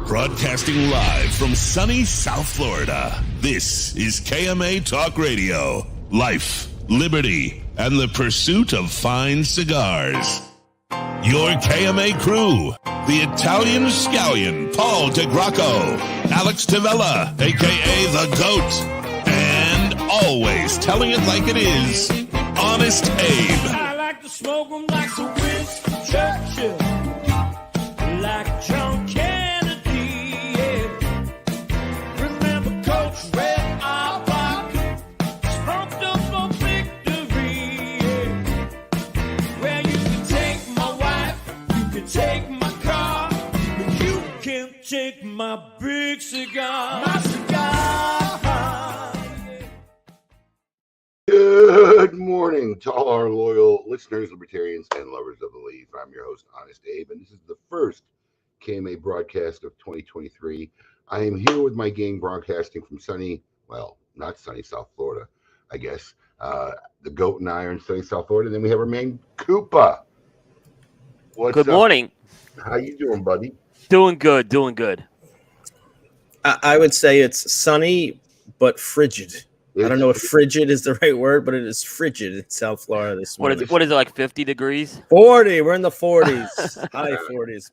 Broadcasting live from sunny South Florida, this is KMA Talk Radio. Life, liberty, and the pursuit of fine cigars. Your KMA crew, the Italian Scallion, Paul DeGracco, Alex Tavella, a.k.a. The Goat, and always telling it like it is, Honest Abe. I like to smoke them like the Winston Churchill, like John Kennedy, yeah. Remember Coach Red Auerbach, smoked up for victory, yeah. Well, you can take my wife, you can take my car, but you can't take my big cigar. My cigar. Good morning to all our loyal listeners, libertarians, and lovers of the leaf. I'm your host, Honest Abe, and this is the first KMA broadcast of 2023. I am here with my gang broadcasting from sunny, well, not sunny South Florida, I guess. The Goat and I are in sunny South Florida. And then we have our man, Koopa. What's Good up? morning. How you doing, buddy? Doing good, doing good. I would say it's sunny, but frigid. I don't know if frigid is the right word, but it is frigid in South Florida this What morning. is it? What is it, like 50 degrees? 40. We're in the 40s. High 40s.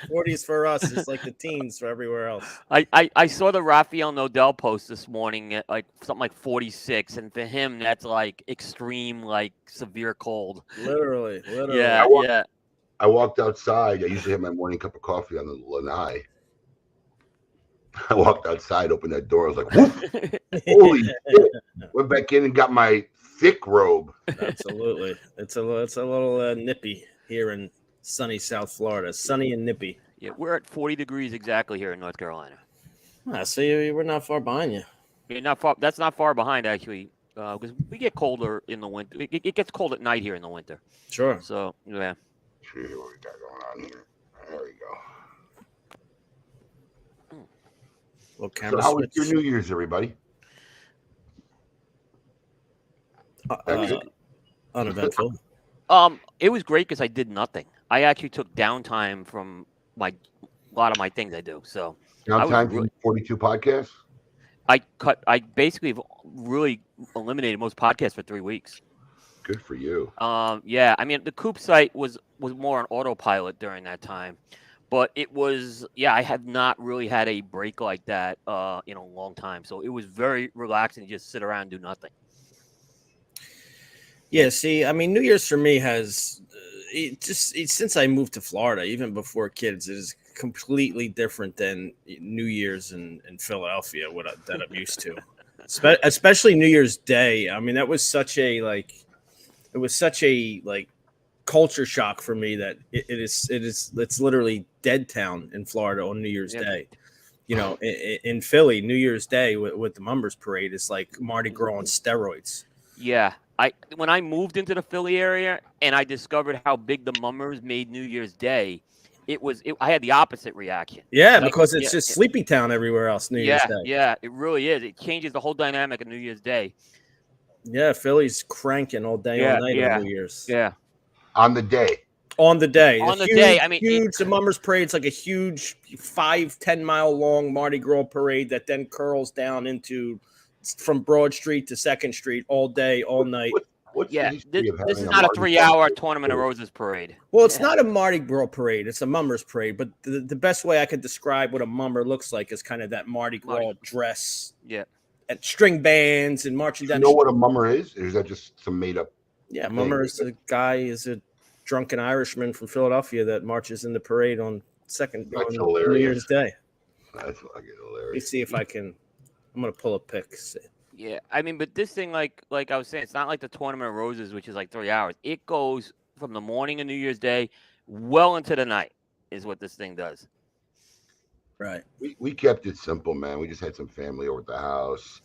40s for us. It's like the teens for everywhere else. I saw the Rafael Nadal post this morning at like something like 46, and for him that's like extreme, like severe cold. Literally. Yeah, yeah. I walked outside. I usually have my morning cup of coffee on the lanai. I walked outside, opened that door. I was like, whoop, holy shit. Went back in and got my thick robe. Absolutely. It's a little nippy here in sunny South Florida. Sunny and nippy. Yeah, we're at 40 degrees exactly here in North Carolina. So we're not far behind you. You're not far. That's not far behind, actually, because we get colder in the winter. It gets cold at night here in the winter. Sure. So, yeah. See what we got going on here. There we go. Well, camera So how was switch. your New Year's, everybody? Uneventful. It was great because I did nothing. I actually took downtime from a lot of my things I do. So Downtime from 42 podcasts? I basically really eliminated most podcasts for 3 weeks. Good for you. Yeah, I mean the Coop site was more on autopilot during that time, but it was I have not really had a break like that in a long time. So it was very relaxing to just sit around and do nothing. Yeah, see, I mean, New Year's for me has since I moved to Florida, even before kids, it is completely different than New Year's in Philadelphia, that I'm used to. Especially New Year's Day. I mean, that was such a culture shock for me that it's literally dead town in Florida on New Year's Day. You know, in Philly, New Year's Day with the Mummers Parade is like Mardi Gras on steroids. Yeah. When I moved into the Philly area and I discovered how big the Mummers made New Year's Day, I had the opposite reaction. Yeah, because it's just sleepy town everywhere else. New Year's Day. Yeah, it really is. It changes the whole dynamic of New Year's Day. Yeah, Philly's cranking all day, all night on New Year's. Yeah. On the day. On the day. I mean, the Mummers Parade. It's like a huge 5-10 mile long Mardi Gras parade that then curls down from Broad Street to 2nd Street all day, all night. This is not a 3-hour Tournament of Roses parade. Well, it's not a Mardi Gras parade. It's a Mummers Parade. But the best way I could describe what a Mummer looks like is kind of that Mardi Gras dress. Yeah. And string bands and marching down. You know what a mummer is? Or is that just some made up? Yeah, Mummer is a drunken Irishman from Philadelphia that marches in the parade on New Year's Day. That's fucking hilarious. Let me see if I can. I'm gonna pull a pic. Yeah, I mean, but this thing, like I was saying, it's not like the Tournament of Roses, which is like 3 hours. It goes from the morning of New Year's Day well into the night, is what this thing does. Right. We kept it simple, man. We just had some family over at the house.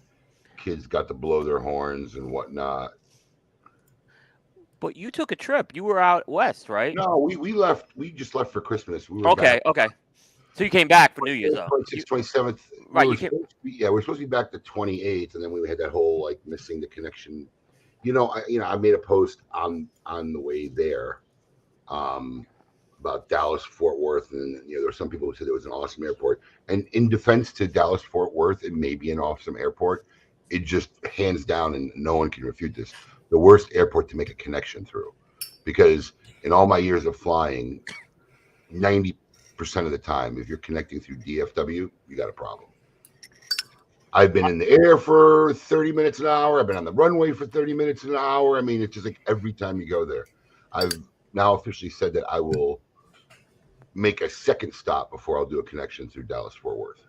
Kids got to blow their horns and whatnot. But you took a trip. You were out west, right? No, we left. We just left for Christmas. We were okay. So you came back for New Year's, though. 26th, 27th. Right. We're supposed to be back the 28th, and then we had that whole like missing the connection. I made a post on the way there, about Dallas Fort Worth, and there were some people who said it was an awesome airport. And in defense to Dallas Fort Worth, it may be an awesome airport. It just hands down, and no one can refute this, the worst airport to make a connection through, because in all my years of flying, 90% of the time, if you're connecting through DFW, you got a problem. I've been in the air for 30 minutes an hour. I've been on the runway for 30 minutes an hour. I mean, it's just like every time you go there. I've now officially said that I will make a second stop before I'll do a connection through Dallas Fort Worth.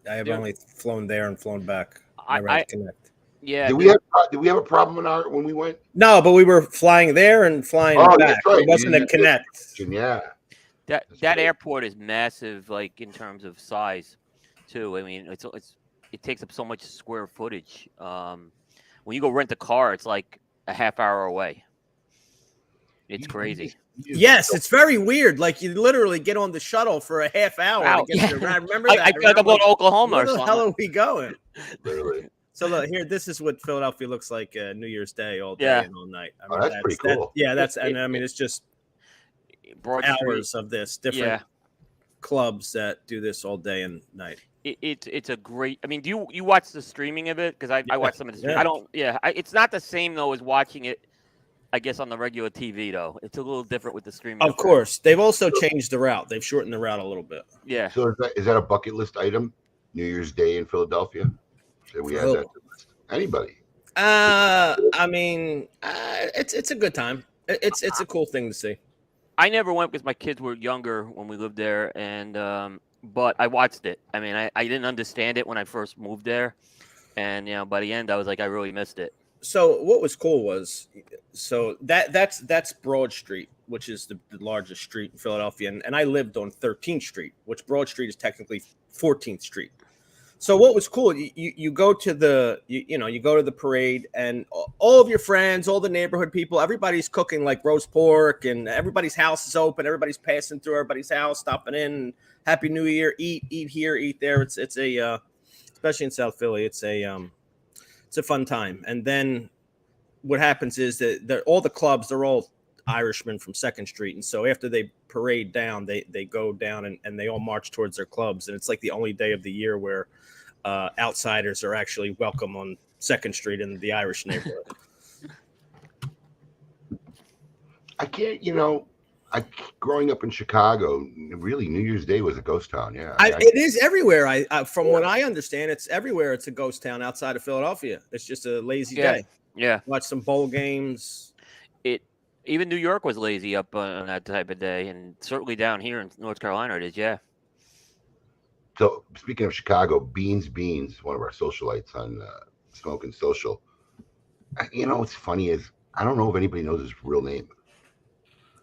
I have only flown there and flown back. I connect. Yeah. Did we have a problem when we went? No, but we were flying there and flying back. Right. It wasn't a connect. Yeah. That airport is massive, like in terms of size, too. I mean, it takes up so much square footage. When you go rent a car, it's like a half hour away. It's crazy. Yes, it's very weird. Like you literally get on the shuttle for a half hour to get to I remember that. I feel like I'm going to Oklahoma Where or the something. hell are we going? Literally. So look here, this is what Philadelphia looks like New Year's Day all day Yeah. and all night. I Oh, mean, that's pretty cool. And I mean it's just Broad hours Street. of this different clubs that do this all day and night. It's a great. I mean, do you watch the streaming of it? Because I watch some of the streaming. Yeah. I don't. Yeah, it's not the same though as watching it. I guess on the regular TV though, it's a little different with the streaming. Of course, they've also changed the route. They've shortened the route a little bit. Yeah. So is that a bucket list item? New Year's Day in Philadelphia? Should we add that to the list? Anybody? I mean, it's a good time. It's a cool thing to see. I never went because my kids were younger when we lived there, and but I watched it. I mean, I didn't understand it when I first moved there, and by the end I was like, I really missed it. So what was cool was, that's Broad Street, which is the largest street in Philadelphia, and I lived on 13th Street, which Broad Street is technically 14th Street. So what was cool, you go to the you go to the parade, and all of your friends, all the neighborhood people, everybody's cooking like roast pork, and everybody's house is open. Everybody's passing through everybody's house, stopping in. Happy New Year! Eat here, eat there. It's a especially in South Philly, it's a fun time. And then what happens is that all the clubs, they're all Irishmen from 2nd Street, and so after they parade down, they go down and they all march towards their clubs, and it's like the only day of the year where outsiders are actually welcome on 2nd Street in the Irish neighborhood. I can't, growing up in Chicago, really New Year's Day was a ghost town. Yeah, it is everywhere. From what I understand, it's everywhere. It's a ghost town outside of Philadelphia. It's just a lazy day. Yeah, watch some bowl games. Even New York was lazy up on that type of day, and certainly down here in North Carolina it is. Yeah. So speaking of Chicago, Beans, one of our socialites on Smoking Social. What's funny is I don't know if anybody knows his real name.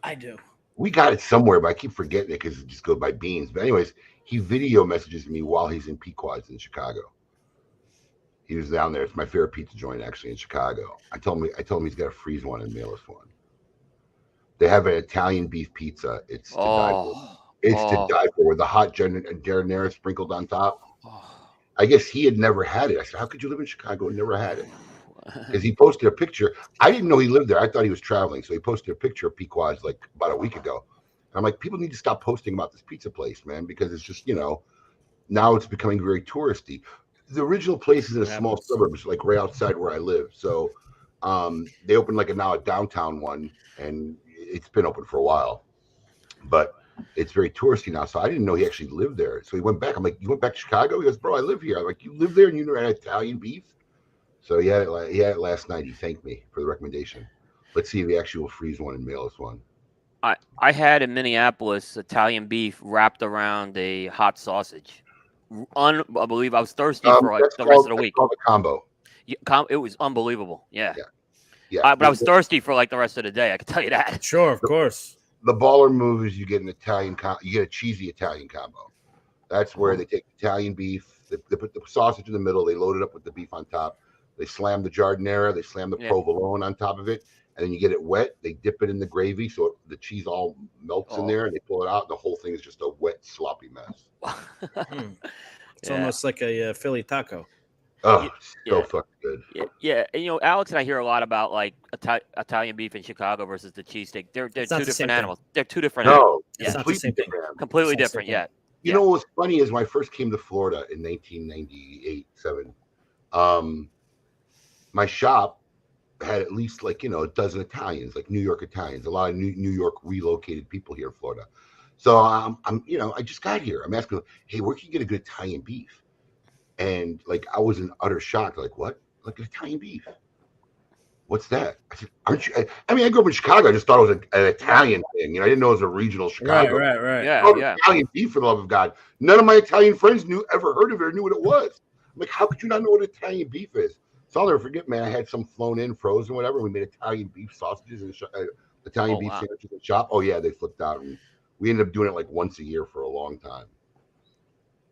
I do. We got it somewhere, but I keep forgetting it because it just goes by Beans. But anyways, he video messages me while he's in Pequod's in Chicago. He was down there. It's my favorite pizza joint actually in Chicago. I told him he's got to freeze one and mail us one. They have an Italian beef pizza. It's to die for. It's to die for, with the hot giardiniera sprinkled on top. I guess he had never had it. I said, how could you live in Chicago and never had it? Because he posted a picture. I didn't know he lived there. I thought he was traveling. So he posted a picture of Pequod's like about a week ago. And I'm like, people need to stop posting about this pizza place, man, because it's just, now it's becoming very touristy. The original place is in a small suburbs, like right outside where I live. So they opened now a downtown one, and it's been open for a while. But it's very touristy now, so I didn't know he actually lived there. So he went back. I'm like, you went back to Chicago? He goes, bro, I live here. I'm like, you live there and you never had Italian beef? So he had it last night. He thanked me for the recommendation. Let's see if he actually will freeze one and mail us one. I had in Minneapolis Italian beef wrapped around a hot sausage. Unbelievable. I was thirsty for the rest of the week. It's called a combo. It was unbelievable. Yeah. But I was thirsty for the rest of the day. I can tell you that. Sure, of course. The baller move is you get an Italian you get a cheesy Italian combo. That's where they take Italian beef, they put the sausage in the middle, they load it up with the beef on top, they slam the giardiniera, they slam the provolone on top of it, and then you get it wet. They dip it in the gravy so the cheese all melts in there, and they pull it out, and the whole thing is just a wet, sloppy mess. It's almost like a Philly taco. Oh, so fucking good. Yeah. And, Alex and I hear a lot about Italian beef in Chicago versus the cheesesteak. They're two different animals. They're two different animals. It's not the same thing. Completely different. Yeah. You know what's funny is when I first came to Florida in 1998-7, my shop had at least a dozen Italians, like New York Italians, a lot of New York relocated people here in Florida. So I just got here. I'm asking, hey, where can you get a good Italian beef? And I was in utter shock. Like, what? Like Italian beef? What's that? I said, aren't you? I grew up in Chicago. I just thought it was an Italian thing. I didn't know it was a regional Chicago. Right. Yeah. Italian beef, for the love of God. None of my Italian friends ever heard of it or knew what it was. I'm like, how could you not know what Italian beef is? So I'll never forget, man. I had some flown in, frozen, whatever. We made Italian beef sausages and Italian beef sandwiches in the shop. Oh yeah, they flipped out, and we ended up doing it once a year for a long time.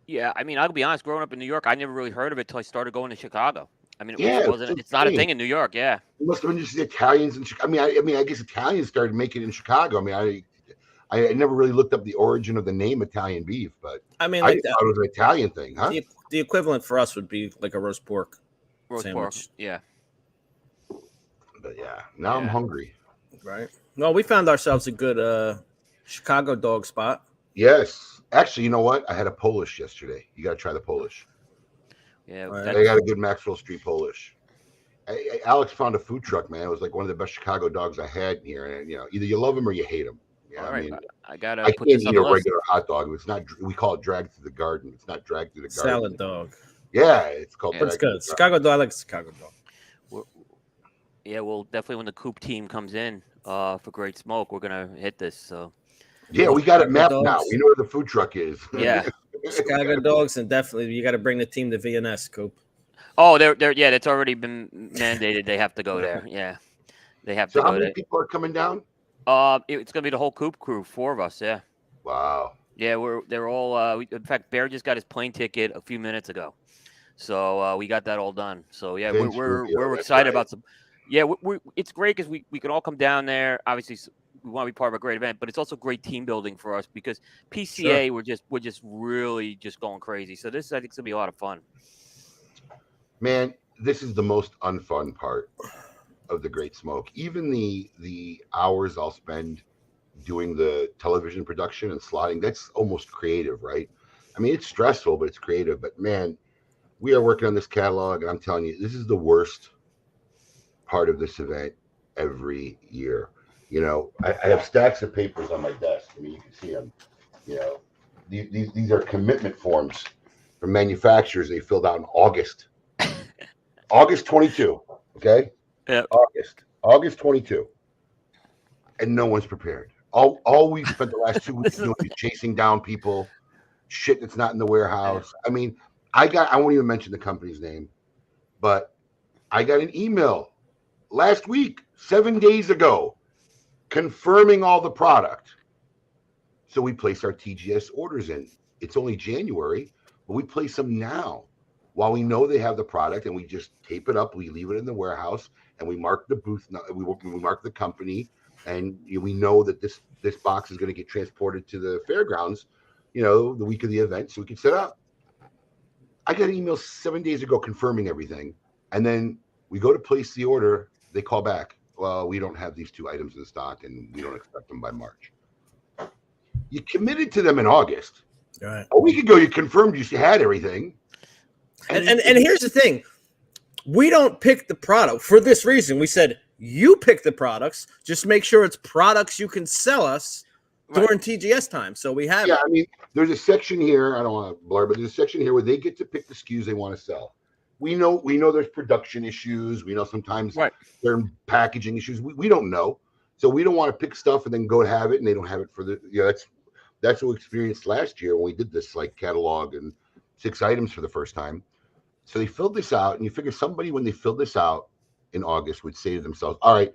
Yeah, I'll be honest. Growing up in New York, I never really heard of it till I started going to Chicago. I mean, Yeah, it wasn't. It's not a thing in New York. Yeah. It must have been just the Italians in Chicago. I mean, I guess Italians started making it in Chicago. I mean, I never really looked up the origin of the name Italian beef, but I mean, I like thought it was an Italian thing, huh? the equivalent for us would be like a roast pork Roast pork. Yeah. But yeah, now I'm hungry. Right. Well, we found ourselves a good Chicago dog spot. Yes. Actually, you know what? I had a Polish yesterday. You got to try the Polish. Yeah. Right. They got a good Maxwell Street Polish. Alex found a food truck, man. It was like one of the best Chicago dogs I had here. And, either you love them or you hate them. Yeah, All right. I gotta I put can't this on eat a the list. regular hot dog. It's not. We call it dragged through the garden. It's not dragged through the garden. Salad dog. Yeah, it's called. Yeah. That's good. Chicago dog. I like Chicago dog. Yeah, well, definitely when the Coop team comes in for Great Smoke, we're gonna hit this. So Yeah, we got it mapped dogs. now. We know where the food truck is. yeah. Chicago dogs, and definitely you got to bring the team to VNS, Coop. Oh, they're yeah. It's already been mandated. They have to go there. Yeah, they have So to how go many there. people are coming down? It's gonna be the whole Coop crew, 4 of us. Yeah. Wow. Yeah, they're all. In fact, Bear just got his plane ticket a few minutes ago, so we got that all done. So yeah, Vince we're Rubio, that's excited right. about some. Yeah, it's great because we can all come down there. Obviously, we want to be part of a great event, but it's also great team building for us because PCA we're just really just going crazy. So this I think is gonna be a lot of fun. Man, this is the most unfun part of the Great Smoke. Even the hours I'll spend doing the television production and slotting, that's almost creative, right? I mean, it's stressful, but it's creative. But man, we are working on this catalog, and I'm telling you, this is the worst part of this event every year. I have stacks of papers on my desk. I mean, you can see them. These are commitment forms from manufacturers they filled out in August. August 22, okay? Yeah. August 22. And no one's prepared. All we spent the last 2 weeks doing is chasing down people, shit that's not in the warehouse. I mean, I won't even mention the company's name, but I got an email last week, 7 days ago, confirming all the product. So we place our TGS orders in. It's only January, but we place them now while we know they have the product, and we just tape it up. We leave it in the warehouse, and we mark the booth. We mark the company, and we know that this box is going to get transported to the fairgrounds, the week of the event, so we can set up. I got an email 7 days ago confirming everything, and then we go to place the order. They call back. Well, we don't have these 2 items in stock, and we don't expect them by March. You committed to them in August. Right. A week ago, you confirmed you had everything. And here's the thing. We don't pick the product for this reason. We said, you pick the products. Just make sure it's products you can sell us during TGS time. So we have I mean, there's a section here. I don't want to blur, but there's a section here where they get to pick the SKUs they want to sell. We know there's production issues. We know sometimes there are packaging issues. We don't know. So we don't want to pick stuff and then go have it, and they don't have it for the that's what we experienced last year when we did this catalog and 6 items for the first time. So they filled this out, and you figure somebody, when they filled this out in August, would say to themselves, all right,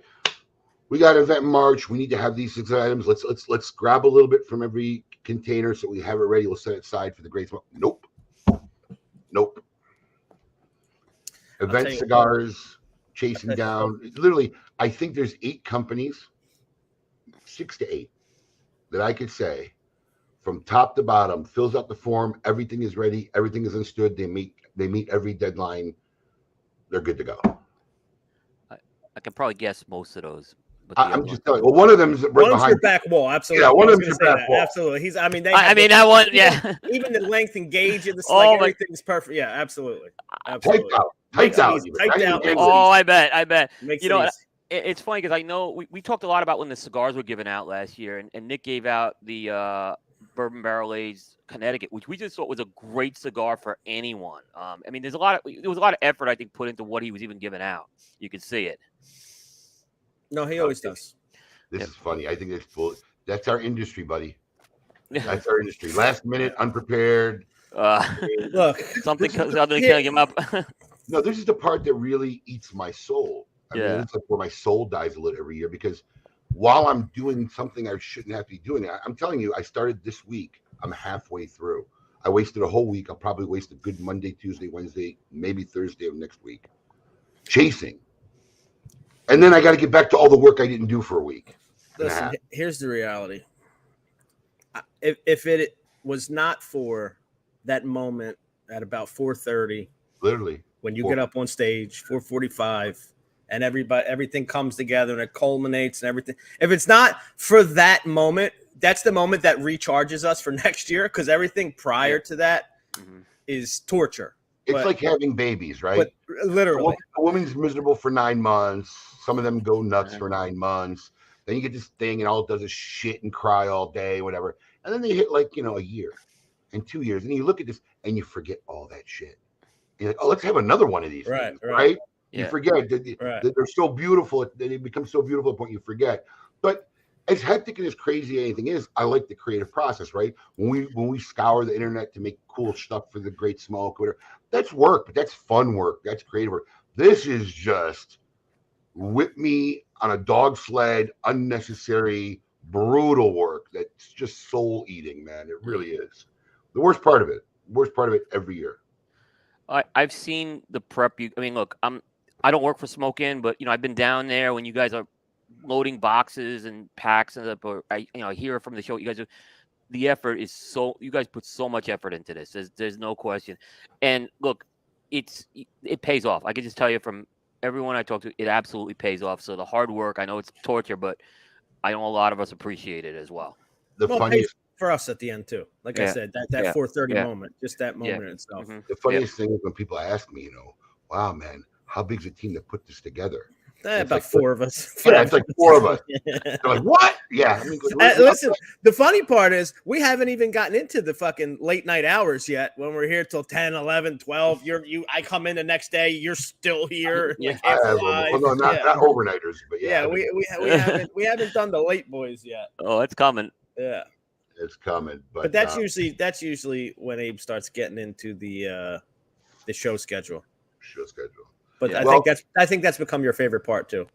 we got an event in March. We need to have these 6 items. Let's grab a little bit from every container so we have it ready. We'll set it aside for the Great Smoke. Nope. Event cigars, chasing down. Literally, I think there's 8 companies, 6 to 8, that I could say from top to bottom, fills out the form. Everything is ready. Everything is understood. They meet every deadline. They're good to go. I can probably guess most of those. But I'm just telling you. Well, one of them is right behind your back wall. Absolutely. Yeah, one of them is your back wall. Absolutely. That one. Yeah. Even the length and gauge of the everything's perfect. Yeah, absolutely. Typed out. Oh, I bet. Makes it's funny because I know we talked a lot about when the cigars were given out last year, and Nick gave out the Bourbon Barrel Aged Connecticut, which we just thought was a great cigar for anyone. I mean, there was a lot of effort, I think, put into what he was even giving out. You could see it. No, he always does. This is funny. I think that's our industry, buddy. That's our industry. Last minute, unprepared. Look, something killing him up. No, this is the part that really eats my soul. I mean, it's like where my soul dies a little every year, because while I'm doing something I shouldn't have to be doing, I'm telling you, I started this week. I'm halfway through. I wasted a whole week. I'll probably waste a good Monday, Tuesday, Wednesday, maybe Thursday of next week chasing. And then I got to get back to all the work I didn't do for a week. Listen, here's the reality. If it was not for that moment at about 4:30, literally when you get up on stage, 4:45, and everything comes together and it culminates and everything. If it's not for that moment, that's the moment that recharges us for next year, because everything prior to that is torture. It's like having babies, right? But literally, a woman's miserable for 9 months. Some of them go nuts for 9 months. Then you get this thing, and all it does is shit and cry all day, whatever. And then they hit a year and 2 years, and you look at this and you forget all that shit. You're like, oh, let's have another one of these things, right? You forget that they're so beautiful. They become so beautiful at the point you forget. But as hectic and as crazy as anything is, I like the creative process, right? When we scour the internet to make cool stuff for the Great Smoke, whatever, that's work, but that's fun work. That's creative work. This is just whip me on a dog sled, unnecessary, brutal work that's just soul eating, man. It really is. The worst part of it every year. I've seen the prep. Look, I don't work for Smoke Inn, but I've been down there when you guys are loading boxes and packs and stuff. Or I hear from the show you guys do. The effort is you guys put so much effort into this. There's no question. And look, it pays off. I can just tell you from everyone I talk to, it absolutely pays off. So the hard work, I know it's torture, but I know a lot of us appreciate it as wow. The funniest for us at the end too. Like I said, that 4:30 moment, just that moment itself. The funniest thing is when people ask me, wow, man, how big's a team that put this together? About 4 of us. It's like 4 of us. They're like, what? Yeah. Listen, the funny part is we haven't even gotten into the fucking late night hours yet. When we're here till 10, 11, 12, I come in the next day, you're still here. Not overnighters, but we haven't done the late boys yet. Oh, it's coming. Yeah. It's coming. But that's usually when Abe starts getting into the show schedule. But I think that's become your favorite part too.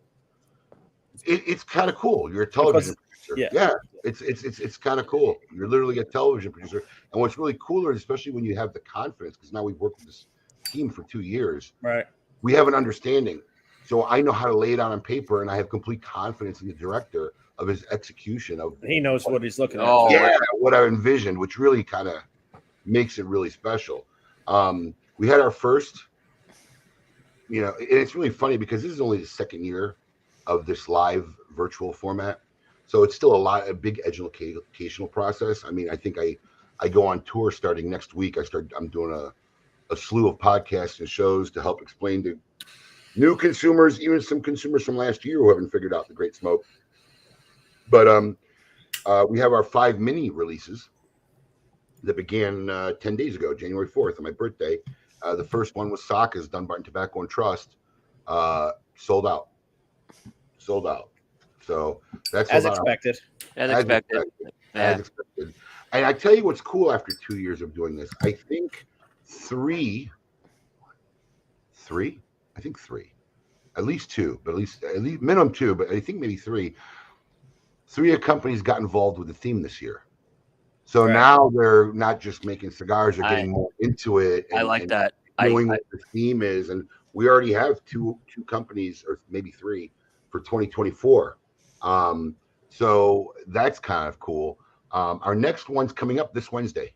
It's kind of cool. You're a television producer. Yeah. It's kind of cool. You're literally a television producer. And what's really cooler, especially when you have the confidence, because now we've worked with this team for 2 years. Right. We have an understanding. So I know how to lay it out on paper, and I have complete confidence in the director of his execution of. He knows what he's looking at. Yeah, what I envisioned, which really kind of makes it really special. We had our first. And it's really funny because this is only the second year of this live virtual format. So it's still a big educational process. I think I go on tour starting next week. I'm doing a slew of podcasts and shows to help explain to new consumers, even some consumers from last year who haven't figured out the Great Smoke. But we have our 5 mini releases that began 10 days ago, January 4th, on my birthday. The first one was Saka's Dunbarton Tobacco and Trust. Sold out. So that's as expected. As expected. And I tell you what's cool after 2 years of doing this. I think three. At least 2, but at least minimum 2, but I think maybe 3. 3 companies got involved with the theme this year. So now they're not just making cigars; they're getting more into it. I like that. Knowing what the theme is, and we already have two companies, or maybe 3, for 2024. So that's kind of cool. Our next one's coming up this Wednesday.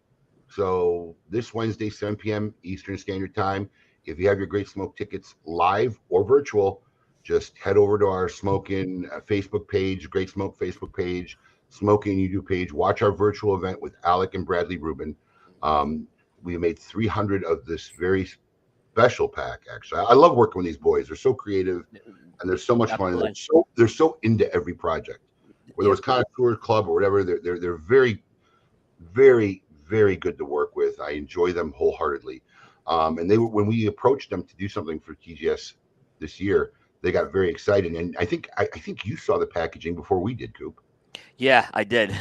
So this Wednesday, 7 p.m. Eastern Standard Time. If you have your Great Smoke tickets live or virtual, just head over to our Smoke Inn Facebook page, Great Smoke Facebook page, Smoke Inn YouTube page. Watch our virtual event with Alec and Bradley Rubin. We made 300 of this very special pack. Actually, I love working with these boys. They're so creative, and they're so much fun. And they're so into every project. Whether it's Connoisseur Club or whatever, they're very, very, very good to work with. I enjoy them wholeheartedly. And when we approached them to do something for TGS this year, they got very excited. And I think you saw the packaging before we did, Coop. Yeah, I did.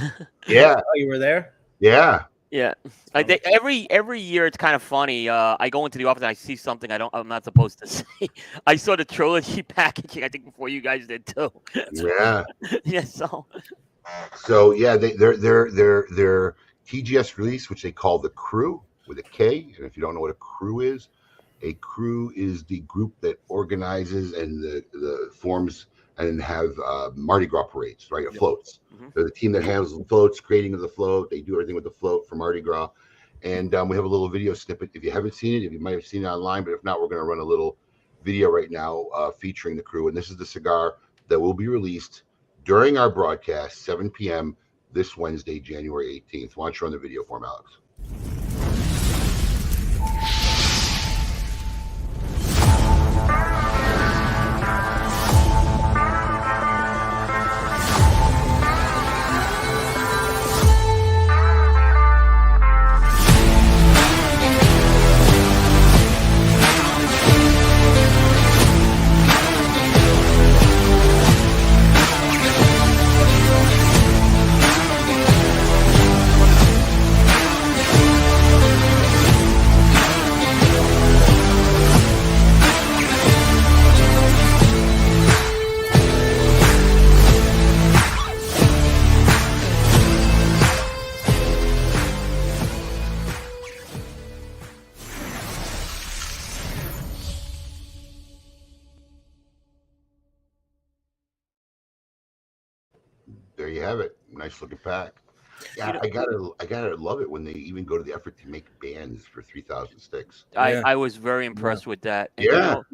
Yeah. Oh, you were there? Yeah. Yeah. I think every year it's kind of funny. I go into the office and I see something I'm not supposed to see. I saw the trilogy packaging, I think, before you guys did too. Yeah. Yeah. So yeah, their TGS release, which they call the Crew with a K, and if you don't know what a Crew is, A crew is the group that organizes and the forms and have Mardi Gras parades, right? Floats. Mm-hmm. They're the team that handles the floats, creating of the float. They do everything with the float for Mardi Gras. And we have a little video snippet. If you haven't seen it, if you might have seen it online, but if not, we're going to run a little video right now featuring the crew. And this is the cigar that will be released during our broadcast, 7 p.m. this Wednesday, January 18th. Why don't you run the video for him, Alex? There you have it. Nice looking pack. Yeah, I gotta love it when they even go to the effort to make bands for 3,000 sticks. I was very impressed with that. And,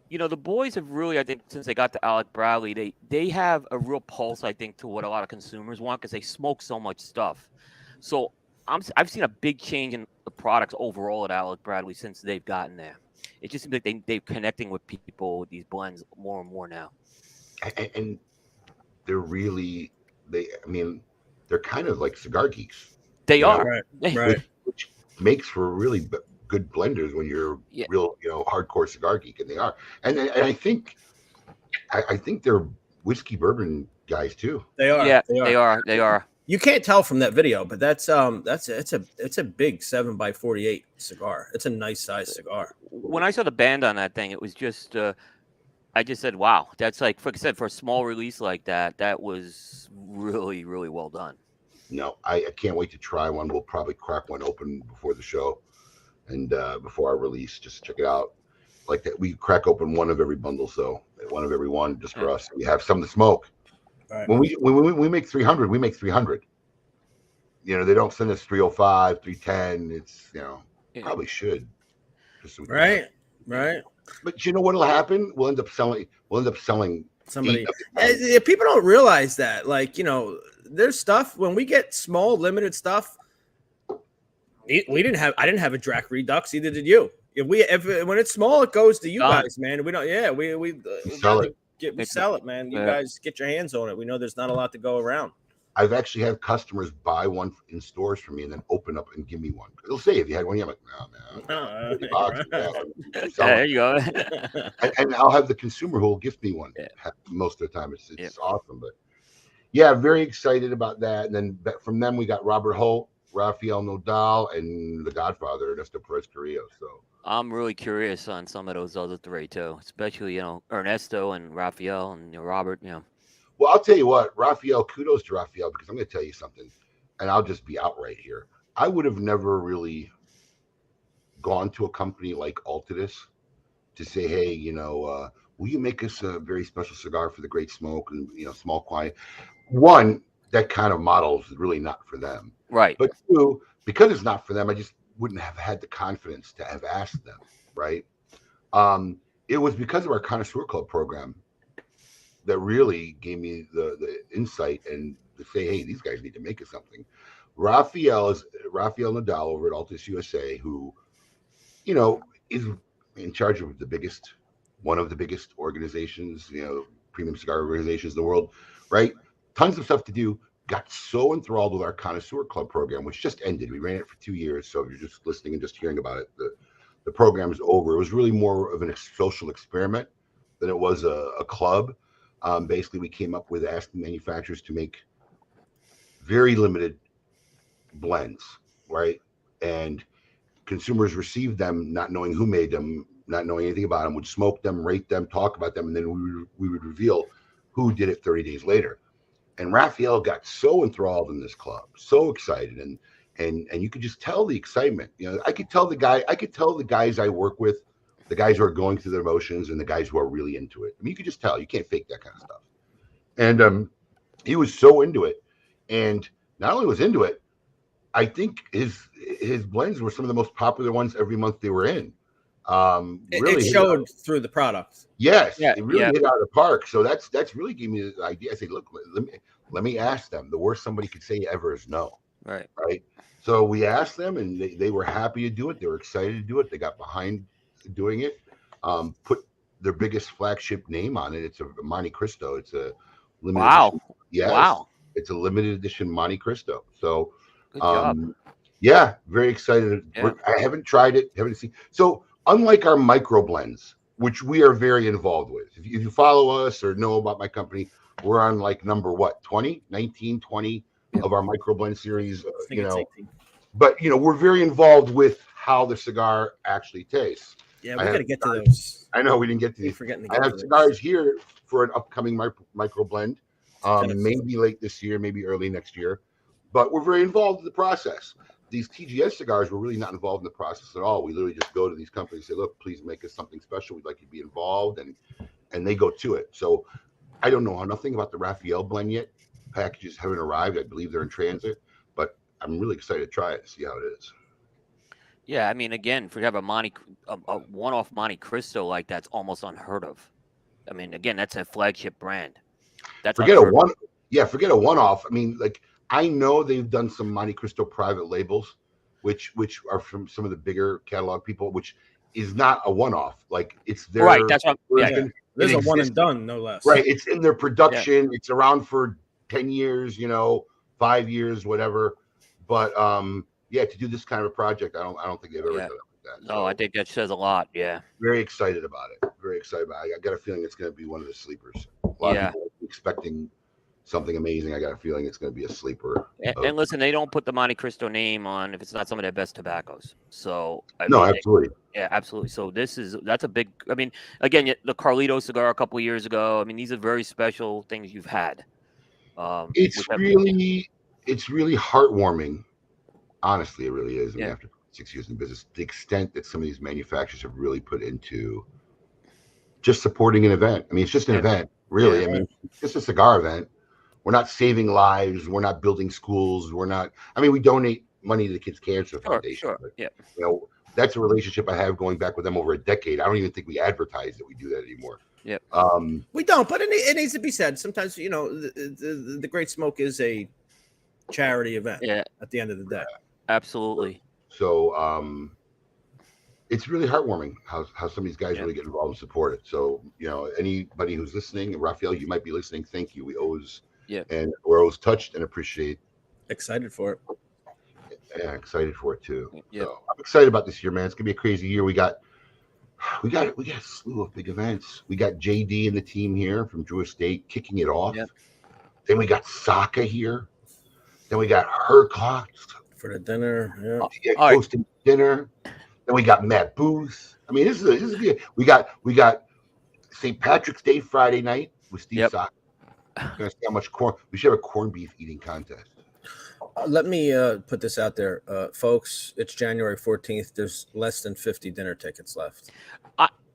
you know, the boys have really, I think, since they got to Alec Bradley, they have a real pulse, I think, to what a lot of consumers want because they smoke so much stuff. So I've seen a big change in the products overall at Alec Bradley since they've gotten there. It just seems like they're connecting with people with these blends more and more now. And they're really, they're kind of like cigar geeks. They are. Right. Which makes for really good blenders when you're real, hardcore cigar geek, and they are. And I think they're whiskey bourbon guys too. They are. Yeah, they are. You can't tell from that video, but it's a big 7x48 cigar. It's a nice size cigar. When I saw the band on that thing, it was just I just said, wow, that's like I said, for a small release like that, that was really, really well done. No, I can't wait to try one. We'll probably crack one open before the show and before our release, just to check it out. Like that, we crack open one of every bundle, so one of every one just for us. We have some to smoke. Right. When we make 300, we make 300. They don't send us 305, 310. It's probably should. Just so right. But you know what'll happen? We'll end up selling somebody. People don't realize that. Like, there's stuff when we get small limited stuff. I didn't have a Drac Redux. Either did you. When it's small, it goes to you guys, man. We don't. Yeah, we sell it. We sell it, man. You guys get your hands on it. We know there's not a lot to go around. I've actually had customers buy one in stores for me and then open up and give me one. They'll say, "If you had one," I'm like, "No, man." There you go. and I'll have the consumer who will gift me one. Most of the time, it's awesome. But yeah, very excited about that. And then from them, we got Robert Holt, Rafael Nodal, and the Godfather, Ernesto Perez Carrillo. So I'm really curious on some of those other three too, especially Ernesto and Rafael and Robert. Well, I'll tell you what, Rafael, kudos to Rafael, because I'm going to tell you something, and I'll just be outright here. I would have never really gone to a company like Altadis to say, hey, will you make us a very special cigar for the Great Smoke and, small quiet? One, that kind of model is really not for them. Right. But two, because it's not for them, I just wouldn't have had the confidence to have asked them, right? It was because of our Connoisseur Club program that really gave me the insight and to say, hey, these guys need to make us something. Rafael Nadal over at Altus USA, who, is in charge of one of the biggest organizations, premium cigar organizations in the world, right? Tons of stuff to do. Got so enthralled with our Connoisseur Club program, which just ended. We ran it for 2 years. So if you're just listening and just hearing about it, the program is over. It was really more of a social experiment than it was a club. Basically, we came up with asking manufacturers to make very limited blends, right? And consumers received them not knowing who made them, not knowing anything about them, would smoke them, rate them, talk about them, and then we would reveal who did it 30 days later. And Rafael got so enthralled in this club, so excited, and you could just tell the excitement. I could tell the guys I work with the guys who are going through their motions and the guys who are really into it. I mean, you could just tell. You can't fake that kind of stuff. And he was so into it, and not only was into it, I think his blends were some of the most popular ones every month they were in. Really it showed through the product. Yes, Yeah, it really hit out of the park. So that's really gave me the idea. I say, look, let me ask them. The worst somebody could say ever is no. Right. So we asked them, and they were happy to do it. They were excited to do it. They got behind doing it. Put their biggest flagship name on it. It's a Monte Cristo. It's a limited edition. Yes. Wow. It's a limited edition Monte Cristo. So, good job. Yeah, very excited. Yeah. I haven't tried it. Haven't seen. So, unlike our micro blends, which we are very involved with, if you follow us or know about my company, we're on like number 19, 20 of our micro blend series. But we're very involved with how the cigar actually tastes. Yeah, we got to get to those. I know we didn't get to these. I have cigars here for an upcoming micro blend, maybe late this year, maybe early next year. But we're very involved in the process. These TGS cigars, we're really not involved in the process at all. We literally just go to these companies and say, look, please make us something special. We'd like you to be involved. And they go to it. So I don't know nothing about the Raphael blend yet. Packages haven't arrived. I believe they're in transit. But I'm really excited to try it and see how it is. Yeah, I mean, again, if we have a one-off Monte Cristo like that's almost unheard of. I mean, again, that's a flagship brand. Forget a one-off. I mean, like, I know they've done some Monte Cristo private labels, which are from some of the bigger catalog people, which is not a one-off. Like, it's their right. That's what. Yeah. There's a one and done, no less. Right. It's in their production. Yeah. It's around for 10 years, 5 years, whatever. But to do this kind of a project, I don't think they've ever done it like that. No, I think that says a lot. Yeah. Very excited about it. Very excited about it. I got a feeling it's going to be one of the sleepers. A lot of people expecting something amazing. I got a feeling it's going to be a sleeper. And listen, they don't put the Monte Cristo name on if it's not some of their best tobaccos. So absolutely. Absolutely. So that's a big. I mean, again, the Carlito cigar a couple of years ago. I mean, these are very special things you've had. It's really heartwarming. Honestly, it really is. I mean, after 6 years in business, the extent that some of these manufacturers have really put into just supporting an event. I mean, it's just an event, really. I mean, it's just a cigar event. We're not saving lives. We're not building schools. We donate money to the Kids Cancer Foundation. Sure. But, that's a relationship I have going back with them over a decade. I don't even think we advertise that we do that anymore. Yeah. We don't, but it needs to be said. Sometimes, the Great Smoke is a charity event at the end of the day. Absolutely. So it's really heartwarming how some of these guys really get involved and support it. So, anybody who's listening, Raphael, you might be listening. Thank you. We always and we're always touched and appreciate. Excited for it. Yeah, excited for it too. Yeah. So I'm excited about this year, man. It's gonna be a crazy year. We got a slew of big events. We got JD and the team here from Drew Estate kicking it off. Yep. Then we got Saka here. Then we got Herclock for the dinner. Hosting dinner. Then we got Matt Booth. I mean, this is good. We got St. Patrick's Day Friday night with Steve Saka. We're gonna see how much corn. We should have a corned beef eating contest. Let me put this out there, folks. It's January 14th. There's less than 50 dinner tickets left.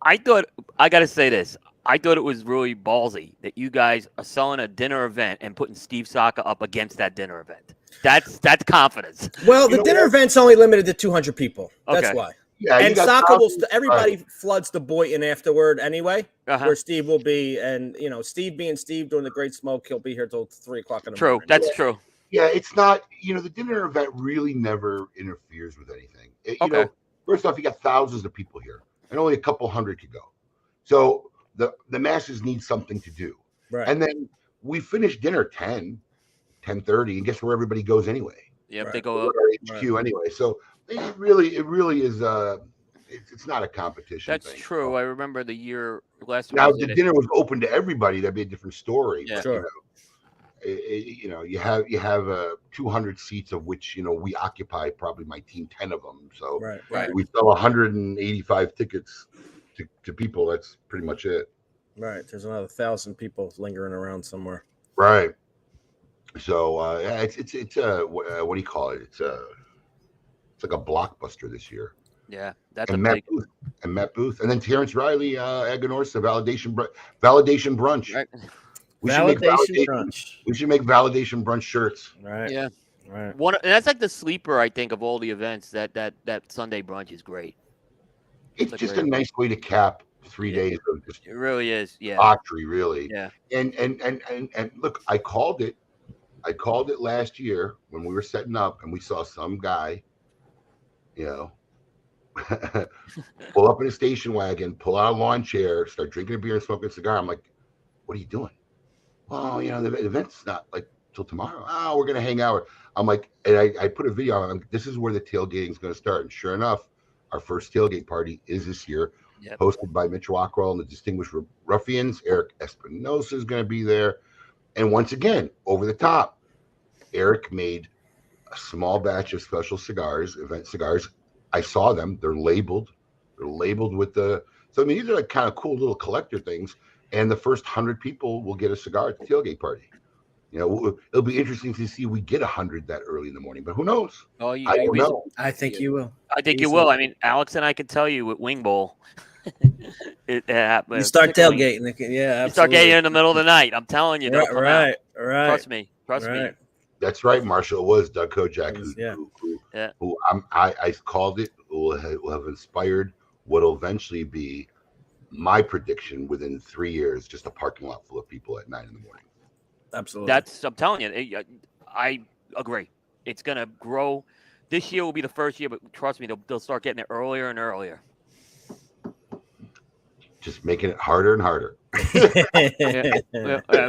I thought, I got to say this. I thought it was really ballsy that you guys are selling a dinner event and putting Steve Saka up against that dinner event. That's confidence. Well, the dinner event's only limited to 200 people. That's why. Yeah, and Saka will. Everybody floods the Boynton afterward anyway, where Steve will be, and Steve being Steve doing the Great Smoke, he'll be here till 3:00 in the morning. True, that's true. Yeah, it's not. The dinner event really never interferes with anything. First off, you got thousands of people here, and only a couple hundred could go. So the masses need something to do, right? And then we finish dinner 10:30, and guess where everybody goes anyway? Yeah, they go up HQ anyway. So. It really is. It's not a competition. That's thing. True. I remember the year last. Now the dinner was open to everybody. That'd be a different story. Yeah. But, sure. You have 200 seats, of which we occupy probably my team 10 of them. So right. We sell 185 tickets to people. That's pretty much it. Right. There's another 1,000 people lingering around somewhere. Right. So it's what do you call it? It's like a blockbuster this year. Yeah, that's a And Matt big Booth. And then Terrence Riley, Aganorsa, validation brunch. right. We should make Validation validation. brunch. We should make validation brunch shirts. Right. Yeah, Right. one and that's like the sleeper, I think, of all the events. That Sunday brunch is great. It's a just great a nice way to cap 3 Yeah. days of just It really is. Yeah, debauchery, really. yeah. And look, I called it. I called it last year when we were setting up, and we saw some guy, you know, pull up in a station wagon, pull out a lawn chair, start drinking a beer and smoking a cigar. I'm like, what are you doing? Well, the event's not like till tomorrow. Oh, we're gonna hang out. I'm like, and I put a video on. I'm like, this is where the tailgating is gonna start. And sure enough, our first tailgate party is this year, Yep. hosted by Mitch Rockwell and the Distinguished Ruffians. Eric Espinosa is gonna be there, and once again, over the top, Eric made a small batch of special cigars, event cigars. I saw them. They're labeled. They're labeled with the. So I mean, these are like kind of cool little collector things. And the first 100 people will get a cigar at the tailgate party. It'll be interesting to see if we get 100 that early in the morning. But who knows? Oh, I don't know. I think you will. I think you will. I mean, Alex and I can tell you with Wing Bowl. You start tailgating. Yeah, You start getting in the middle of the night. I'm telling you. they'll come out. Right. Trust me. Trust me. That's right, Marshall. It was Doug Kojak who I called it. Will have inspired what'll eventually be my prediction within 3 years, just a parking lot full of people at 9 a.m. Absolutely. I'm telling you. I agree. It's gonna grow. This year will be the first year, but trust me, they'll start getting it earlier and earlier. Just making it harder and harder.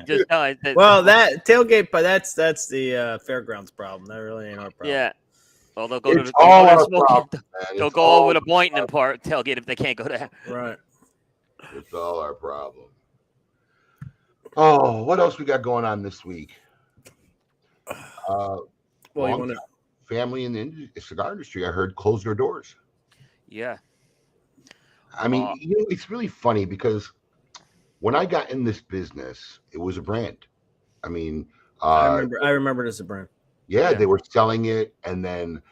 Just telling you, Well, that tailgate, but that's the fairgrounds problem. That really ain't our problem. yeah. Well, they'll go It's to all our smoking. problem, man. They'll It's go all over to our Boynton and problem. tailgate if they can't go there. Right. It's all our problem. Oh, what else we got going on this week? Well, you want to? Family in the cigar industry, I heard, closed their doors. Yeah. I mean, it's really funny because when I got in this business, it was a brand. I mean, I remember it as a brand. Yeah, they were selling it, and then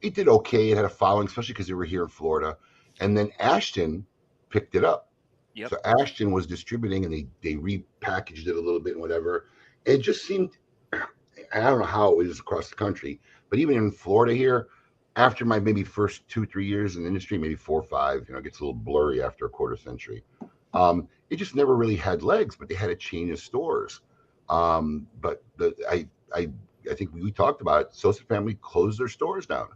it did okay. It had a following, especially because they were here in Florida. And then Ashton picked it up. Yep. So Ashton was distributing, and they repackaged it a little bit and whatever. It just seemed, I don't know how it is across the country, but even in Florida here, after my maybe first 2-3 years in the industry, maybe 4 or 5, it gets a little blurry after a quarter century. It just never really had legs, but they had a chain of stores. But I think we talked about it. Sosa family closed their stores down.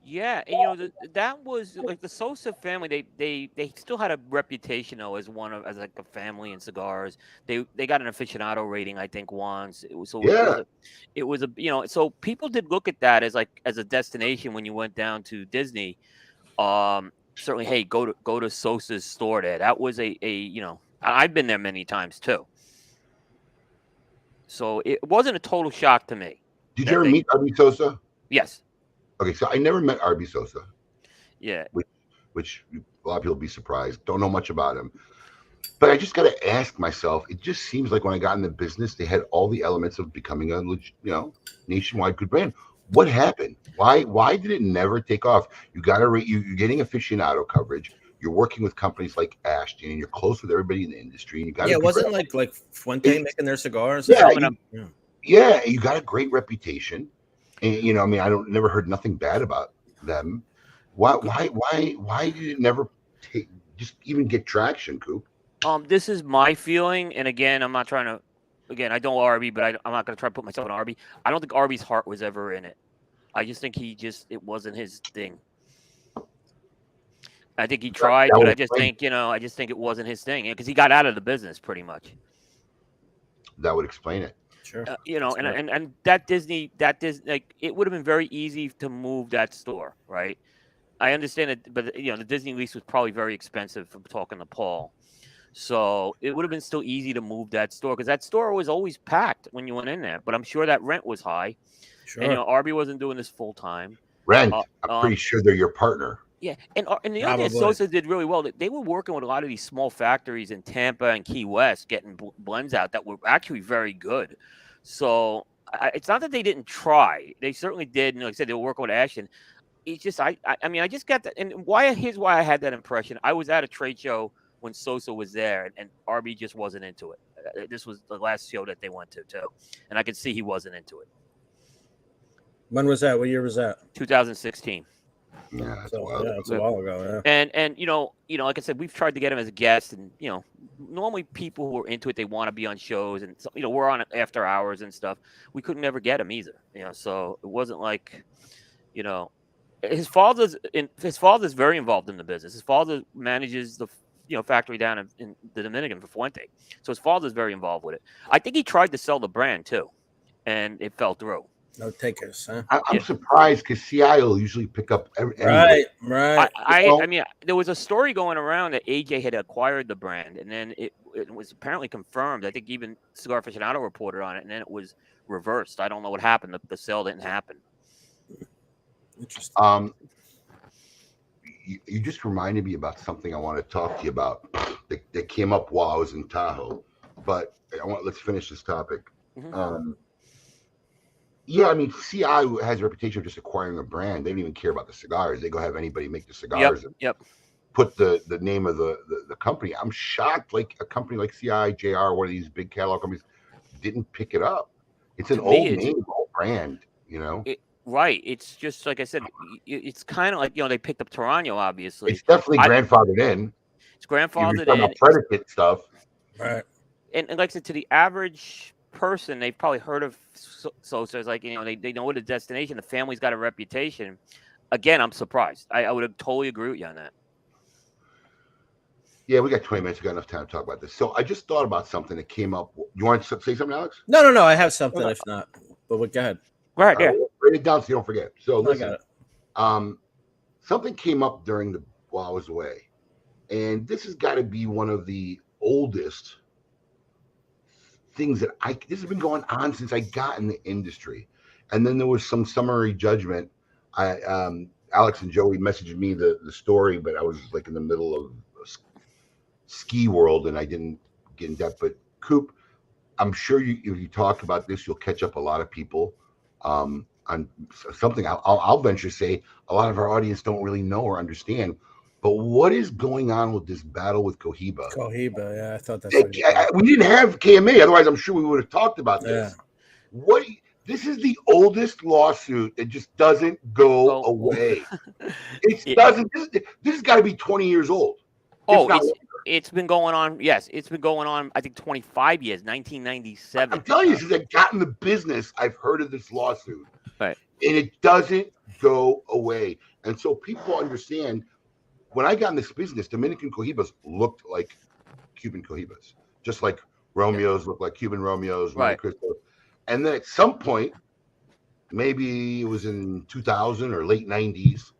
Yeah, and that was like the Sosa family. They still had a reputation though as like a family in cigars. They got an aficionado rating, I think, once. It was so people did look at that as a destination when you went down to Disney. Certainly, hey, go to Sosa's store there. That was I've been there many times too. So it wasn't a total shock to me. Did you ever meet Arby Sosa? Yes. Okay, so I never met Arby Sosa. Yeah. Which a lot of people will be surprised. Don't know much about him. But I just got to ask myself, it just seems like when I got in the business, they had all the elements of becoming a nationwide good brand. What happened? Why did it never take off? You're getting aficionado coverage. You're working with companies like Ashton, and you're close with everybody in the industry. And you got wasn't like Fuente making their cigars. Yeah, you got a great reputation. And, I never heard nothing bad about them. Why did it never just even get traction, Coop? This is my feeling, and again, I'm not trying to. Again, I don't know Arby, but I'm not going to try to put myself in Arby. I don't think Arby's heart was ever in it. I just think it wasn't his thing. I think he tried, but I just think it wasn't his thing because he got out of the business pretty much. That would explain it. Sure. And that Disney, like it would have been very easy to move that store, right? I understand it, but the Disney lease was probably very expensive from talking to Paul. So it would have been still easy to move that store because that store was always packed when you went in there. But I'm sure that rent was high. Sure. And Arby wasn't doing this full time. Rent. I'm pretty sure they're your partner. Yeah, and the other thing Sosa did really well. They were working with a lot of these small factories in Tampa and Key West, getting blends out that were actually very good. So it's not that they didn't try; they certainly did. And like I said, they were working with Ashton. it's just I mean I just got that, and here's why I had that impression. I was at a trade show when Sosa was there, and RB just wasn't into it. This was the last show that they went to too, and I could see he wasn't into it. When was that? What year was that? 2016. Yeah, that's So, wild. yeah, it's a while ago. Yeah. And you know, like I said, we've tried to get him as a guest, and you know, normally people who are into it, they want to be on shows, and so, you know, we're on after hours and stuff. We couldn't never get him either, you know. So it wasn't like, you know, his father's very involved in the business. His father manages the factory down in the Dominican for Fuente, so his father's very involved with it. I think he tried to sell the brand too, and it fell through. No takers, huh? I'm surprised because CI will usually pick up Right. I mean, there was a story going around that AJ had acquired the brand, and then it was apparently confirmed. I think even Cigar Aficionado reported on it, and then it was reversed. I don't know what happened. The sale didn't happen. Interesting. You just reminded me about something I want to talk to you about that came up while I was in Tahoe, but let's finish this topic. Mm-hmm. Yeah, I mean, CI has a reputation of just acquiring a brand. They don't even care about the cigars. They go have anybody make the cigars and put the name of the company. I'm shocked, like a company like CI, JR, one of these big catalog companies, didn't pick it up. It's an old name, old brand, you know? Right. It's just, like I said, it's kind of like, you know, they picked up Tarano, obviously. It's definitely grandfathered in. It's grandfathered in. Predicate stuff. Right. And like I said, to the average person, they've probably heard of Sosa. It's like, you know, they know what a destination. The family's got a reputation. Again, I'm surprised. I would have totally agree with you on that. Yeah, we got 20 minutes. We got enough time to talk about this. So I just thought about something that came up. You want to say something, Alex? No. I have something. If not, but go ahead. Go ahead. Yeah. Write it down so you don't forget. So listen, I got it. Something came up while I was away, and this has got to be one of the oldest things that this has been going on since I got in the industry. And then there was some summary judgment. Alex and Joey messaged me the story, but I was like in the middle of ski world and I didn't get in depth. But Coop, I'm sure if you talk about this, you'll catch up a lot of people on something. I'll venture to say a lot of our audience don't really know or understand. But what is going on with this battle with Cohiba? Yeah, I thought that's. We didn't have KMA, otherwise I'm sure we would have talked about this. Yeah. This is the oldest lawsuit that just doesn't go away. It doesn't. This has got to be 20 years old. It's been going on. Yes, it's been going on. I think 25 years, 1997. I'm telling you, since I got in the business, I've heard of this lawsuit, right? And it doesn't go away. And so people understand. When I got in this business, Dominican Cohibas looked like Cuban Cohibas, just like Romeos look like Cuban Romeos, right? And then at some point, maybe it was in 2000 or late 90s,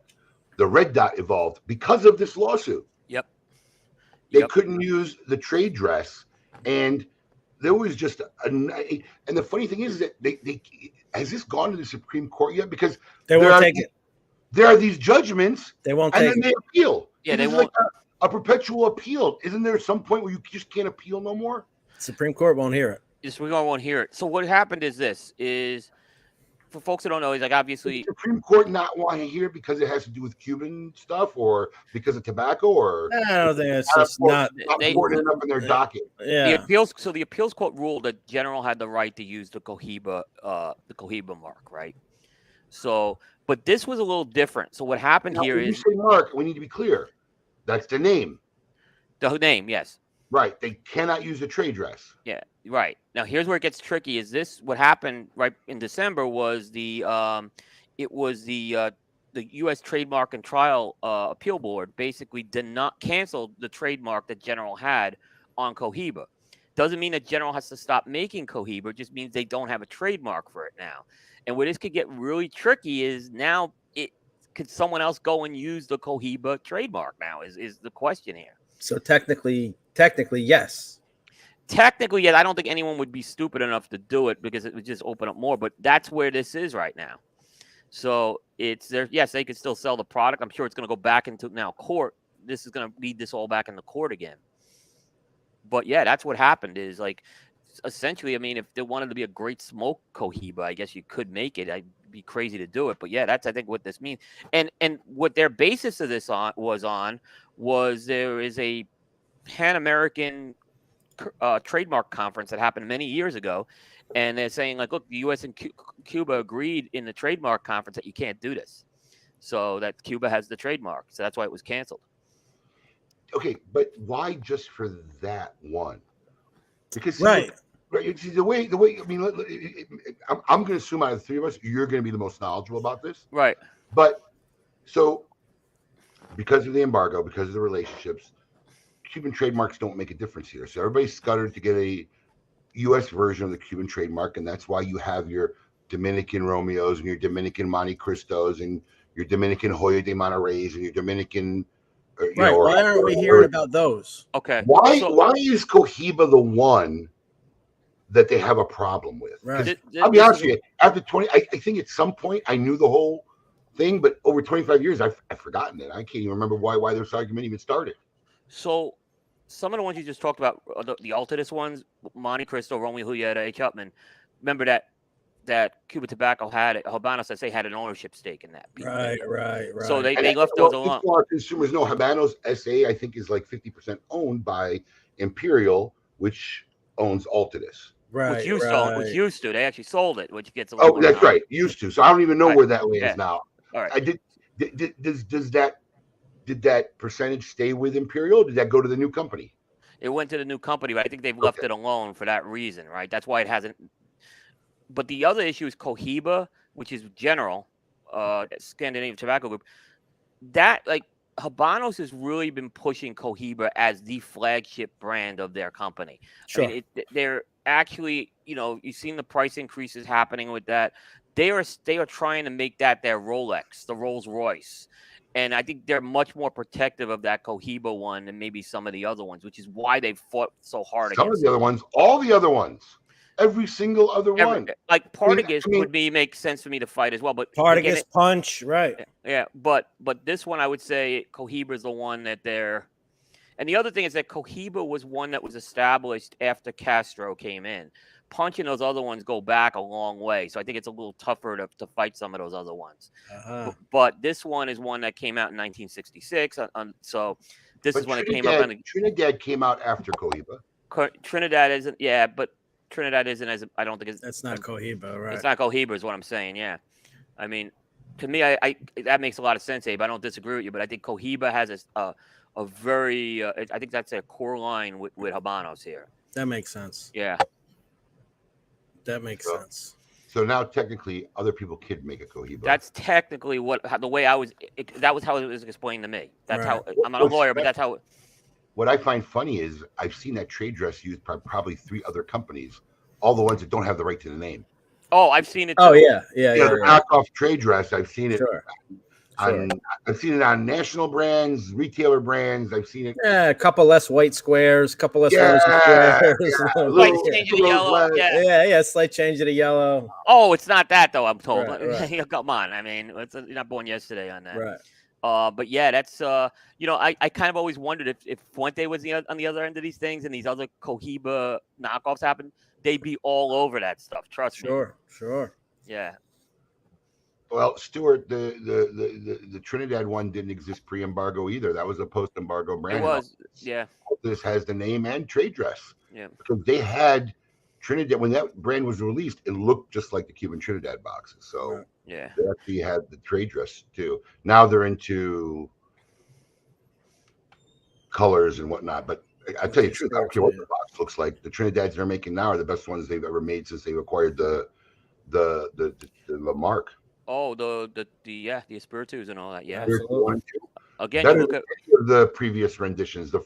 the red dot evolved because of this lawsuit. They couldn't use the trade dress, and there was just and the funny thing is that they has this gone to the Supreme Court yet? Because they won't take it. There are these judgments, they won't and take then they appeal. Yeah, they won't. Like a perpetual appeal. Isn't there some point where you just can't appeal no more? Supreme Court won't hear it. The Supreme Court won't hear it. So what happened is for folks that don't know, he's like obviously the Supreme Court not want to hear it because it has to do with Cuban stuff or because of tobacco or I don't think it's just not important enough in their docket. Yeah. The appeals court ruled that General had the right to use the Cohiba mark, right? So, but this was a little different. So what happened here is you say mark, we need to be clear. That's the name. The name, yes. Right. They cannot use the trade dress. Yeah, right. Now here's where it gets tricky. Is this what happened right in December was the U.S. Trademark and Trial Appeal Board basically did not cancel the trademark that General had on Cohiba. Doesn't mean that General has to stop making Cohiba. It just means they don't have a trademark for it now. And where this could get really tricky is now could someone else go and use the Cohiba trademark now is the question here. So technically, yes. Technically, yeah, I don't think anyone would be stupid enough to do it because it would just open up more. But that's where this is right now. So it's there. Yes, they could still sell the product. I'm sure it's going to go back into now court. This is going to lead this all back into court again. But yeah, that's what happened is like essentially, I mean, if they wanted to be a great smoke Cohiba, I guess you could make it. be crazy to do it. But yeah, that's I think what this means. And what their basis of this was there is a Pan American trademark conference that happened many years ago, and they're saying like, look, the U.S. and Cuba agreed in the trademark conference that you can't do this, so that Cuba has the trademark, so that's why it was canceled. Okay, but why just for that one? Because Right. See, the way I mean, I'm going to assume out of the three of us, you're going to be the most knowledgeable about this, Right? But so because of the embargo, because of the relationships, Cuban trademarks don't make a difference here. So everybody's scuttered to get a U.S. version of the Cuban trademark, and that's why you have your Dominican Romeos and your Dominican Monte Cristos and your Dominican Hoya de Monterreys and your Dominican. Right. Why aren't we hearing about those? Okay. Why is Cohiba the one that they have a problem with? Right. I'll be honest with you. After 20, I think at some point I knew the whole thing, but over 25 years, I've forgotten it. I can't even remember why this argument even started. So some of the ones you just talked about, the Altadis ones, Monte Cristo, Romeo Julieta, H. Upman, remember that Cuba Tobacco had, Habanos SA had an ownership stake in that. Right. So they left those alone. Our consumers know Habanos SA, I think, is like 50% owned by Imperial, which owns Altadis. Right. Which used to. They actually sold it, which gets a little. Oh, that's right. Used to. So I don't even know where that lands now. All right. Did that percentage stay with Imperial? Or did that go to the new company? It went to the new company, but I think they've left it alone for that reason, right? That's why it hasn't. But the other issue is Cohiba, which is General, Scandinavian Tobacco Group. That, like, Habanos has really been pushing Cohiba as the flagship brand of their company. Sure. I mean, they're actually, you've seen the price increases happening with that. They are trying to make that their Rolex, the Rolls Royce. And I think they're much more protective of that Cohiba one than maybe some of the other ones, which is why they fought so hard against some of the other ones, all the other ones. Every single other one. Like Partagas would make sense for me to fight as well. But Partagas, Punch, right. Yeah, but this one I would say Cohiba is the one that they're. And the other thing is that Cohiba was one that was established after Castro came in. Punch and those other ones go back a long way. So I think it's a little tougher to fight some of those other ones. Uh-huh. But this one is one that came out in 1966. So this is when it came out. Trinidad came out after Cohiba. Trinidad isn't, but Trinidad isn't as, I don't think it's. That's not Cohiba, right? It's not Cohiba is what I'm saying, yeah. I mean, to me, I that makes a lot of sense, Abe. I don't disagree with you, but I think Cohiba has a very, I think that's a core line with Habanos here. That makes sense. Yeah. That makes sense. So now technically other people could make a Cohiba. That's technically that was how it was explained to me. That's how, I'm not a lawyer, but that's how. What I find funny is I've seen that trade dress used by probably 3 other companies, all the ones that don't have the right to the name. Oh, I've seen it too. Oh, yeah. The knockoff trade dress, I've seen it. Sure. I've seen it on national brands, retailer brands. I've seen it. Yeah, a couple less white squares, a couple less rosy squares. Slight change to the yellow. Yeah, slight change to the yellow. Oh, it's not that though, I'm told. Right. Come on. I mean, you're not born yesterday on that. Right. But yeah, that's I kind of always wondered if Fuente was on the other end of these things and these other Cohiba knockoffs happened, they'd be all over that stuff. Trust me. Sure. Yeah. Well, Stuart, the Trinidad one didn't exist pre-embargo either. That was a post-embargo brand. It was, yeah. This has the name and trade dress. Yeah. Because they had Trinidad when that brand was released, it looked just like the Cuban Trinidad boxes. So yeah, they actually had the trade dress too. Now they're into colors and whatnot. But I tell you the truth, I don't care what the box looks like. The Trinidads they're making now are the best ones they've ever made since they've acquired the mark. Oh, the Espiritus and all that. Yeah. Absolutely. Again, you look at the previous renditions. The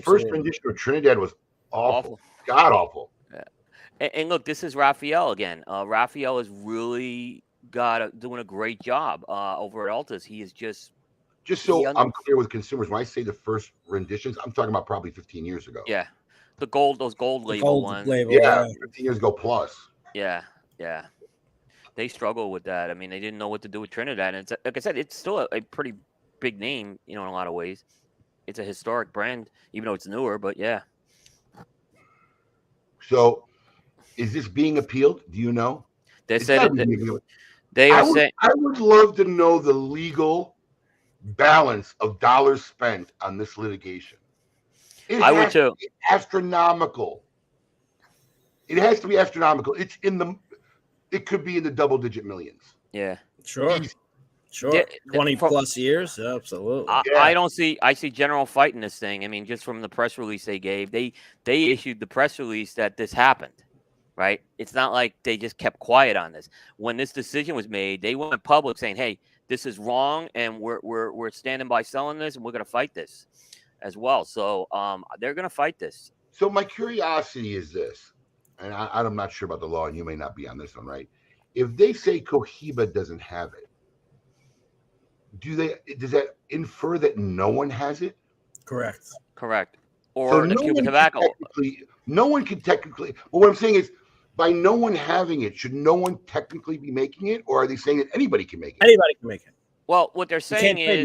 first rendition of Trinidad was awful. God awful. Yeah. And look, this is Raphael again. Raphael has really doing a great job over at Altus. He is just so I'm clear with consumers. When I say the first renditions, I'm talking about probably 15 years ago. Yeah. Those gold label ones. Yeah, 15 years ago plus. Yeah. They struggle with that. I mean, they didn't know what to do with Trinidad. And it's, like I said, it's still a pretty big name, in a lot of ways. It's a historic brand, even though it's newer, but yeah. So is this being appealed? Do you know? They said They are saying I would love to know the legal balance of dollars spent on this litigation. I would too. Astronomical. It has to be astronomical. It could be in the double-digit millions. Yeah. Sure. Easy. Sure. 20 plus years. Absolutely. I see General fighting this thing. I mean, just from the press release they gave, they issued the press release that this happened, right? It's not like they just kept quiet on this. When this decision was made, they went public saying, "Hey, this is wrong, and we're standing by selling this, and we're going to fight this as well." So they're going to fight this. So my curiosity is this, and I'm not sure about the law, and you may not be on this one, right? If they say Cohiba doesn't have it, does that infer that no one has it? Correct. Or the Cuban tobacco. No one can technically. Well, what I'm saying is, by no one having it, should no one technically be making it, or are they saying that anybody can make it? Anybody can make it. Well, what they're saying is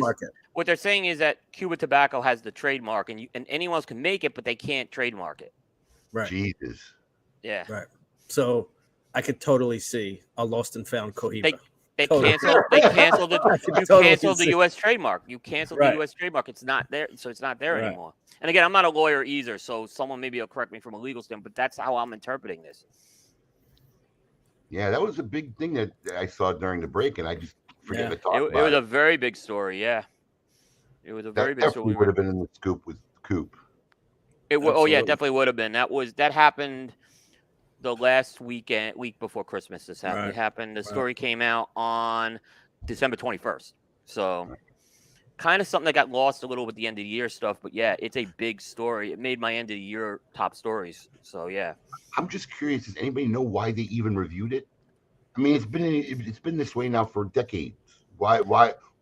that Cuban tobacco has the trademark, and anyone else can make it, but they can't trademark it. Right. Jesus. Yeah. Right. So I could totally see a lost and found Cohiba. They canceled the U.S. trademark. You canceled the U.S. trademark. It's not there, so it's not there anymore. And again, I'm not a lawyer either, so someone maybe will correct me from a legal standpoint, but that's how I'm interpreting this. Yeah, that was a big thing that I saw during the break, and I just forget to talk about it. It was a very big story, yeah. It was a very big story. That would have been in the scoop with Coop. It definitely would have been. That happened the last week before Christmas. This happened. Right. It happened. The story came out on December 21st. So kind of something that got lost a little with the end of the year stuff, but yeah, it's a big story. It made my end of the year top stories. So yeah. I'm just curious, does anybody know why they even reviewed it? I mean, it's been this way now for decades. Why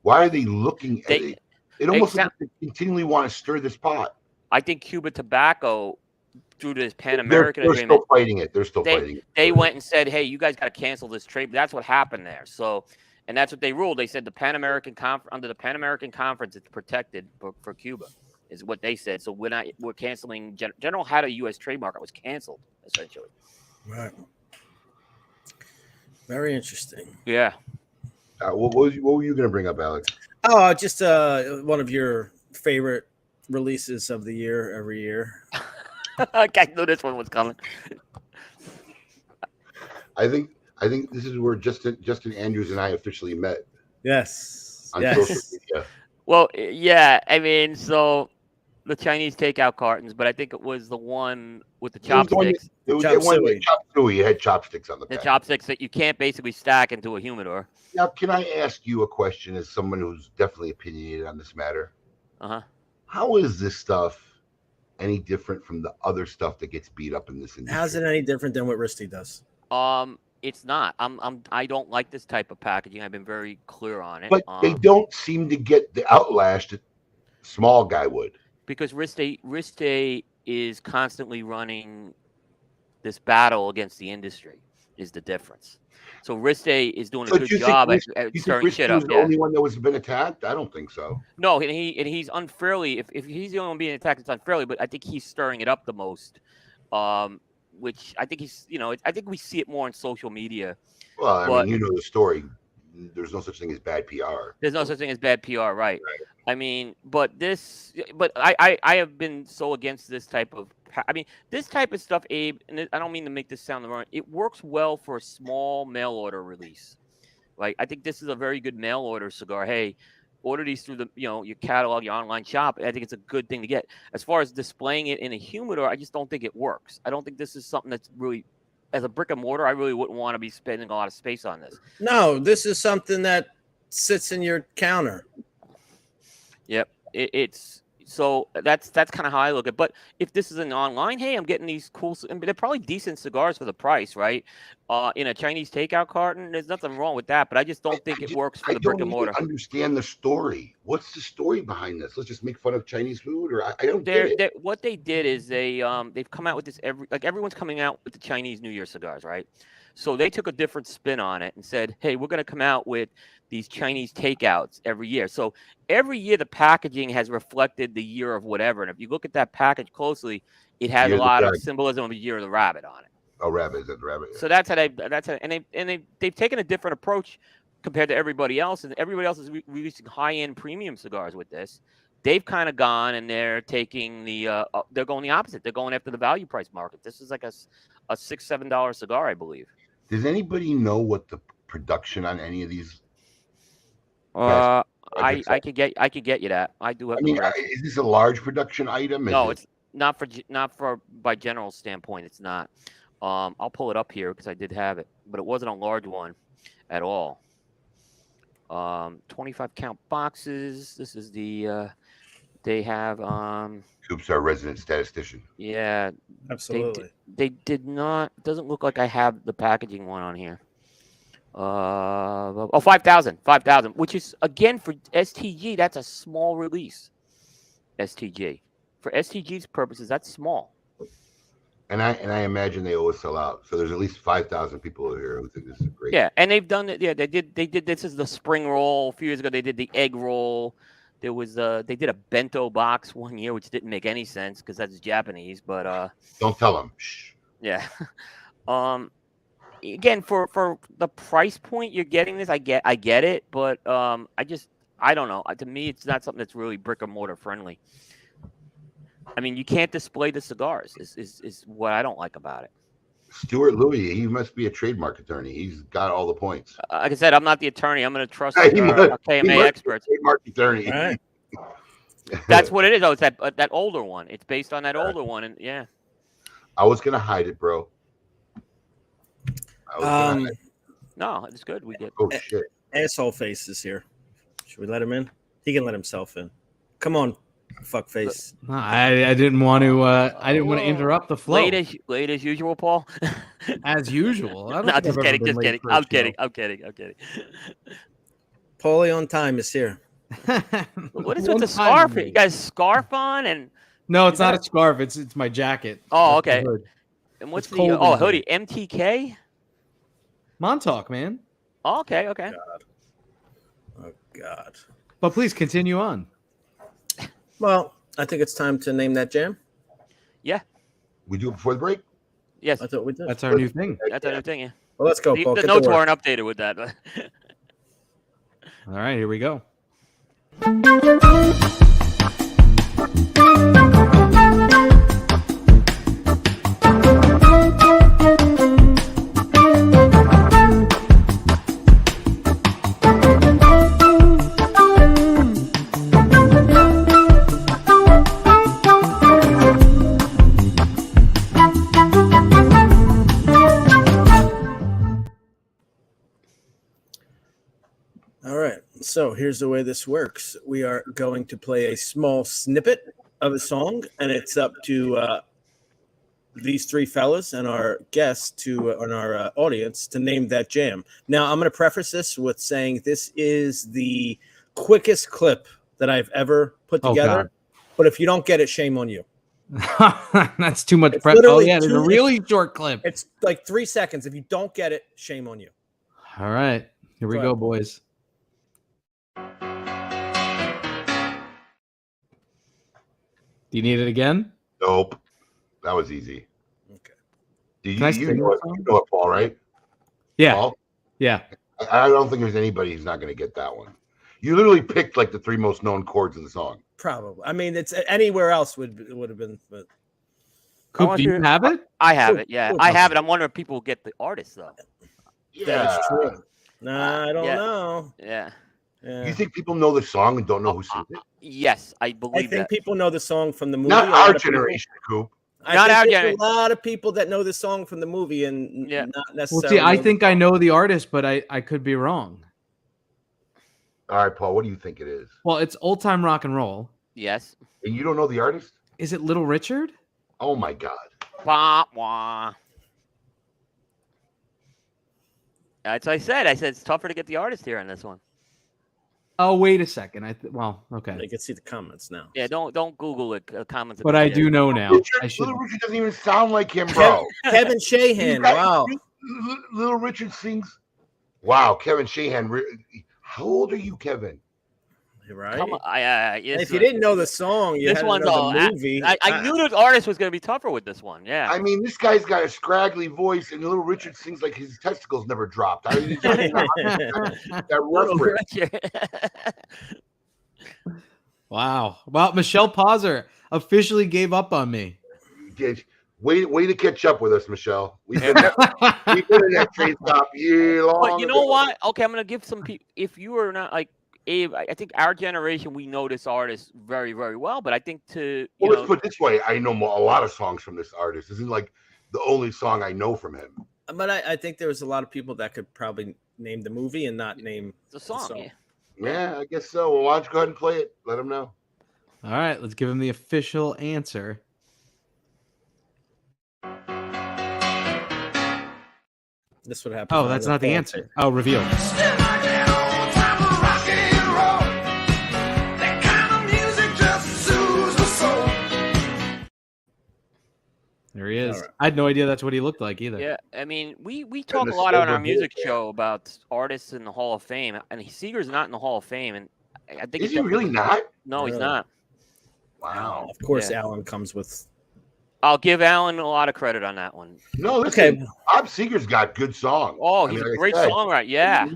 are they looking at it? It almost like they continually want to stir this pot. I think Cuba Tobacco, through this Pan American agreement, they're still fighting it. They're still fighting it. They went and said, "Hey, you guys got to cancel this trade." That's what happened there. So, and that's what they ruled. They said under the Pan American Conference, it's protected for Cuba, is what they said. So we're canceling. General had a U.S. trademark. It was canceled essentially. Right. Very interesting. Yeah. What were you going to bring up, Alex? Oh, just one of your favorite releases of the year every year. I knew this one was coming. I think this is where Justin Andrews and I officially met. Yes. On social media. Well, yeah. I mean, so the Chinese takeout cartons, but I think it was the one with the chopsticks. It was the one with chop suey. It had chopsticks on the back. The chopsticks that you can't basically stack into a humidor. Now, can I ask you a question as someone who's definitely opinionated on this matter? Uh-huh. How is this stuff any different from the other stuff that gets beat up in this industry? How's it any different than what Risty does? It's not. I don't like this type of packaging. I've been very clear on it. But they don't seem to get the outlash that small guy would. Because Risty is constantly running this battle against the industry is the difference. So Risty is doing a good job at stirring shit up. The only one that was been attacked? I don't think so. No, and he's unfairly. If he's the only one being attacked, it's unfairly. But I think he's stirring it up the most. Which I think I think we see it more on social media. Well, I mean, you know the story. There's no such thing as bad PR. There's no such thing as bad PR, right? I mean, but I have been so against this type of. I mean, this type of stuff, Abe, and I don't mean to make this sound wrong. It works well for a small mail order release. Like, I think this is a very good mail order cigar. Hey, order these through your catalog, your online shop. I think it's a good thing to get. As far as displaying it in a humidor, I just don't think it works. I don't think this is something that's really, as a brick and mortar, I really wouldn't want to be spending a lot of space on this. No, this is something that sits in your counter. Yep, it's so that's kind of how I look at it. But if this is an online, hey, I'm getting these cool, and they're probably decent cigars for the price, right? In a Chinese takeout carton, there's nothing wrong with that. But I just don't think it works for the brick and mortar. I don't understand the story. What's the story behind this? Let's just make fun of Chinese food, or I don't get it. What they did is they've come out with this everyone's coming out with the Chinese New Year cigars, right? So they took a different spin on it and said, hey, we're going to come out with these Chinese takeouts every year. So every year the packaging has reflected the year of whatever. And if you look at that package closely, it has a lot of symbolism of the year of the rabbit on it. Oh, rabbit, is that the rabbit? So they've taken a different approach compared to everybody else, and everybody else is releasing high-end premium cigars with this. They've kind of gone and they're taking they're going the opposite. They're going after the value price market. This is like a $6-7 cigar, I believe. Does anybody know what the production on any of these? I could get you that. I do have. Is this a large production item? No, it's not for by general standpoint. It's not. I'll pull it up here because I did have it, but it wasn't a large one at all. 25 count boxes. This is the. They have. Coop's our resident statistician. Yeah, absolutely. They did not. It doesn't look like I have the packaging one on here. 5,000, which is again for STG. That's a small release. STG, for STG's purposes, that's small. And I imagine they always sell out. So there's at least 5,000 people here who think this is great. Yeah, and they've done it. Yeah, they did. This is the spring roll. A few years ago, they did the egg roll. There was they did a bento box one year, which didn't make any sense because that's Japanese. But don't tell them. Shh. Yeah. Again, for the price point you're getting this, I get it, but I don't know. To me, it's not something that's really brick and mortar friendly. I mean, you can't display the cigars. Is what I don't like about it. Stuart Louis, he must be a trademark attorney. He's got all the points. Like I said, I'm not the attorney. I'm going to trust KMA experts. Trademark attorney. All right. That's what it is. Oh, it's that older one. It's based on that older one, and yeah. I was gonna hide it, bro. No, it's good. We get. Oh shit! Asshole face is here. Should we let him in? He can let himself in. Come on, fuck face. No, I didn't want to. I didn't want to interrupt the flow. Late as usual, Paul. As usual. No, just kidding. I'm kidding. Paulie on time is here. What is with the scarf? You guys scarf on and? No, it's not a scarf. It's my jacket. Oh, okay. And what's the hoodie? MTK. Montauk, man. Oh, okay. Oh God. But please continue on. Well, I think it's time to name that jam. Yeah. We do it before the break? Yes. I thought we did. That's our new thing. That's our new thing, yeah. Well, let's go, Paul. The notes weren't updated with that. But All right, here we go. So here's the way this works. We are going to play a small snippet of a song, and it's up to these three fellas and our guests and our audience to name that jam. Now, I'm going to preface this with saying this is the quickest clip that I've ever put together. But if you don't get it, shame on you. That's too much prep. Oh, yeah, there's a really short clip. It's like 3 seconds. If you don't get it, shame on you. All right. Here we go, boys. Do you need it again? Nope. That was easy. Okay. You know it, Paul, right? Yeah. Paul? Yeah. I don't think there's anybody who's not going to get that one. You literally picked like the three most known chords of the song. Probably. I mean, it's anywhere else would have been. But Coop, do you have it? I have it. Yeah, I have it. I'm wondering if people will get the artist though. Yeah. That's true. Nah, I don't know. Yeah. You think people know the song and don't know who sings it? Yes, I believe that. I think people know the song from the movie. Not our generation, Coop. Not our generation. A lot of people that know the song from the movie and not necessarily. Well, see, I think I know the artist, but I could be wrong. All right, Paul, what do you think it is? Well, it's old time rock and roll. Yes. And you don't know the artist? Is it Little Richard? Oh my God. Wah, wah. That's what I said. I said it's tougher to get the artist here on this one. Oh, wait a second. Okay. You can see the comments now. Yeah, don't Google it. Comments. But I do know now. Little Richard doesn't even sound like him, bro. Kevin Shahan. Wow. Little Richard sings. Wow, Kevin Shahan. How old are you, Kevin? right? Come on, If you didn't know the song, you this had to one's know all. the movie. I knew the artist was going to be tougher with this one. Yeah. I mean, this guy's got a scraggly voice, and Little Richard sings like his testicles never dropped. That reference. Wow. Well, Michelle Pauser officially gave up on me. Way to catch up with us, Michelle. We've been in that train stop long. But you know what? Okay, I'm going to give some people. If you are not like Abe, I think our generation, we know this artist very, very well. But I think let's put it this way: I know a lot of songs from this artist. This isn't like the only song I know from him. But I think there was a lot of people that could probably name the movie and not name the song. Yeah, I guess so. Well, why don't you go ahead and play it? Let him know. All right, let's give him the official answer. This would happen. Oh, that's not the answer. Oh, reveal. There he is. Right. I had no idea that's what he looked like either. Yeah, I mean, we talk a lot on our music show about artists in the Hall of Fame, and Seeger's not in the Hall of Fame, and I think is he really not? No, he's not. Wow. Of course, Alan comes with. I'll give Alan a lot of credit on that one. No, listen, Bob Seger's got good songs. Oh, he's a great songwriter. Yeah.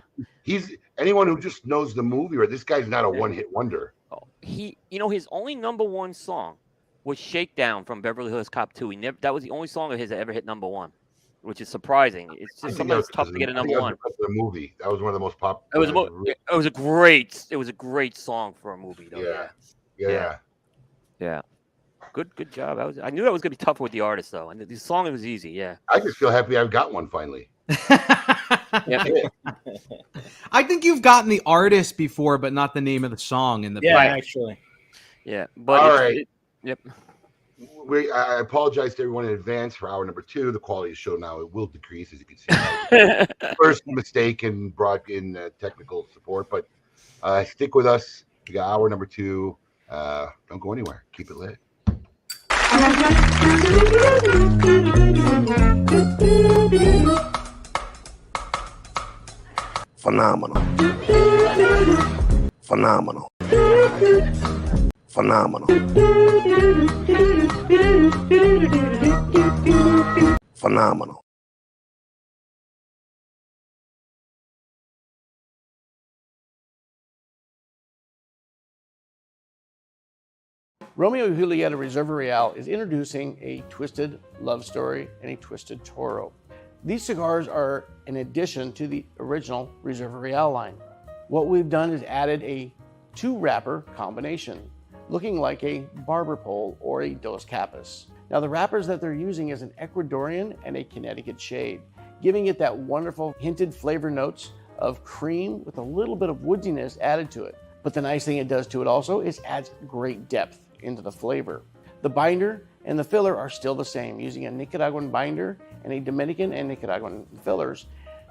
He's anyone who just knows the movie, or this guy's not a one-hit wonder. Oh, his only number one song was Shakedown from Beverly Hills Cop 2. That was the only song of his that ever hit number one, which is surprising. It's just sometimes tough to get a number one. The movie that was one of the most popular. It was a great song for a movie, though. Yeah. Good job. I knew that was gonna be tougher with the artist, though, and the song was easy. Yeah. I just feel happy I've got one finally. I think you've gotten the artist before, but not the name of the song in the actually. Yeah, but all right. Yep. I apologize to everyone in advance for hour number 2. The quality of the show now it will decrease, as you can see. First mistake in technical support, but stick with us. We got hour number 2. Don't go anywhere. Keep it lit. Phenomenal. Phenomenal. Phenomenal. Phenomenal. Romeo y Julieta Reserva Real is introducing a Twisted Love Story and a Twisted Toro. These cigars are an addition to the original Reserva Real line. What we've done is added a 2-wrapper combination, looking like a barber pole or a Dos Capas. Now the wrappers that they're using is an Ecuadorian and a Connecticut shade, giving it that wonderful hinted flavor notes of cream with a little bit of woodiness added to it. But the nice thing it does to it also is adds great depth into the flavor. The binder and the filler are still the same, using a Nicaraguan binder and a Dominican and Nicaraguan fillers.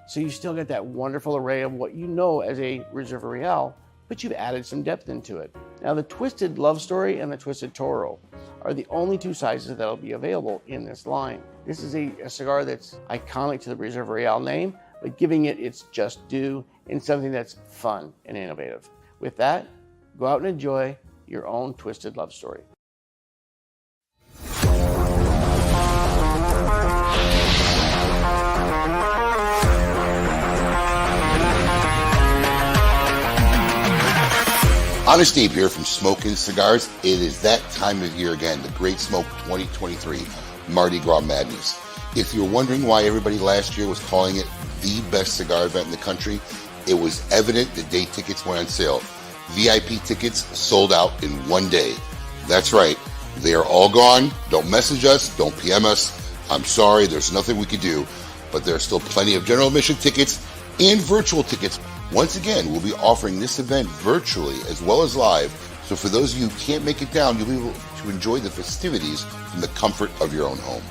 So you still get that wonderful array of what you know as a Reserva Real, but you've added some depth into it. Now the Twisted Love Story and the Twisted Toro are the only 2 sizes that'll be available in this line. This is a cigar that's iconic to the Reserva Real name, but giving it its just due in something that's fun and innovative. With that, go out and enjoy your own Twisted Love Story. Honest Dave here from Smokin' Cigars. It is that time of year again, the Great Smoke 2023 Mardi Gras Madness. If you're wondering why everybody last year was calling it the best cigar event in the country, it was evident the day tickets went on sale. VIP tickets sold out in one day. That's right. They are all gone. Don't message us. Don't PM us. I'm sorry. There's nothing we can do. But there are still plenty of general admission tickets and virtual tickets. Once again, we'll be offering this event virtually as well as live. So for those of you who can't make it down, you'll be able to enjoy the festivities from the comfort of your own home.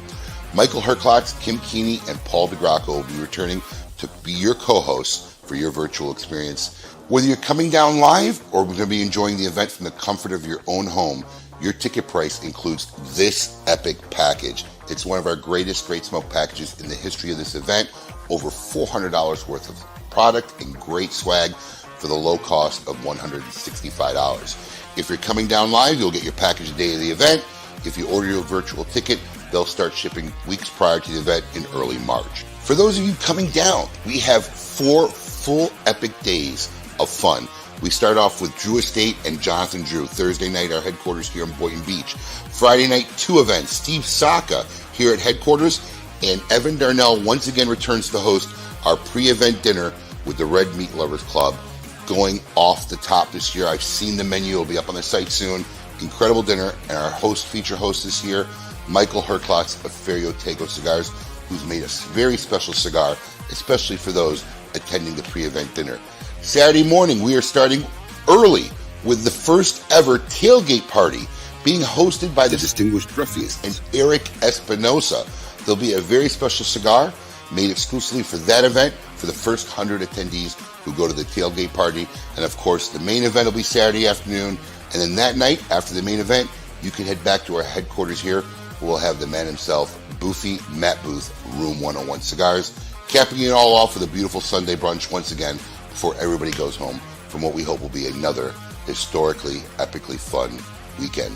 Michael Herklotz, Kim Keeney, and Paul DeGracco will be returning to be your co-hosts for your virtual experience. Whether you're coming down live or we're going to be enjoying the event from the comfort of your own home, your ticket price includes this epic package. It's one of our greatest Great Smoke packages in the history of this event. Over $400 worth of product and great swag. for the low cost of $165. If you're coming down live, you'll get your package the day of the event. If you order your virtual ticket, they'll start shipping weeks prior to the event in early March. For those of you coming down, we have 4 full epic days of fun. We start off with Drew Estate and Jonathan Drew. Thursday night, our headquarters here in Boynton Beach. Friday night, 2 events. Steve Saka here at headquarters, and Evan Darnell once again returns to host our pre-event dinner with the Red Meat Lovers Club. Going off the top this year. I've seen the menu. It'll be up on the site soon. Incredible dinner. And our feature host this year, Michael Herklotz of Ferio Tego Cigars, who's made a very special cigar, especially for those attending the pre-event dinner. Saturday morning, we are starting early with the first ever tailgate party being hosted by the distinguished ruffians and Eric Espinosa. There'll be a very special cigar made exclusively for that event for the first 100 attendees who go to the tailgate party. And of course, the main event will be Saturday afternoon. And then that night, after the main event, you can head back to our headquarters here. We'll have the man himself, Boofy Matt Booth, Room 101 Cigars, capping it all off with a beautiful Sunday brunch once again before everybody goes home from what we hope will be another historically, epically fun weekend.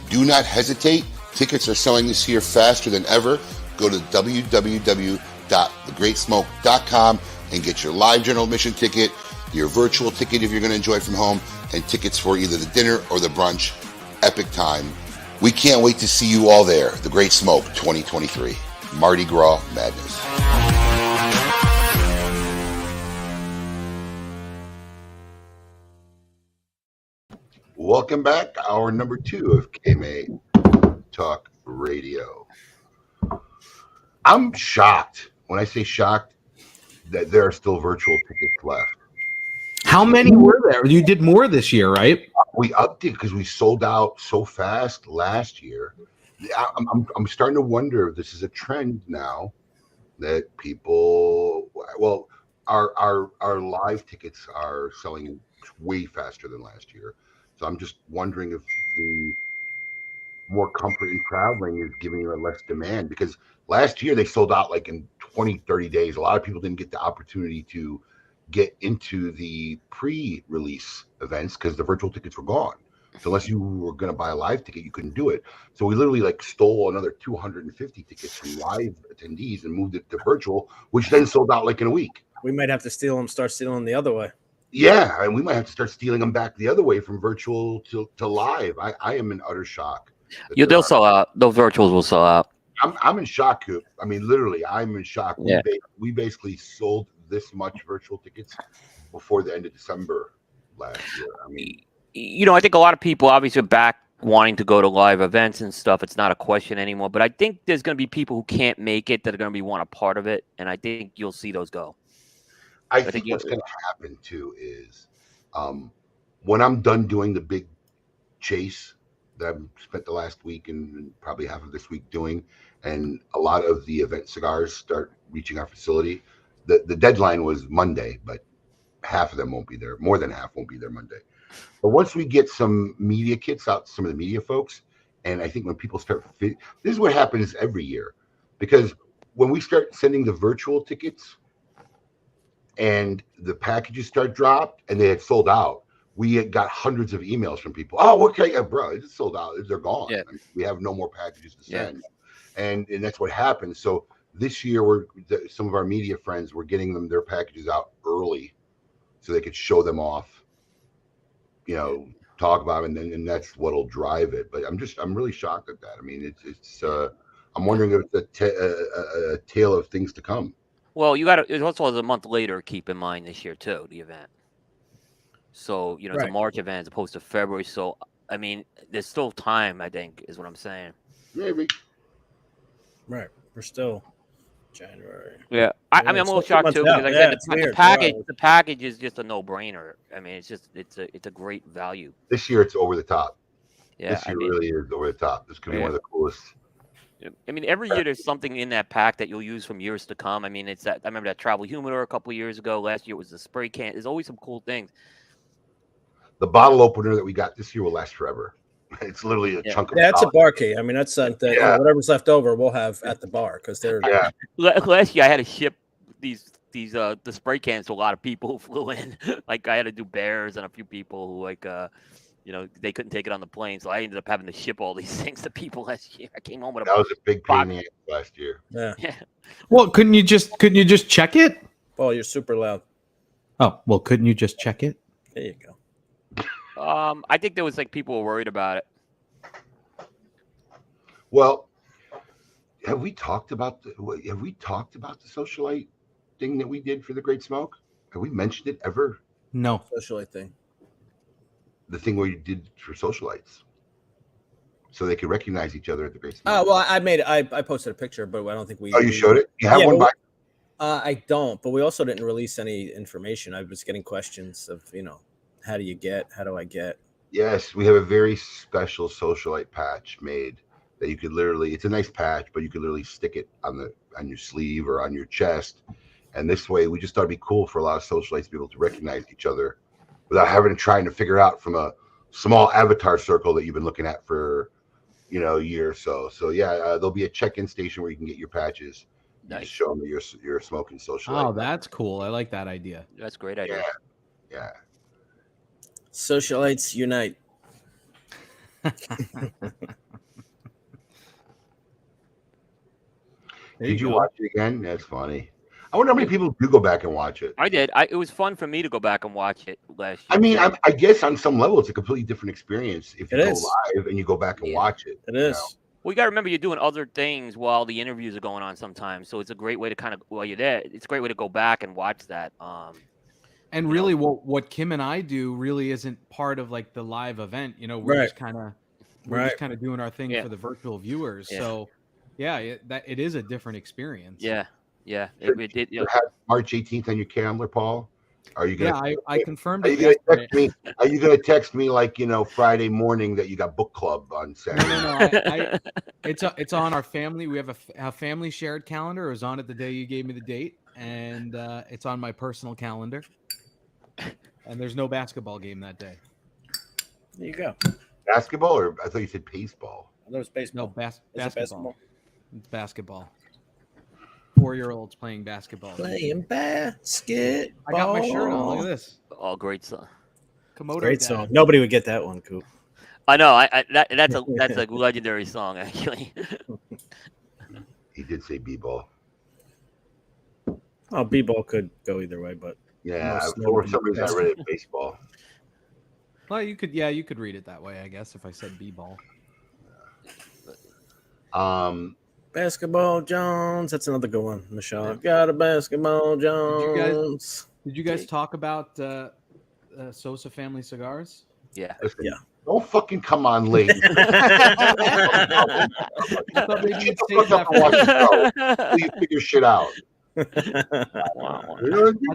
Do not hesitate. Tickets are selling this year faster than ever. Go to www.thegreatsmoke.com and get your live general admission ticket, your virtual ticket if you're going to enjoy from home, and tickets for either the dinner or the brunch. Epic time. We can't wait to see you all there. The Great Smoke 2023. Mardi Gras Madness. Welcome back. Hour number 2 of KMA Talk Radio. I'm shocked. When I say shocked, that there are still virtual tickets left. How many were there? You did more this year, right? We upped it because we sold out so fast last year. I'm starting to wonder if this is a trend now that people, well, our live tickets are selling way faster than last year. So I'm just wondering if the more comfort in traveling is giving you a less demand, because last year they sold out like in 20, 30 days. A lot of people didn't get the opportunity to get into the pre-release events because the virtual tickets were gone. So unless you were going to buy a live ticket, you couldn't do it. So we literally like stole another 250 tickets from live attendees and moved it to virtual, which then sold out like in a week. We might have to start stealing the other way. Yeah, and we might have to start stealing them back the other way from virtual to live. I am in utter shock. They'll sell out. Those virtuals will sell out. I'm in shock, Coop. I mean, literally, I'm in shock. Yeah. We basically sold this much virtual tickets before the end of December last year. I mean, I think a lot of people obviously are back wanting to go to live events and stuff. It's not a question anymore. But I think there's going to be people who can't make it that are going to be want a part of it, and I think you'll see those go. I think what's going to happen too is when I'm done doing the big chase that I've spent the last week and probably half of this week doing, and a lot of the event cigars start reaching our facility. The deadline was Monday, but half of them won't be there. More than half won't be there Monday. But once we get some media kits out, some of the media folks, and I think when people start, this is what happens every year, because when we start sending the virtual tickets and the packages start dropped and they had sold out, we had got hundreds of emails from people. Oh, okay, yeah, bro, it's sold out. They're gone. Yeah. I mean, we have no more packages to send. Yeah. And that's what happened. So this year, some of our media friends were getting them their packages out early so they could show them off, talk about it, and that's what'll drive it. But I'm really shocked at that. I mean, it's I'm wondering if it's a tale of things to come. Well, it also was a month later, keep in mind, this year too, the event. So, it's a March event as opposed to February. So, I mean, there's still time, I think, is what I'm saying. Maybe. Right. We're still January. Yeah. I mean, I'm a little shocked too, because like I said, the package is just a no-brainer. I mean, it's a great value. This year it's over the top. Yeah. This year really is over the top. This could be one of the coolest. I mean, every year there's something in that pack that you'll use from years to come. I mean, I remember that travel humidor a couple of years ago. Last year it was the spray can. There's always some cool things. The bottle opener that we got this year will last forever. It's literally a chunk of. Yeah, it's a bar key. I mean, that's whatever's left over we'll have at the bar because they're. Yeah. Last year I had to ship these these the spray cans to a lot of people who flew in. Like I had to do bears and a few people who they couldn't take it on the plane, so I ended up having to ship all these things to people last year. I came home with That was a big pain in the ass last year. Yeah. Well, couldn't you just check it? Paul, you're super loud. Oh, well, couldn't you just check it? There you go. I think there was like people were worried about it. Well, have we talked about the socialite thing that we did for the Great Smoke? Have we mentioned it ever? No. Socialite thing. The thing where you did for socialites, so they could recognize each other at the Great Smoke. Oh well, I posted a picture, but I don't think we. Oh, you showed it? You have one by. I don't, but we also didn't release any information. I was getting questions of, how do I get? Yes, we have a very special socialite patch made that you could literally, it's a nice patch, but you could literally stick it on your sleeve or on your chest. And this way, we just thought it'd be cool for a lot of socialites to be able to recognize each other without having to trying to figure out from a small avatar circle that you've been looking at for, a year or so. So yeah, there'll be a check-in station where you can get your patches. Nice. Just show them that you're smoking socialite. Oh, that's cool. I like that idea. That's a great idea. Yeah. Socialites unite. Did you watch it again? That's funny. I wonder how many people do go back and watch it. I did. It was fun for me to go back and watch it last year. I mean, I guess on some level, it's a completely different experience if you It go is. live and you go back and watch it. It is. Well, you got to remember you're doing other things while the interviews are going on sometimes. So it's a great way to while you're there, it's a great way to go back and watch that. And really, what Kim and I do really isn't part of like the live event. We're just kind of doing our thing for the virtual viewers. Yeah. So, yeah, it is a different experience. Yeah. It did. You have March 18th on your calendar, Paul. Are you gonna? Yeah, I confirmed Are it. you gonna text me? Are you gonna text me like Friday morning that you got book club on Saturday? No. It's on our family. We have a family shared calendar. It was on it the day you gave me the date, and it's on my personal calendar. And there's no basketball game that day. There you go. Basketball, or I thought you said baseball. That was baseball. No, Is it basketball. It's basketball. 4-year-olds playing basketball. Playing basketball. I got my shirt on. Look at this. Oh, great song. Komodo Great Dad. song. Nobody would get that one, Coop. I know. That's a legendary song, actually. He did say b-ball. Oh, b-ball could go either way, but Yeah, for some reason I read it baseball. Well, you could read it that way, I guess, if I said b-ball. Basketball Jones. That's another good one. Michelle. Got a basketball Jones. Did you guys talk about Sosa Family Cigars? Yeah. Listen, Yeah. Don't fucking come on late. I thought maybe you'd save that for Watch the show until you figure shit out. Wow.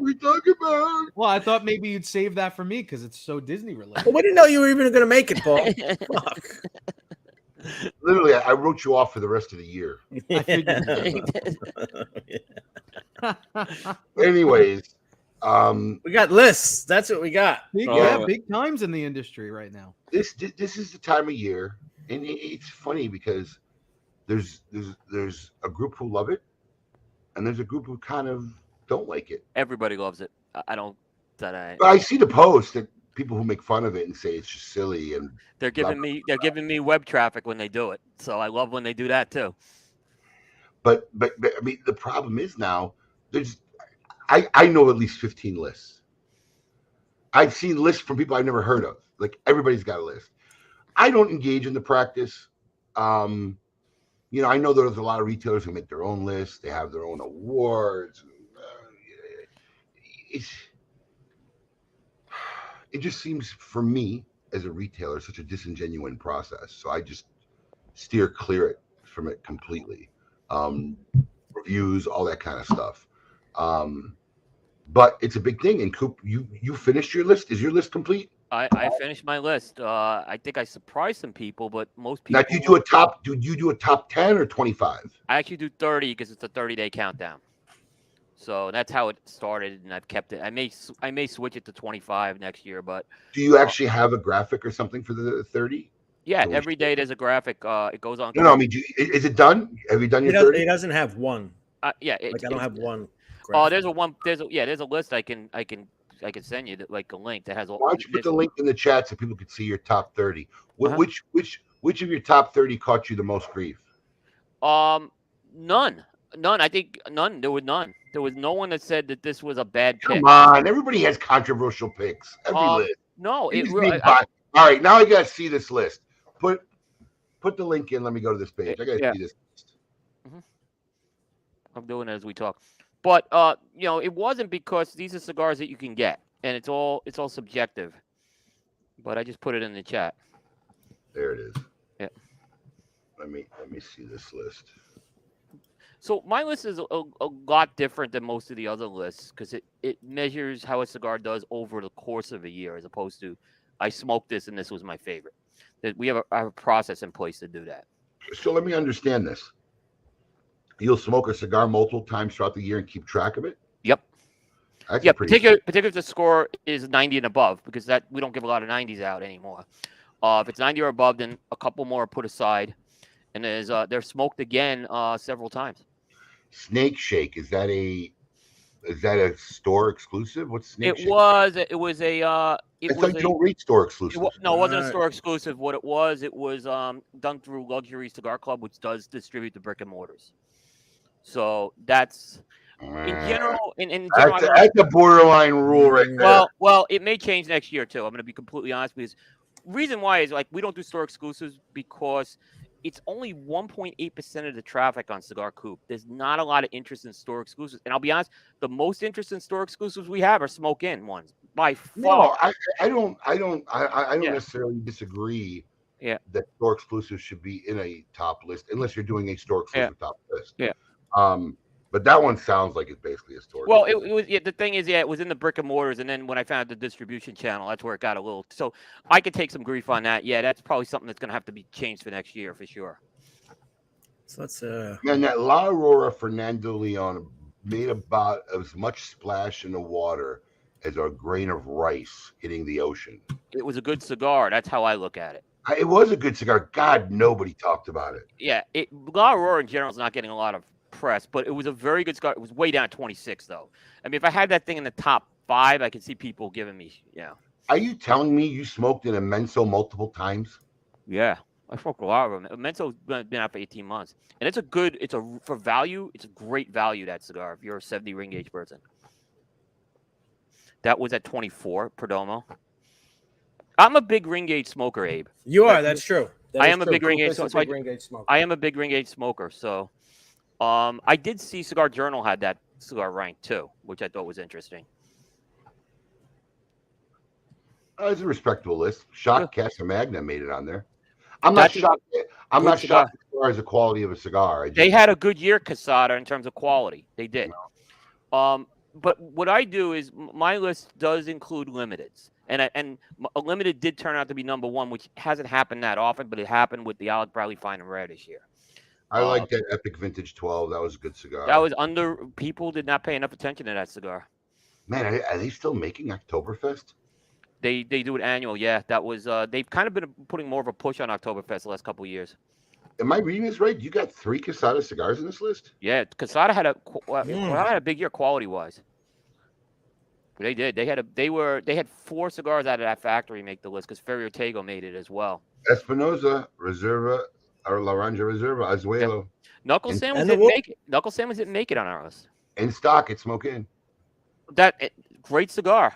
We talk about. Well, I thought maybe you'd save that for me because it's so Disney related. Well, we didn't know you were even going to make it, Paul. Fuck. Literally, I wrote you off for the rest of the year. I figured Anyways, We got lists. That's what we got. big times in the industry right now. this is the time of year, and it's funny because there's a group who love it, and there's a group who kind of don't like it. Everybody loves it. I don't. But I see the post that people who make fun of it and say it's just silly, and They're giving me web traffic when they do it. So I love when they do that too. but I mean the problem is now I know at least 15 lists. I've seen lists from people I've never heard of. Like everybody's got a list. I don't engage in the practice. I know there's a lot of retailers who make their own lists. They have their own awards. It just seems for me as a retailer such a disingenuous process. So I just steer clear from it completely. Reviews, all that kind of stuff. But it's a big thing. And Coop, you finished your list. Is your list complete? I finished my list. I think I surprised some people, but most people. Now, do you do a top 10 or 25? I actually do 30 because it's a 30-day countdown. So that's how it started, and I've kept it. I may switch it to 25 next year, but Do you actually have a graphic or something for the 30? yeah, So we every day there's a graphic. It goes on. No, I mean, is it done? Have you done He your 30? doesn't have one. Yeah, Like I don't have one. Oh, there's a list I can send you like a link that has all. Why don't you put the link in the chat so people can see your top 30? Which of your top 30 caught you the most grief? None. I think none. There was none. There was no one that said that this was a bad pick. Come on, everybody has controversial picks. Every list. No, all right, now I gotta see this list. Put the link in. Let me go to this page. I gotta see this list. Mm-hmm. I'm doing it as we talk. But it wasn't because these are cigars that you can get, and it's all subjective. But I just put it in the chat. There it is. Yeah. Let me see this list. So my list is a lot different than most of the other lists because it measures how a cigar does over the course of a year, as opposed to I smoked this and this was my favorite. We have a process in place to do that. So let me understand this. You'll smoke a cigar multiple times throughout the year and keep track of it? Yep. That's particularly if the score is 90 and above, because that we don't give a lot of 90s out anymore. If it's 90 or above, then a couple more are put aside, and they're smoked again several times. Snake Shake, is that a store exclusive? What's Snake Shake? It was a it's like you don't read store exclusive. It wasn't a store exclusive. What it was done through Luxury Cigar Club, which does distribute the brick and mortars. So that's in general. That's a borderline rule right there. Well, it may change next year too. I'm going to be completely honest, because reason why is like we don't do store exclusives because it's only 1.8% of the traffic on Cigar Coop. There's not a lot of interest in store exclusives. And I'll be honest, the most interest in store exclusives we have are smoke-in ones by far. No, I don't necessarily disagree that store exclusives should be in a top list unless you're doing a store exclusive top list. Yeah. But that one sounds like it's basically a store. Well, it was the thing is, it was in the brick and mortars, and then when I found the distribution channel, that's where it got a little. So I could take some grief on that. Yeah, that's probably something that's going to have to be changed for next year for sure. So let's Man, that La Aurora Fernando Leon made about as much splash in the water as a grain of rice hitting the ocean. It was a good cigar. That's how I look at it. It was a good cigar. God, nobody talked about it. Yeah, La Aurora in general is not getting a lot of press, but it was a very good cigar. It was way down at 26 though. I mean, if I had that thing in the top 5, I could see people giving me. Are you telling me you smoked an Immenso multiple times? Yeah, I smoked a lot of them. Immenso's been out for 18 months, and for value, it's a great value, that cigar, if you're a 70 ring gauge person. That was at 24 Perdomo. I'm a big ring gauge smoker, Abe. You are. That's true. I am a big ring gauge smoker. I am a big ring gauge smoker. So, I did see Cigar Journal had that cigar ranked too, which I thought was interesting. It's a respectable list. Shocked Casa Magna made it on there. I'm not shocked. I'm not shocked as far as the quality of a cigar. They had a good year, Casada, in terms of quality. They did. But what I do is my list does include limiteds. And a limited did turn out to be number 1, which hasn't happened that often, but it happened with the Alec Bradley Fine and Rare this year. I like that Epic Vintage 12. That was a good cigar. That was people did not pay enough attention to that cigar. Man, are they still making Oktoberfest? They do it annual, yeah. That was they've kind of been putting more of a push on Oktoberfest the last couple of years. Am I reading this right? You got 3 Casada cigars in this list? Yeah, Casada had a big year quality wise. They did. They had 4 cigars out of that factory make the list because Ferry Ortego made it as well. Espinosa, Reserva, or Laranja Reserva, Azuelo. Yeah. Knuckle Sandwich didn't make it. Knuckle Sandwich didn't make it on our list. In stock at Smoke Inn. Great cigar.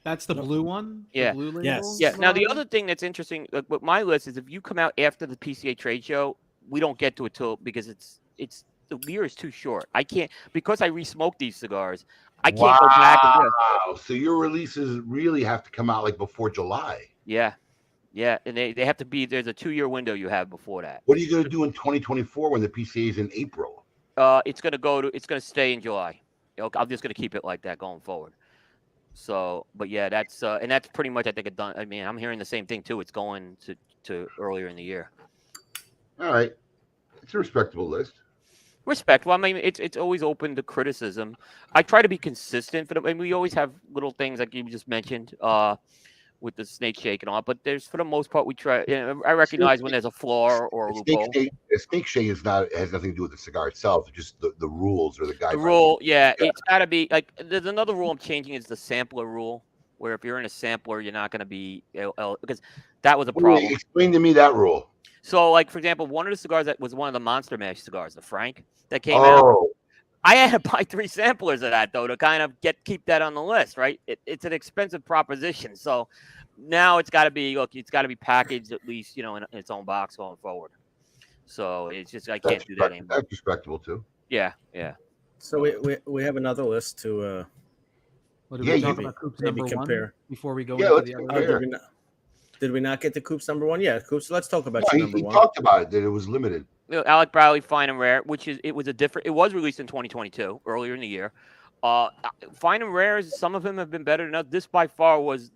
That's the blue one? Yeah. The blue label? Yes. Yeah. Now, the other thing that's interesting with my list is if you come out after the PCA trade show, we don't get to it because the year is too short. I can't, because I re-smoked these cigars, I can't go back and do it. Wow. So your releases really have to come out like before July. Yeah. Yeah. And they have to be, there's a 2-year window you have before that. What are you going to do in 2024 when the PCA is in April? It's going to stay in July. I'm just going to keep it like that going forward. So, but yeah, that's pretty much, I think, it done. I mean, I'm hearing the same thing too. It's going to earlier in the year. All right. It's a respectable list. Respectful. I mean, it's always open to criticism. I try to be consistent for them. I mean, we always have little things like you just mentioned, with the snake shake and all. But there's for the most part we try. I recognize when there's a flaw or a loophole. A snake shake has nothing to do with the cigar itself. It's just the rules or the guidelines. The rule, it's got to be like there's another rule I'm changing is the sampler rule, where if you're in a sampler, you're not going to be because that was a problem. Explain to me that rule. So, like for example, one of the cigars that was one of the Monster Mash cigars, the Frank that came out. I had to buy 3 samplers of that though to kind of keep that on the list, right? It's an expensive proposition, so now it's got to be it's got to be packaged at least, in its own box going forward. So it's just I can't do that anymore. That's respectable too. Yeah. So we have another list to. What did we talk about? Coops maybe number compare. 1 before we go into the other. Did we not get the Coops number 1? Yeah, Coops. Let's talk about number 1. He talked about it that it was limited. Alec Bradley Fine and Rare, it was released in 2022, earlier in the year. Fine and Rare, some of them have been better than others. This by far was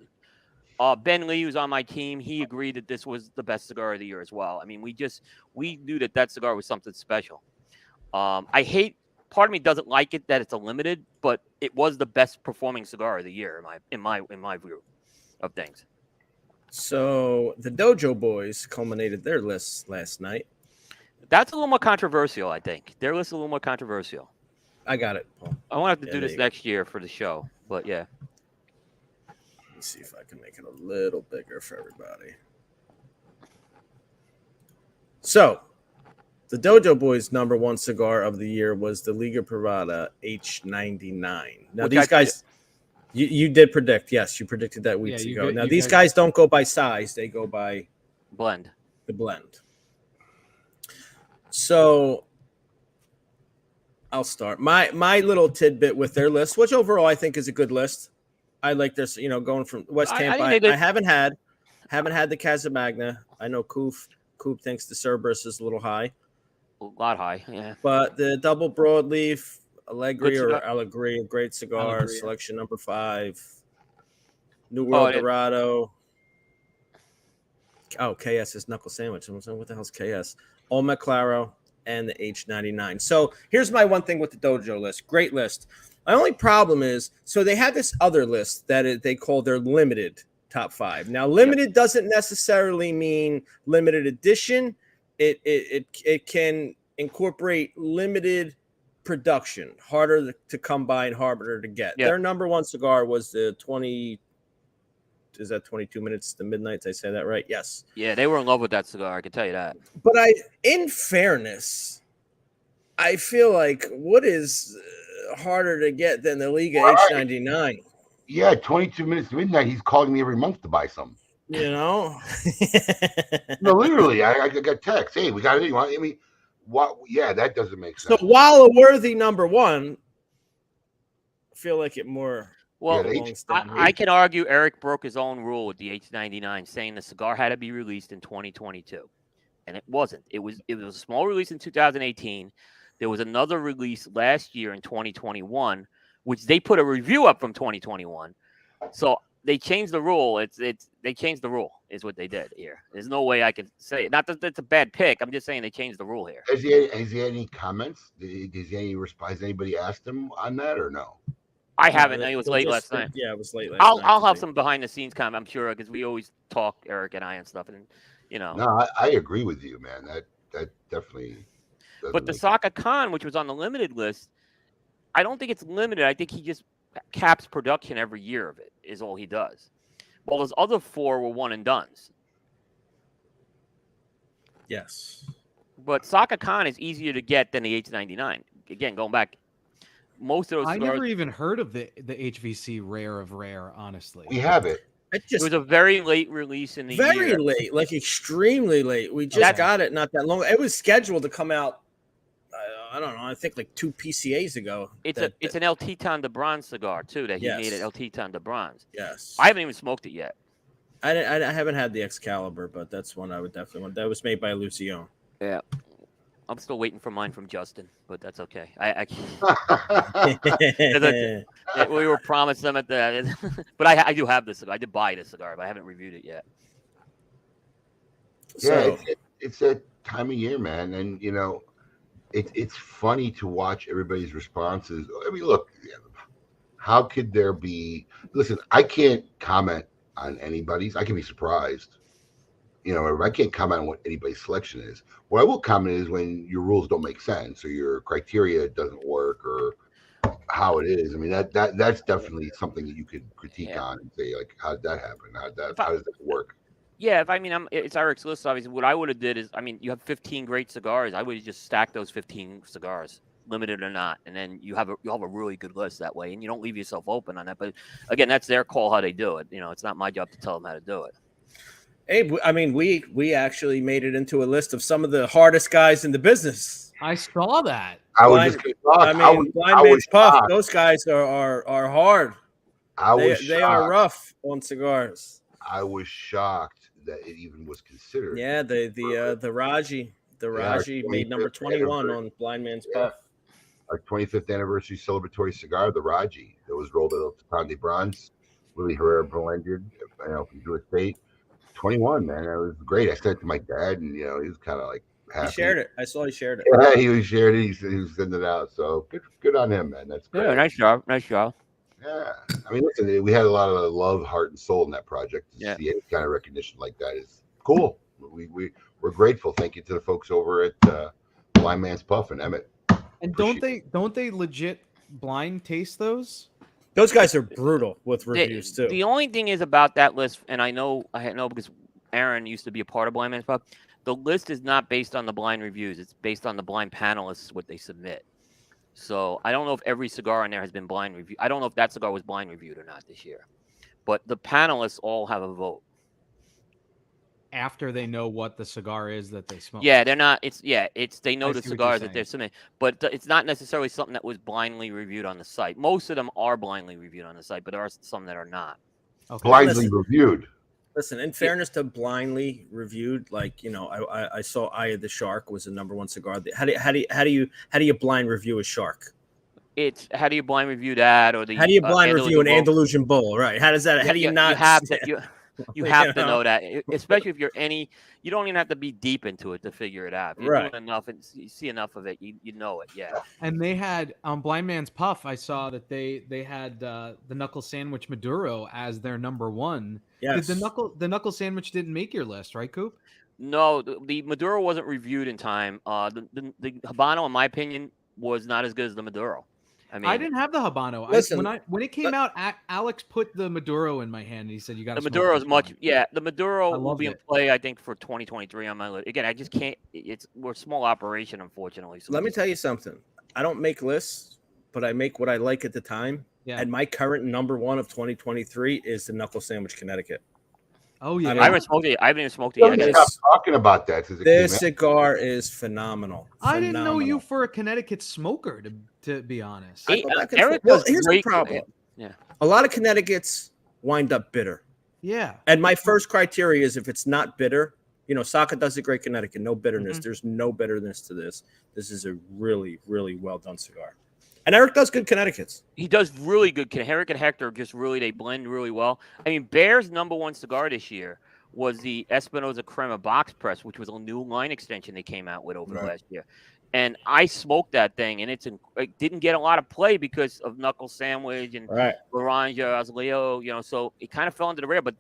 Ben Lee, who's on my team. He agreed that this was the best cigar of the year as well. I mean, we knew that cigar was something special. Part of me doesn't like it that it's a limited, but it was the best performing cigar of the year in my view of things. So the Dojo Boys culminated their lists last night. That's a little more controversial, I think. Their list is a little more controversial. I got it, Paul. I won't have to do this next year for the show, but yeah. Let me see if I can make it a little bigger for everybody. So, the Dojo Boys' number 1 cigar of the year was the Liga Privada H99. Now, these guys, you did predict. Yes, you predicted that weeks ago. Now, these guys don't go by size. They go by blend. The blend. So I'll start my little tidbit with their list, which overall I think is a good list. I like this, going from West Camp. I haven't had the Casamagna. I know Coop thinks the Cerberus is a little high. A lot high, yeah. But the double broadleaf Alegria, great cigar. Selection number 5. New World Dorado. Oh, KS is knuckle sandwich. What the hell's KS? Olmec Claro and the H99. So here's my one thing with the Dojo list. Great list. My only problem is, so they have this other list that they call their limited top 5. Now, limited doesn't necessarily mean limited edition. It can incorporate limited production, harder to come by and harder to get. Their number 1 cigar was the 22 minutes to midnight? Did I say that right? Yes. Yeah, they were in love with that cigar. I can tell you that. But in fairness, I feel like what is harder to get than the Liga H99? Yeah, 22 minutes to midnight. He's calling me every month to buy some. No, literally, I got texts. Hey, we got it. What? Yeah, that doesn't make sense. So while a worthy number 1, I feel like it more. Well, I can argue Eric broke his own rule with the H99, saying the cigar had to be released in 2022, and it wasn't. It was a small release in 2018. There was another release last year in 2021, which they put a review up from 2021. So they changed the rule. They changed the rule is what they did here. There's no way I can say it. Not that that's a bad pick. I'm just saying they changed the rule here. Has he had any comments? Has anybody asked him on that or no? I haven't. It was late last night. Yeah, it was late last night. I'll have some behind the scenes comment, I'm sure, because we always talk, Eric and I, and stuff, and No, I agree with you, man. That definitely. But the Saka Khan, which was on the limited list, I don't think it's limited. I think he just caps production every year of it. Is all he does. Well, those other 4 were one and dones. Yes. But Saka Khan is easier to get than the H99. Again, going back. Most of those I never even heard of the HVC Rare of Rare, honestly. We have it. It was a very late release in the year. Very late, like extremely late. We just got it not that long. It was scheduled to come out, I don't know, I think like 2 PCAs ago. It's an El Titan de Bronze cigar, too, that he made at El Titan de Bronze. Yes. I haven't even smoked it yet. I haven't had the Excalibur, but that's one I would definitely want. That was made by Lucion. Yeah. I'm still waiting for mine from Justin, but that's okay. We were promised them at the, but I do have this cigar. I did buy this cigar, but I haven't reviewed it yet. Yeah, it's that time of year, man, and it's funny to watch everybody's responses. I mean, look, how could there be? Listen, I can't comment on anybody's. I can be surprised. I can't comment on what anybody's selection is. What I will comment is when your rules don't make sense or your criteria doesn't work or how it is. I mean, that's definitely something that you could critique on and say, like, how did that happen? How does that work? Yeah, it's Eric's list. Obviously, what I would have did is, you have 15 great cigars. I would have just stacked those 15 cigars, limited or not, and then you'll have a really good list that way, and you don't leave yourself open on that. But again, that's their call how they do it. It's not my job to tell them how to do it. Hey, we actually made it into a list of some of the hardest guys in the business. I saw that. Blind Man's Puff. Those guys are hard. They are rough on cigars. I was shocked that it even was considered. Yeah, the Raji made number 21 on Blind Man's Puff. Our 25th anniversary celebratory cigar, the Raji, that was rolled out of Conde Bronze, Willie Herrera blended, from Jewish State. 21, man, that was great. I sent it to my dad, and he was kind of like happy. He shared it. I saw he shared it. Yeah, he shared it. He was sending it out. So good on him, man. That's great. Yeah, nice job. Yeah, listen, we had a lot of love, heart, and soul in that project. To see any kind of recognition like that is cool. We're grateful. Thank you to the folks over at Blind Man's Puff and Emmett. And don't they legit blind taste those? Those guys are brutal with reviews too. The only thing is about that list, and I know because Aaron used to be a part of Blind Man's Puff. The list is not based on the blind reviews; it's based on the blind panelists what they submit. So I don't know if every cigar on there has been blind reviewed. I don't know if that cigar was blind reviewed or not this year, but the panelists all have a vote after they know what the cigar is that they smoke. Yeah, they're not. They know the cigars that they're submitting, but it's not necessarily something that was blindly reviewed on the site. Most of them are blindly reviewed on the site, but there are some that are not. Okay. Blindly reviewed. Listen, in fairness to blindly reviewed, I saw Eye of the Shark was the number one cigar. How do you blind review a shark? It's how do you blind review that or the how do you blind review an Andalusian bull? Right? How does that? How do you not? You have to know that, especially if you don't even have to be deep into it to figure it out. If you're doing enough and you see enough of it, you know it. Yeah. And they had on Blind Man's Puff, I saw that they had the Knuckle Sandwich Maduro as their number one. Yes. The Knuckle Sandwich didn't make your list, right, Coop? No, the Maduro wasn't reviewed in time. The Habano, in my opinion, was not as good as the Maduro. I didn't have the Habano. Listen, when it came out, Alex put the Maduro in my hand and he said, "You got to." The Maduro is much. Yeah, the Maduro will be in play, I think, for 2023 on my list. Again, I just can't. We're a small operation, unfortunately. So let me tell you something. I don't make lists, but I make what I like at the time. Yeah. And my current number one of 2023 is the Knuckle Sandwich Connecticut. Oh yeah, I haven't smoked it. I haven't even smoked it yet. Stop talking about that. This cigar is phenomenal. I didn't know you for a Connecticut smoker, to be honest. Here's the problem. Yeah, a lot of Connecticut's wind up bitter. Yeah, and my first criteria is if it's not bitter. Saka does a great Connecticut, no bitterness. Mm-hmm. There's no bitterness to this. This is a really, really well done cigar. And Eric does good Connecticut's. He does really good. Eric and Hector they blend really well. Bear's number one cigar this year was the Espinosa Crema Box Press, which was a new line extension they came out with over the last year. And I smoked that thing, and it didn't get a lot of play because of Knuckle Sandwich and Laranja, Azaleo, so it kind of fell into the rare. But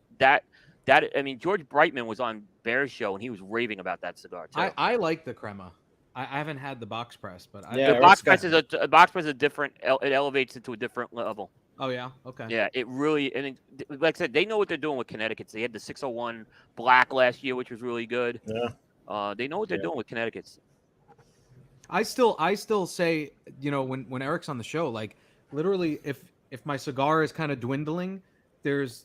George Brightman was on Bear's show, and he was raving about that cigar, too. I like the Crema. I haven't had the box press, but the box press is a different. It elevates it to a different level. Oh yeah, okay. Yeah, it really like I said, they know what they're doing with Connecticut's. They had the 601 Black last year, which was really good. Yeah, they know what they're doing with Connecticut's. I still say, when Eric's on the show, like literally, if my cigar is kind of dwindling, there's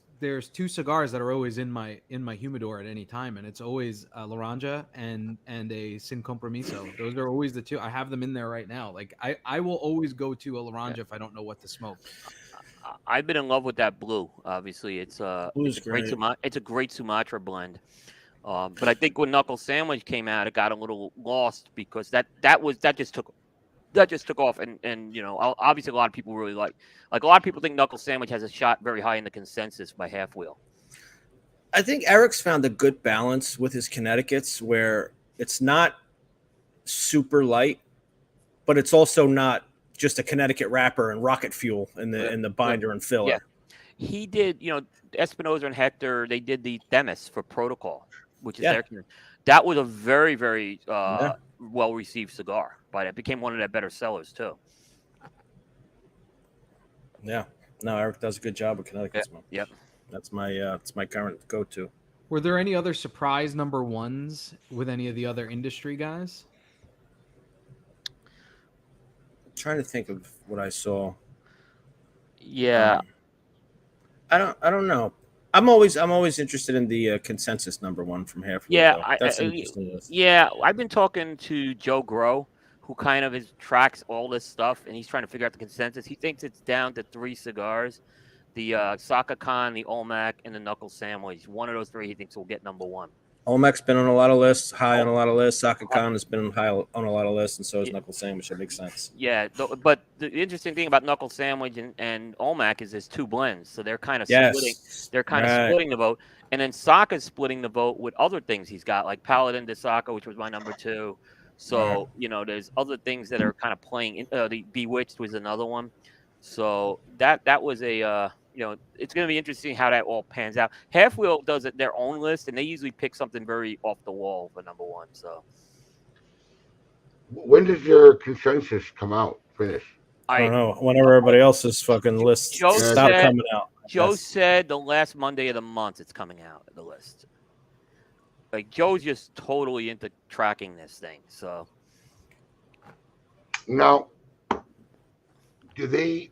two cigars that are always in my humidor at any time, and it's always Laranja and a Sin Compromiso. Those are always the two. I have them in there right now. Like I will always go to a Laranja if I don't know what to smoke. I've been in love with that blue. Obviously, it's a great Sumatra blend. But I think when Knuckle Sandwich came out, it got a little lost because that just took off, and obviously a lot of people really like a lot of people think Knuckle Sandwich has a shot very high in the consensus by Half Wheel. I think Eric's found a good balance with his Connecticut's where it's not super light, but it's also not just a Connecticut wrapper and rocket fuel in the binder and filler. he did, Espinosa and Hector, they did the Themis for Protocol, which is that was a very, very well received cigar. But it became one of their better sellers too. Yeah. No, Eric does a good job with Connecticut smoke. Yep. That's my current go-to. Were there any other surprise number ones with any of the other industry guys? I'm trying to think of what I saw. Yeah. I don't know. I'm always interested in the consensus number one from Half. Yeah, that's an interesting list. Yeah, I've been talking to Joe Groh, who kind of tracks all this stuff, and he's trying to figure out the consensus. He thinks it's down to 3 cigars: the Saka Khan, the Olmec, and the Knuckle Sandwich. One of those 3 he thinks will get number 1. Olmec's been on a lot of lists, high on a lot of lists. Saka Khan has been high on a lot of lists, and so is Knuckle Sandwich. That makes sense. Yeah, but the interesting thing about Knuckle Sandwich and Olmec is there's 2 blends, so they're kind of splitting. They're kind of splitting the vote, and then Saka's splitting the vote with other things he's got, like Paladin de Saka, which was my number 2. So there's other things that are kind of playing. The Bewitched was another one. So that was a. It's going to be interesting how that all pans out. Half Wheel does it their own list, and they usually pick something very off the wall for number 1. So, when does your consensus come out? Finish? I don't know. Whenever everybody else's fucking lists stop coming out. Joe said the last Monday of the month it's coming out. The list. Like Joe's just totally into tracking this thing. So now, do they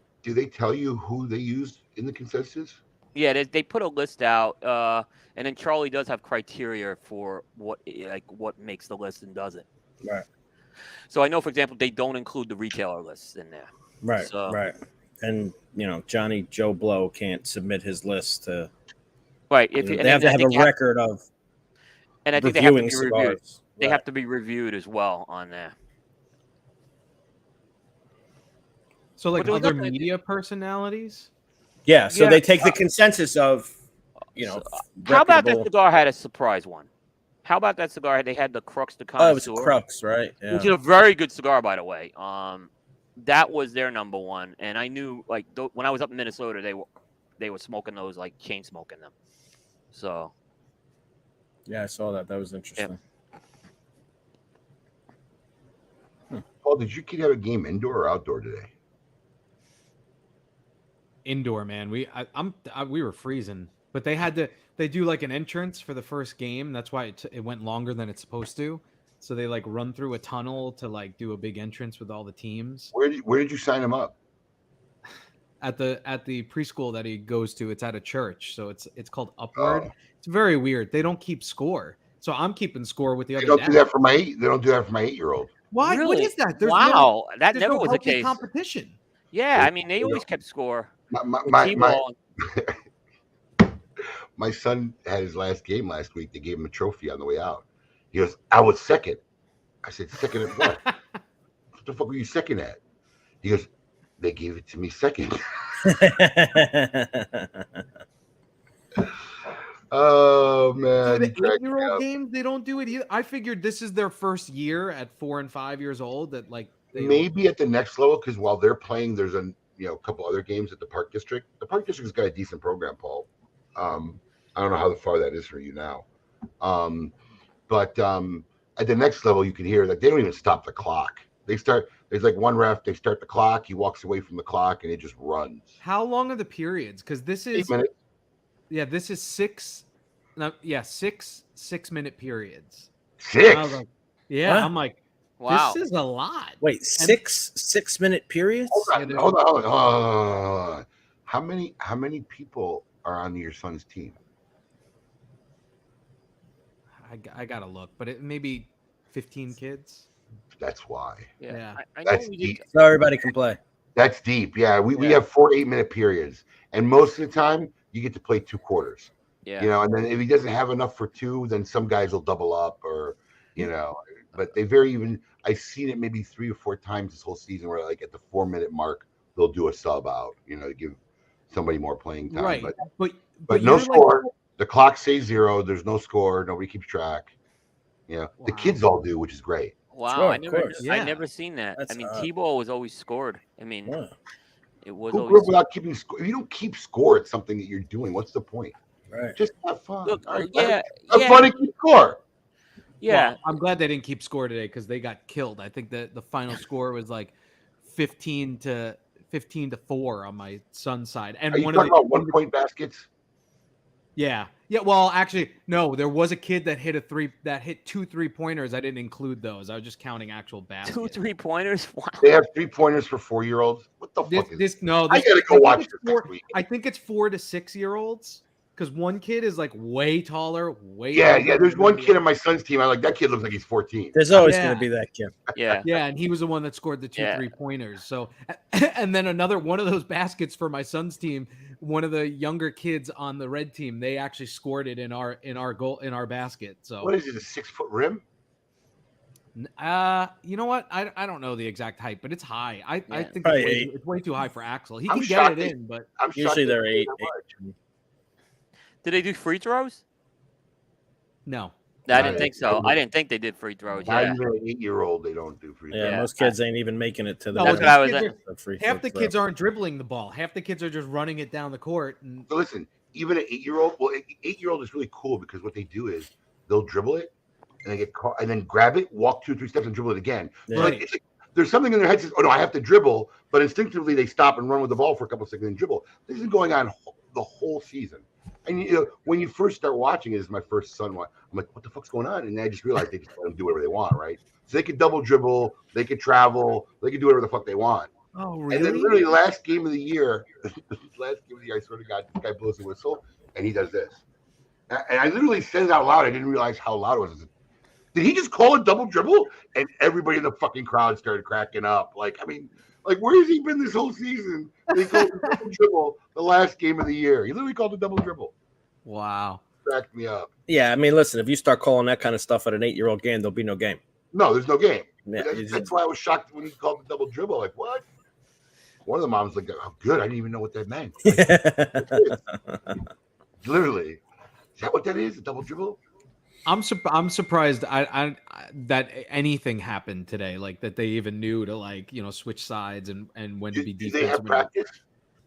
tell you who they used in the consensus? Yeah, they put a list out, and then Charlie does have criteria for what makes the list and does it. Right. So I know, for example, they don't include the retailer lists in there. Right. So, right. And Johnny Joe Blow can't submit his list to. Right. They have to have a record of. And I think they have to be cigars. reviewed. They have to be reviewed as well on there. So like other media personalities? Yeah, so they take the consensus of, how about that cigar had a surprise one? How about that cigar? They had the Crux de Connoisseur. Oh, it was Crux, right? Yeah. Which is a very good cigar, by the way. That was their number 1, and I knew when I was up in Minnesota, they were smoking those, like chain smoking them. So. Yeah, I saw that. That was interesting. Yeah. Paul, did your kid have a game indoor or outdoor today? Indoor, man. We were freezing, but they do like an entrance for the first game. That's why it went longer than it's supposed to. So they like run through a tunnel to like do a big entrance with all the teams. Where did you sign him up? At the preschool that he goes to. It's at a church, so it's called Upward. Oh. It's very weird. They don't keep score, so I'm keeping score with the other. They don't do that for my 8-year-old. Why? Really? What is that? That never was the case. Competition. Yeah, I mean they always kept score. My son had his last game last week. They gave him a trophy on the way out. He goes, "I was second." I said, "Second at what? What the fuck were you second at?" He goes, "They gave it to me second." Oh man! So the 8-year-old games, they don't do it either. I figured this is their first year at 4 and 5 years old. That like maybe at the next level, because while they're playing, there's a couple other games at the Park District. The Park District's got a decent program, Paul. I don't know how far that is for you now, but at the next level, you can hear that they don't even stop the clock. There's like one ref. They start the clock. He walks away from the clock, and it just runs. How long are the periods? Because this is 8 minutes. Yeah, this is 6. No, yeah, 6 6-minute periods. 6. I was like, yeah, what? I'm like, wow, this is a lot. Wait, 6-minute periods? Hold on. How many people are on your son's team? I gotta look, but it maybe 15 kids. That's why. Yeah. That's deep. So everybody can play. That's deep. Yeah, we have 4 8-minute periods, and most of the time you get to play 2 quarters. Yeah. And then if he doesn't have enough for 2, then some guys will double up, or but they I've seen it maybe 3 or 4 times this whole season where like at the 4-minute mark they'll do a sub out, to give somebody more playing time. Right. But no score. The clock says 0. There's no score. Nobody keeps track. Wow. The kids all do, which is great. Wow, I never seen that. I mean, T-ball was always scored. I mean, It was Who grew up always without keeping score? If you don't keep score at something that you're doing, what's the point? Right. Just have fun. Look, All right, yeah, have yeah, fun and keep score. yeah. Well, I'm glad they didn't keep score today because they got killed. I think that the final score was like 15 to 4 on my son's side. And Are you one talking of the about 1-point baskets? yeah. Well, actually, no. There was a kid that hit 2 3-pointers. I didn't include those. I was just counting actual baskets. 2 3-pointers. Wow. They have 3-pointers for 4-year-olds. What the fuck is this? I gotta go watch this four, next week. I think it's 4 to 6-year-olds because one kid is like way taller, way Yeah. taller There's than one the kid other. on my son's team. I like that kid. Looks like he's 14. There's always Yeah. going to be that kid. Yeah. Yeah, and he was the one that scored the 2 Yeah. 3-pointers. So, and then another one of those baskets for my son's team. One of the younger kids on the red team, they actually scored it in our basket. So, What is it? A 6-foot rim? you know what? I don't know the exact height, but it's high. I Yeah. think Probably it's way too high for Axel. He I'm can shocked get it they- in, but I'm shocked Usually they they're pay 8. that much. Did they do free throws? no. I Not didn't think so. I didn't think they did free throws. Not Yeah. even an 8-year-old. They don't do free Yeah, throws. most kids ain't even making it to the No, That's these what I was kids at. are- the free half throw. the kids aren't dribbling the ball. Half the kids are just running it down the court. And So listen, even an 8-year-old, well, an 8-year-old is really cool because what they do is they'll dribble it and they get caught and then grab it, walk 2 or 3 steps and dribble it again. So Yeah. like, it's like there's something in their head that says, "Oh no, I have to dribble," but instinctively they stop and run with the ball for a couple of seconds and dribble. This is going on the whole season. And you know, when you first start watching it, as my first son, I'm like, "What the fuck's going on?" And I just realized they just let them do whatever they want, right? So they could double dribble, they could travel, they could do whatever the fuck they want. oh, And then literally last game of the year, I swear to God, this guy blows the whistle and he does this. And I literally said it out loud. I didn't realize how loud it was. Did he just call it double dribble? And everybody in the fucking crowd started cracking up. Like, I mean, like, where has he been this whole season? He called it double dribble the last game of the year. He literally called it double dribble. wow. Cracked me up. Yeah, I mean, listen, if you start calling that kind of stuff at an 8-year-old game, there'll be no game. No, there's no game. Yeah, That's why I was shocked when he called it double dribble. Like, what? One of the moms was like, "Oh, good. I didn't even know what that meant." Literally. Is that what that is? A double dribble? I'm surprised I that anything happened today, like that they even knew to like switch sides and when to be Do defensive. they have practice?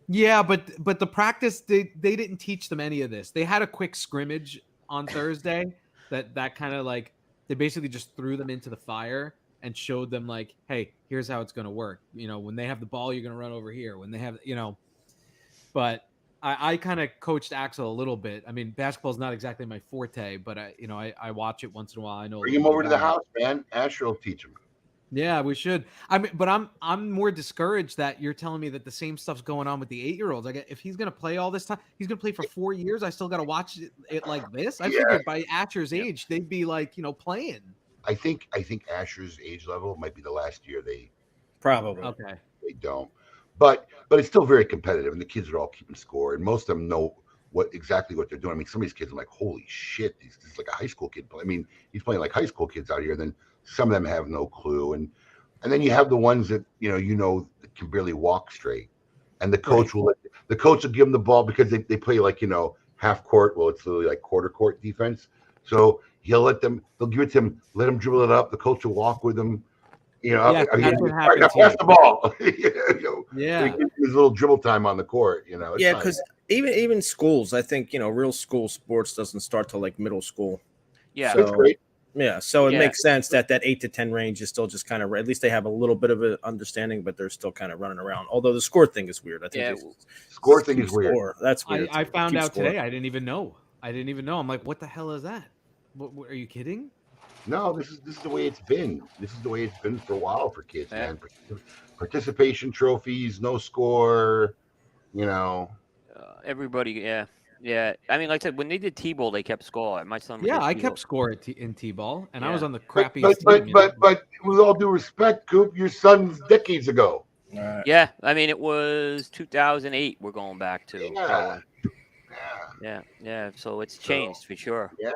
Yeah, but the practice they didn't teach them any of this. They had a quick scrimmage on Thursday that kind of like they basically just threw them into the fire and showed them like, hey, here's how it's going to work. When they have the ball, you're going to run over here. When they have, but I kind of coached Axel a little bit. I mean, basketball's not exactly my forte, but I watch it once in a while. I know. Bring him over to the house, man. Asher will teach him. Yeah, we should. I mean, but I'm more discouraged that you're telling me that the same stuff's going on with the 8-year-olds. Like, if he's gonna play all this time, he's gonna play for 4 years. I still got to watch it like this. I figured by Asher's age, they'd be like, playing. I think Asher's age level might be the last year they Probably. Okay. don't. But it's still very competitive, and the kids are all keeping score, and most of them know exactly what they're doing. I mean, some of these kids are like, holy shit, this is like a high school kid. I mean, he's playing like high school kids out here. And then some of them have no clue, and then you have the ones that that can barely walk straight, and the coach will give them the ball because they play like half court. Well, it's literally like quarter court defense. So they'll give it to him, let him dribble it up. The coach will walk with him. Yeah, that's what happens now pass the ball. Yeah. His little dribble time on the court. It's Yeah, fine. because even schools, I think real school sports doesn't start till like middle school. Yeah. That's great. Yeah, so it Yeah. makes sense that 8 to 10 range is still just kind of, at least they have a little bit of an understanding, but they're still kind of running around. Although the score thing is weird. I think Yeah. it's- Score thing is weird. score. That's weird. I found Keep out score. today. I didn't even know. I'm like, what the hell is that? What are you kidding? No, this is the way it's been. This is the way it's been for a while for kids, Yeah. man. Participation trophies, no score. Everybody, yeah. I mean, like I said, when they did T-ball, they kept score. My son. Yeah, did I T-ball. kept score in T-ball, and I was Yeah. on the But crappiest but team. but with all due respect, Coop, your son's decades ago. All right. Yeah, I mean, it was 2008. We're going back to. Yeah. Yeah. So it's changed for sure. Yeah,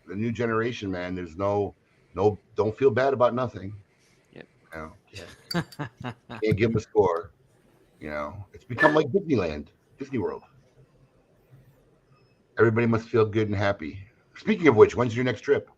the new generation, man. There's no. Don't feel bad about nothing. Yep. Can't give them a score. It's become like Disneyland, Disney World. Everybody must feel good and happy. Speaking of which, when's your next trip?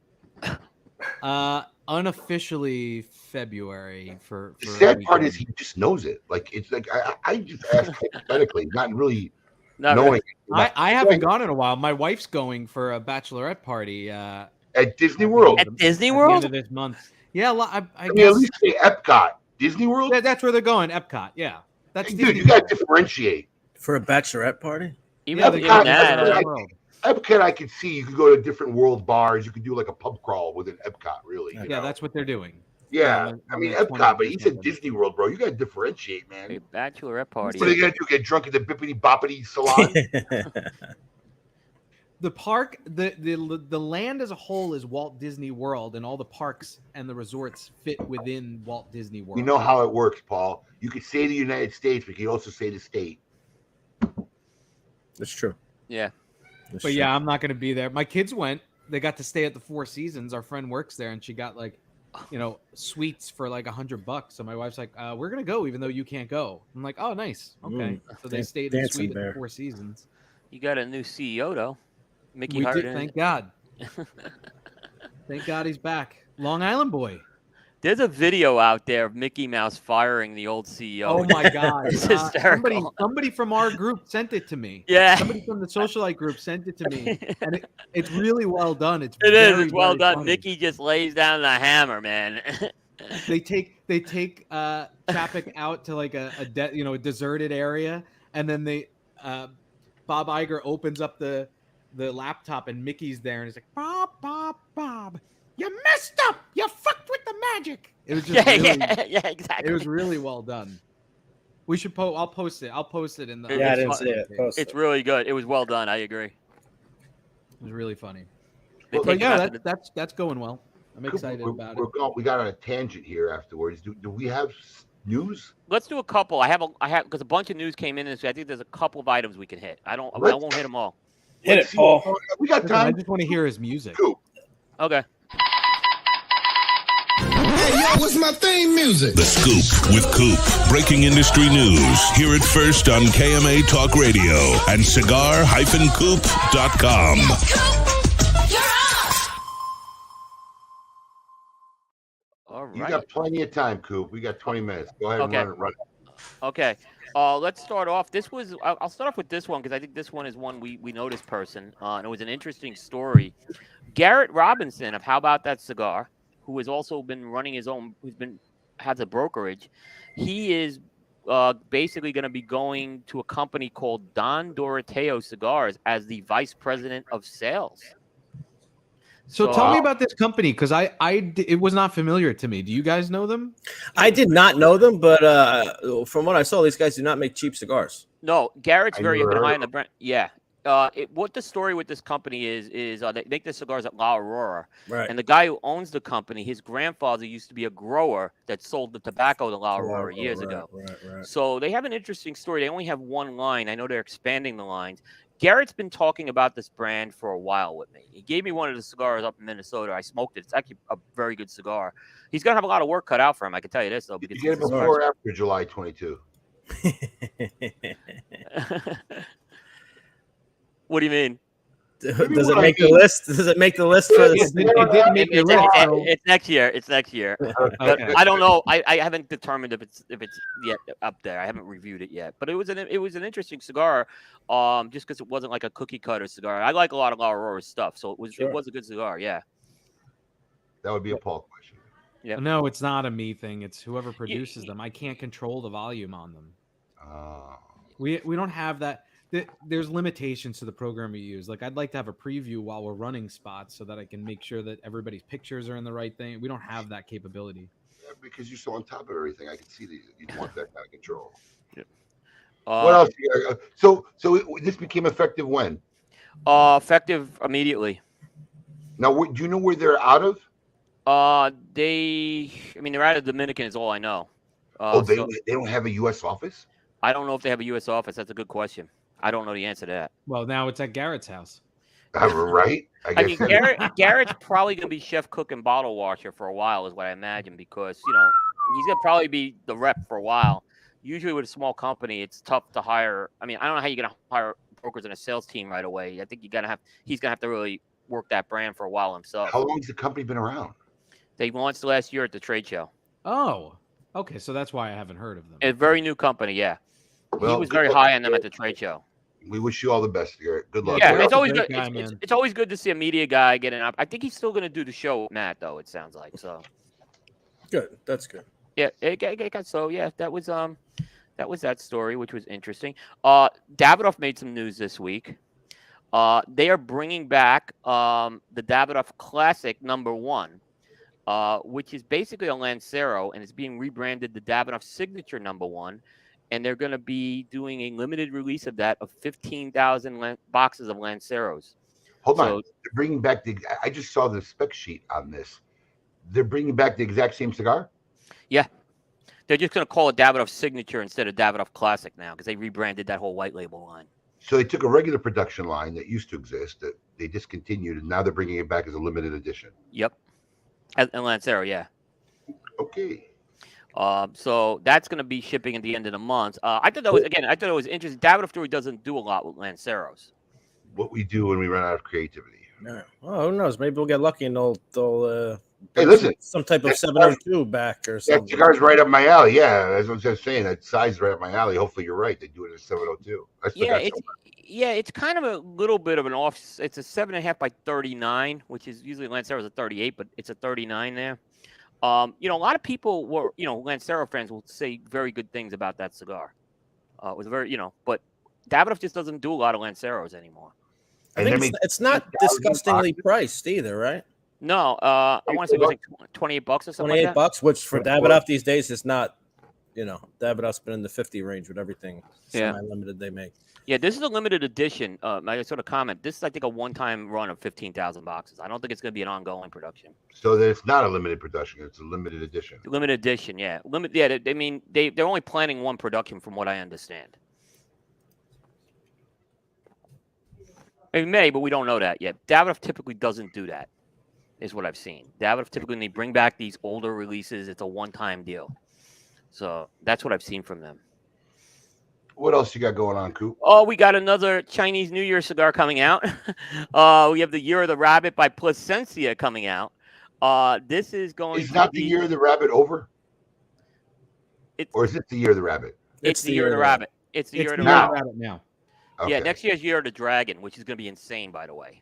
unofficially February for The a sad part is weekend. he just knows it. Like it's like I just ask hypothetically, not really Not knowing. really. I haven't gone in a while. My wife's going for a bachelorette party At Disney at the World. end At Disney at the World? end of this month. Yeah, I I mean, at guess least say Epcot, Disney World. that's where they're going. Epcot. Yeah, that's Dude, Disney you got World. to differentiate. For a bachelorette party? Even, Yeah, they even got that, Disney I- World. Epcot, I could see you could go to different world bars. You could do like a pub crawl within Epcot, really. you Yeah, know? that's what they're doing. Yeah, they're- I mean they're Epcot, but he 20% said of it. Disney World, bro. You got to differentiate, man. a bachelorette party. What are they gonna do? Get drunk at the bippity boppity salon? The park, the land as a whole is Walt Disney World, and all the parks and the resorts fit within Walt Disney World. You know how it works, Paul. You could say the United States, but you could also say the state. That's true. Yeah. That's But true. yeah, I'm not going to be there. My kids went. They got to stay at the Four Seasons. Our friend works there, and she got like, suites for like $100. So my wife's like, "We're gonna go, even though you can't go." I'm like, "Oh, nice. Okay." So they stayed in the dancing suite at bear. the Four Seasons. You got a new CEO though. Mickey We hired did. in. Thank God. Thank God he's back. Long Island boy. There's a video out there of Mickey Mouse firing the old CEO. Oh my God. It's somebody, hysterical. somebody from our group sent it to me. Yeah. Somebody from the socialite group sent it to me, and it's really well done. It's It is. very, It's well very done. funny. Mickey just lays down the hammer, man. They take Chapek out to like a deserted area, and then Bob Iger opens up the laptop, and Mickey's there, and he's like, Bob, you messed up. You fucked with the magic. It was just yeah, exactly. it was really well done. We should I'll post it. I'll post it in the. Yeah, I didn't see it. Post It's it. really good. It was well done. I agree. It was really funny. They Well, But take him yeah, out to the- that's going well. I'm excited about it. We got on a tangent here afterwards. Do we have news? Let's do a couple. I have because a bunch of news came in, and so I think there's a couple of items we can hit. I won't hit them all. Hit it, Paul. We got Listen, I time. just want to hear his music. Cool. Okay. Hey, yo, what's my theme music? The Scoop with Coop. Breaking industry news. Hear it first on KMA Talk Radio and cigar-coop.com. All You right. got plenty of time, Coop. We got 20 minutes. Go ahead Okay. and run it. Okay. Let's start off. I'll start off with this one because I think this one is one we know this person, and it was an interesting story. Garrett Robinson of How About That Cigar, who has also been running has a brokerage. He is basically going to be going to a company called Don Doroteo Cigars as the vice president of sales. So tell me about this company, because it was not familiar to me. Do you guys know them? I did not know them, but from what I saw, these guys do not make cheap cigars. No, Garrett's I very never been high heard on the brand. Yeah. What the story with this company is they make the cigars at La Aurora. Right. And the guy who owns the company, his grandfather used to be a grower that sold the tobacco to La Aurora years ago. Right. So they have an interesting story. They only have one line. I know they're expanding the lines. Garrett's been talking about this brand for a while with me. He gave me one of the cigars up in Minnesota. I smoked it. It's actually a very good cigar. He's going to have a lot of work cut out for him. I can tell you this, though. You Because get it it's a before or after July 22? What do you mean? Does it make the list? Does it make the list for It this? didn't make your list. so- It's next year. It's next year. But Okay. I don't know. I haven't determined if it's yet up there. I haven't reviewed it yet. But it was an interesting cigar, just because it wasn't like a cookie cutter cigar. I like a lot of La Aurora stuff, so it was a good cigar. Yeah. That would be a Paul question. Yeah. No, it's not a me thing. It's whoever produces them. I can't control the volume on them. We don't have that. There's limitations to the program we use. Like, I'd like to have a preview while we're running spots so that I can make sure that everybody's pictures are in the right thing. We don't have that capability. Yeah, because you're so on top of everything. I can see that you want that kind of control. Yeah. What else? So this became effective when? Effective immediately. Now, do you know where they're out of? They're out of Dominican is all I know. They So don't have a U.S. office? I don't know if they have a U.S. office. That's a good question. I don't know the answer to that. Well, now it's at Garrett's house. Right? I mean, Garrett's probably going to be chef, cook, and bottle washer for a while, is what I imagine, because he's going to probably be the rep for a while. Usually, with a small company, it's tough to hire. I mean, I don't know how you're going to hire brokers and a sales team right away. I think he's going to have to really work that brand for a while himself. How long has the company been around? They launched last year at the trade show. Oh, okay. So that's why I haven't heard of them. A very new company, yeah. Well, he was good very luck, high on them Garrett. at the trade show. We wish you all the best, Garrett. Good luck. Yeah, Garrett. it's always great good. guy, It's man. it's always good to see a media guy get an. I think he's still going to do the show with Matt, though. It sounds like so. Good. That's good. Yeah, so yeah, that was that story, which was interesting. Davidoff made some news this week. They are bringing back the Davidoff Classic #1, which is basically a Lancero, and it's being rebranded the Davidoff Signature #1. And they're going to be doing a limited release of that of 15,000 boxes of Lanceros. Hold on. They're bringing back I just saw the spec sheet on this. They're bringing back the exact same cigar? Yeah. They're just going to call it Davidoff Signature instead of Davidoff Classic now because they rebranded that whole white label line. So they took a regular production line that used to exist that they discontinued, and now they're bringing it back as a limited edition. Yep. And Lancero, yeah. Okay. So that's going to be shipping at the end of the month. I thought it was interesting. Davidoff Jewelry doesn't do a lot with Lanceros. What we do when we run out of creativity. Yeah. Well, who knows? Maybe we'll get lucky and they'll Hey, listen, some type of 702 back or something. That cigar's right up my alley. Yeah, as I was just saying, that size is right up my alley. Hopefully, you're right. They do it at 702. It's kind of a little bit of an off. It's a 7.5 by 39, which is usually Lancero's a 38, but it's a 39 there. A lot of people were, Lancero fans will say very good things about that cigar. It was very, but Davidoff just doesn't do a lot of Lanceros anymore. I think it's not disgustingly priced either, right? No, I want to say it was like $28 or something. $28, like which for Davidoff these days is not. Davidoff's been in the 50 range with everything semi-limited they make. Yeah, this is a limited edition. I sort of comment. This is, I think, a one-time run of 15,000 boxes. I don't think it's going to be an ongoing production. So it's not a limited production; it's a limited edition. Limited edition, yeah. They're only planning one production, from what I understand. It may, but we don't know that yet. Davidoff typically doesn't do that, is what I've seen. Davidoff typically, when they bring back these older releases, it's a one-time deal. So that's what I've seen from them. What else you got going on, Coop? Oh, we got another Chinese New Year cigar coming out. We have the Year of the Rabbit by Plasencia coming out. This is going. Is not the Year of the Rabbit over? Or is it the Year of the Rabbit? It's the Year of the Rabbit. It's the Year of the Rabbit now. Okay. Yeah, next year's Year of the Dragon, which is going to be insane, by the way.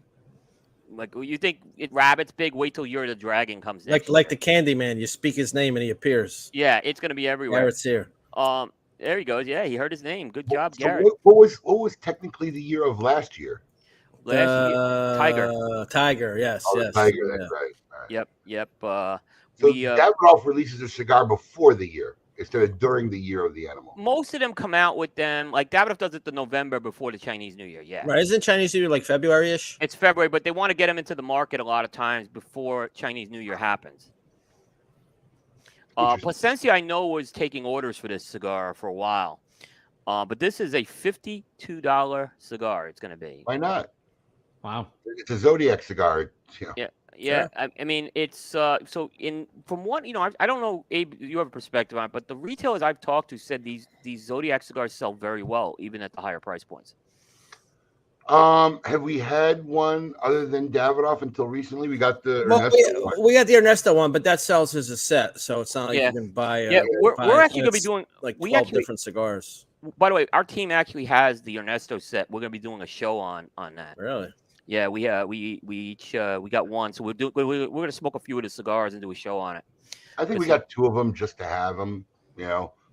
Like, you think Rabbit's big? Wait till Year of the Dragon comes. Like the Candyman, you speak his name and he appears. Yeah, it's going to be everywhere. Garrett's here. There he goes. Yeah, he heard his name. Good job, So Garrett. what was technically the year of last year? Tiger. Yes. Yes. Tiger. That's right. All right. Yep. So Davidoff releases a cigar before the year instead of during the year of the animal. Most of them come out with them. Like Davidoff does it the November before the Chinese New Year. Yeah. Right. Isn't Chinese New Year like February-ish? It's February, but they want to get them into the market a lot of times before Chinese New Year happens. Plasencia, I know, was taking orders for this cigar for a while. But this is a $52 cigar. It's going to be. Why not? Wow. It's a Zodiac cigar. Yeah. Sure. I mean, it's so from what I don't know, Abe, you have a perspective on it, but the retailers I've talked to said these Zodiac cigars sell very well, even at the higher price points. Have we had one other than Davidoff until recently? We got the Ernesto we got the Ernesto one, but that sells as a set, so it's not like you can buy. We're actually going to be doing like 12 different cigars. By the way, our team actually has the Ernesto set. We're going to be doing a show on that. Really? Yeah, we each we got one, so we're going to smoke a few of the cigars and do a show on it. I think we got two of them just to have them.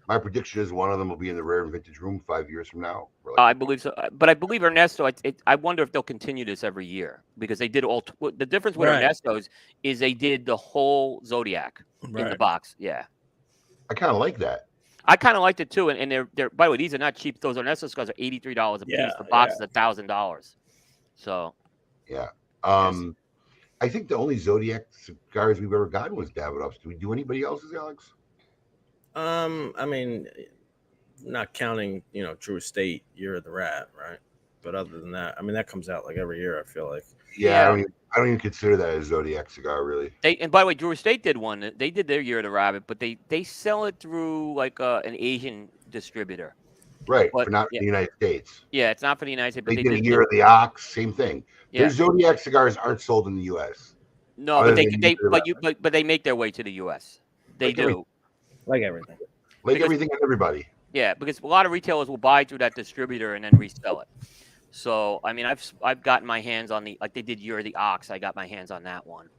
My prediction is one of them will be in the rare and vintage room 5 years from now. I believe so, but I believe Ernesto. I wonder if they'll continue this every year because they did all. The difference with Ernestos is they did the whole Zodiac in the box. Yeah, I kind of like that. I kind of liked it too, and they're. By the way, these are not cheap. Those Ernesto cigars are $83 a piece. The box is $1,000. So. Yeah. I think the only Zodiac cigars we've ever gotten was Davidoff's. Do we do anybody else's, Alex? I mean, not counting, True Estate, Year of the Rat, right? But other than that, I mean, that comes out like every year, I feel like. Yeah. I don't even consider that a Zodiac cigar, really. And by the way, Drew Estate did one. They did their Year of the Rabbit, but they sell it through like an Asian distributor. Right, but not for the United States. Yeah, it's not for the United States. But they did a Year of the Ox, same thing. Yeah. Their Zodiac cigars aren't sold in the U.S. No, Other but than but they make their way to the U.S. They Like do. Like everything. like because- everything and everybody. Yeah, because a lot of retailers will buy through that distributor and then resell it. So I mean, I've gotten my hands on like they did Year of the Ox. I got my hands on that one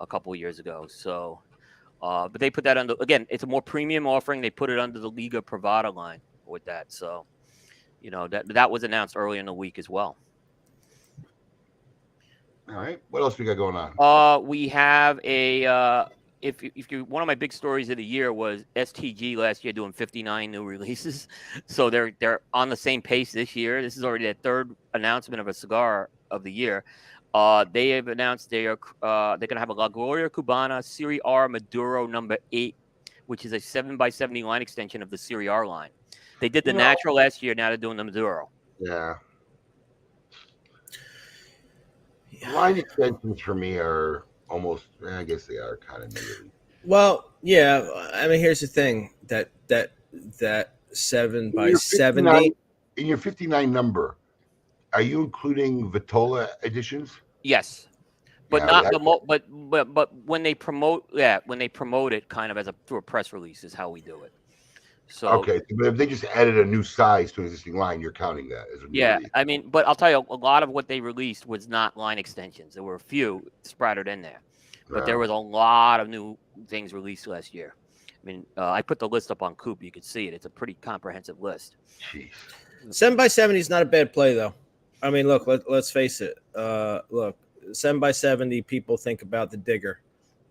a couple of years ago. So, but they put that under again. It's a more premium offering. They put it under the Liga Privada line with that. So, that was announced earlier in the week as well. All right. What else we got going on? We have a if you one of my big stories of the year was STG last year doing 59 new releases. So they're on the same pace this year. This is already their third announcement of a cigar of the year. They have announced they're going to have a La Gloria Cubana Serie R Maduro number 8, which is a 7x70 line extension of the Serie R line. They did the natural last year. Now they're doing the Maduro. Yeah. Line extensions for me are almost, I guess they are kind of new. Well, yeah. I mean, here's the thing that 7x70. In your 59 number, are you including Vitola editions? Yes, but Yeah, not that- the but when they promote it kind of through a press release is how we do it. So Okay, but if they just added a new size to an existing line, you're counting that as a new yeah, release. I mean, but I'll tell you, a lot of what they released was not line extensions. There were a few splattered in there, but there was a lot of new things released last year. I mean, I put the list up on Coop. You could see it. It's a pretty comprehensive list. Jeez. 7x70 is not a bad play, though. I mean, look, let's face it. Look, 7x70, people think about the digger.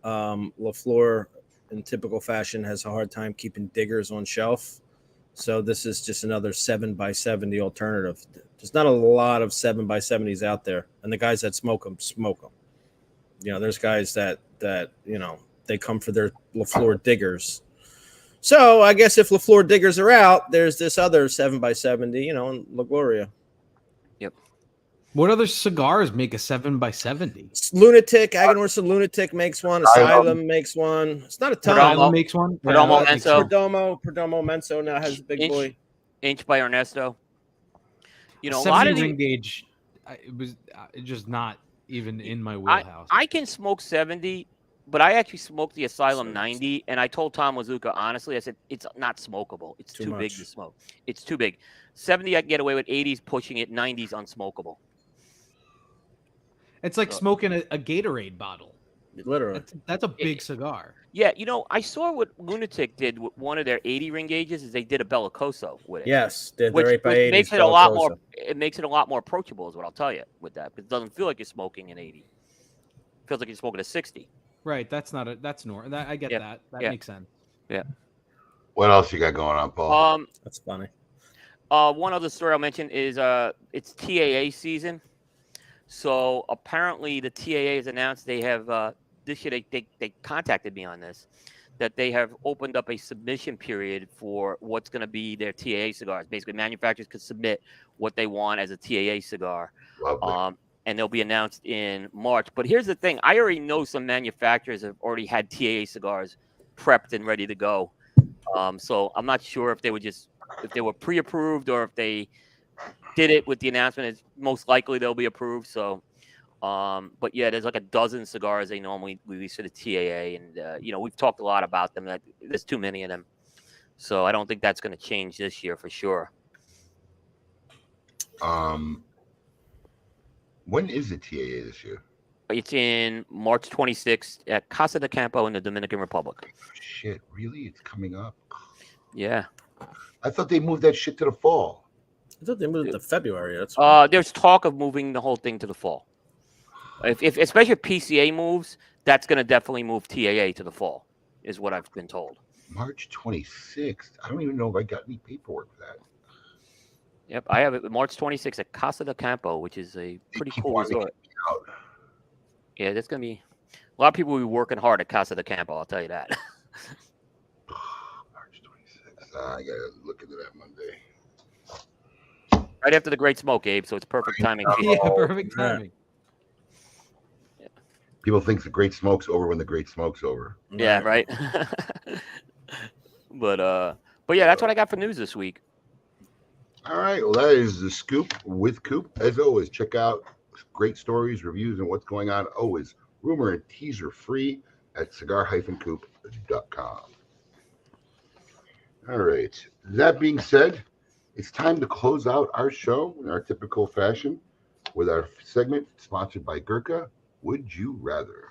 LaFleur, in typical fashion, has a hard time keeping diggers on shelf. So this is just another 7x70 alternative. There's not a lot of 7x70s out there. And the guys that smoke them. There's guys that they come for their LaFleur diggers. So I guess if LaFleur diggers are out, there's this other 7x70, in La Gloria. Yep. What other cigars make a 7x70? Lunatic, Aganorsa Lunatic makes one. Asylum makes one. It's not a ton. Asylum makes one. Perdomo Menso. Perdomo Menso now has a big boy. Inch by Ernesto. A lot 70 of ring gauge. It was just not even in my wheelhouse. I can smoke 70, but I actually smoked the Asylum 90, and I told Tom Wazuka, honestly, I said, it's not smokable. It's too big to smoke. It's too big. 70, I can get away with. 80s pushing it. 90s unsmokable. It's like smoking a Gatorade bottle. Literally. That's a big cigar. Yeah, I saw what Lunatic did with one of their 80 ring gauges is they did a Bellicoso with it. Yes, they're which 8x80s. Makes it a lot more. It makes it a lot more approachable, is what I'll tell you with that. Because it doesn't feel like you're smoking an 80. It feels like you're smoking a 60. Right. That's normal. I get that. That makes sense. Yeah. What else you got going on, Paul? That's funny. One other story I'll mention is it's TAA season. So apparently the TAA has announced they have this year they contacted me on this, that they have opened up a submission period for what's going to be their TAA cigars. Basically, manufacturers could submit what they want as a TAA cigar. And they'll be announced in March. But here's the thing. I already know some manufacturers have already had TAA cigars prepped and ready to go. So I'm not sure if they were pre-approved or if they did it with the announcement. It's most likely they'll be approved. So, but yeah, there's like a dozen cigars they normally release for the TAA. And, we've talked a lot about them. That there's too many of them. So I don't think that's going to change this year for sure. When is the TAA this year? It's in March 26th at Casa de Campo in the Dominican Republic. Shit, really? It's coming up? Yeah. I thought they moved that shit to the fall. I thought they moved it to February. That's there's talk of moving the whole thing to the fall. If especially if PCA moves, that's going to definitely move TAA to the fall, is what I've been told. March 26th. I don't even know if I got any paperwork for that. Yep, I have it March 26th at Casa de Campo, which is a pretty cool resort. Yeah, that's going to be a lot of people will be working hard at Casa de Campo, I'll tell you that. March 26th. I got to look into that Monday. Right after the Great Smoke, Abe, so it's perfect timing. Yeah, perfect timing. Yeah. People think the Great Smoke's over when the Great Smoke's over. Yeah, right. But yeah, that's what I got for news this week. All right. Well, that is the Scoop with Coop. As always, check out great stories, reviews, and what's going on always rumor and teaser free at cigar-coop.com. All right. That being said, it's time to close out our show in our typical fashion with our segment sponsored by Gurkha, Would You Rather?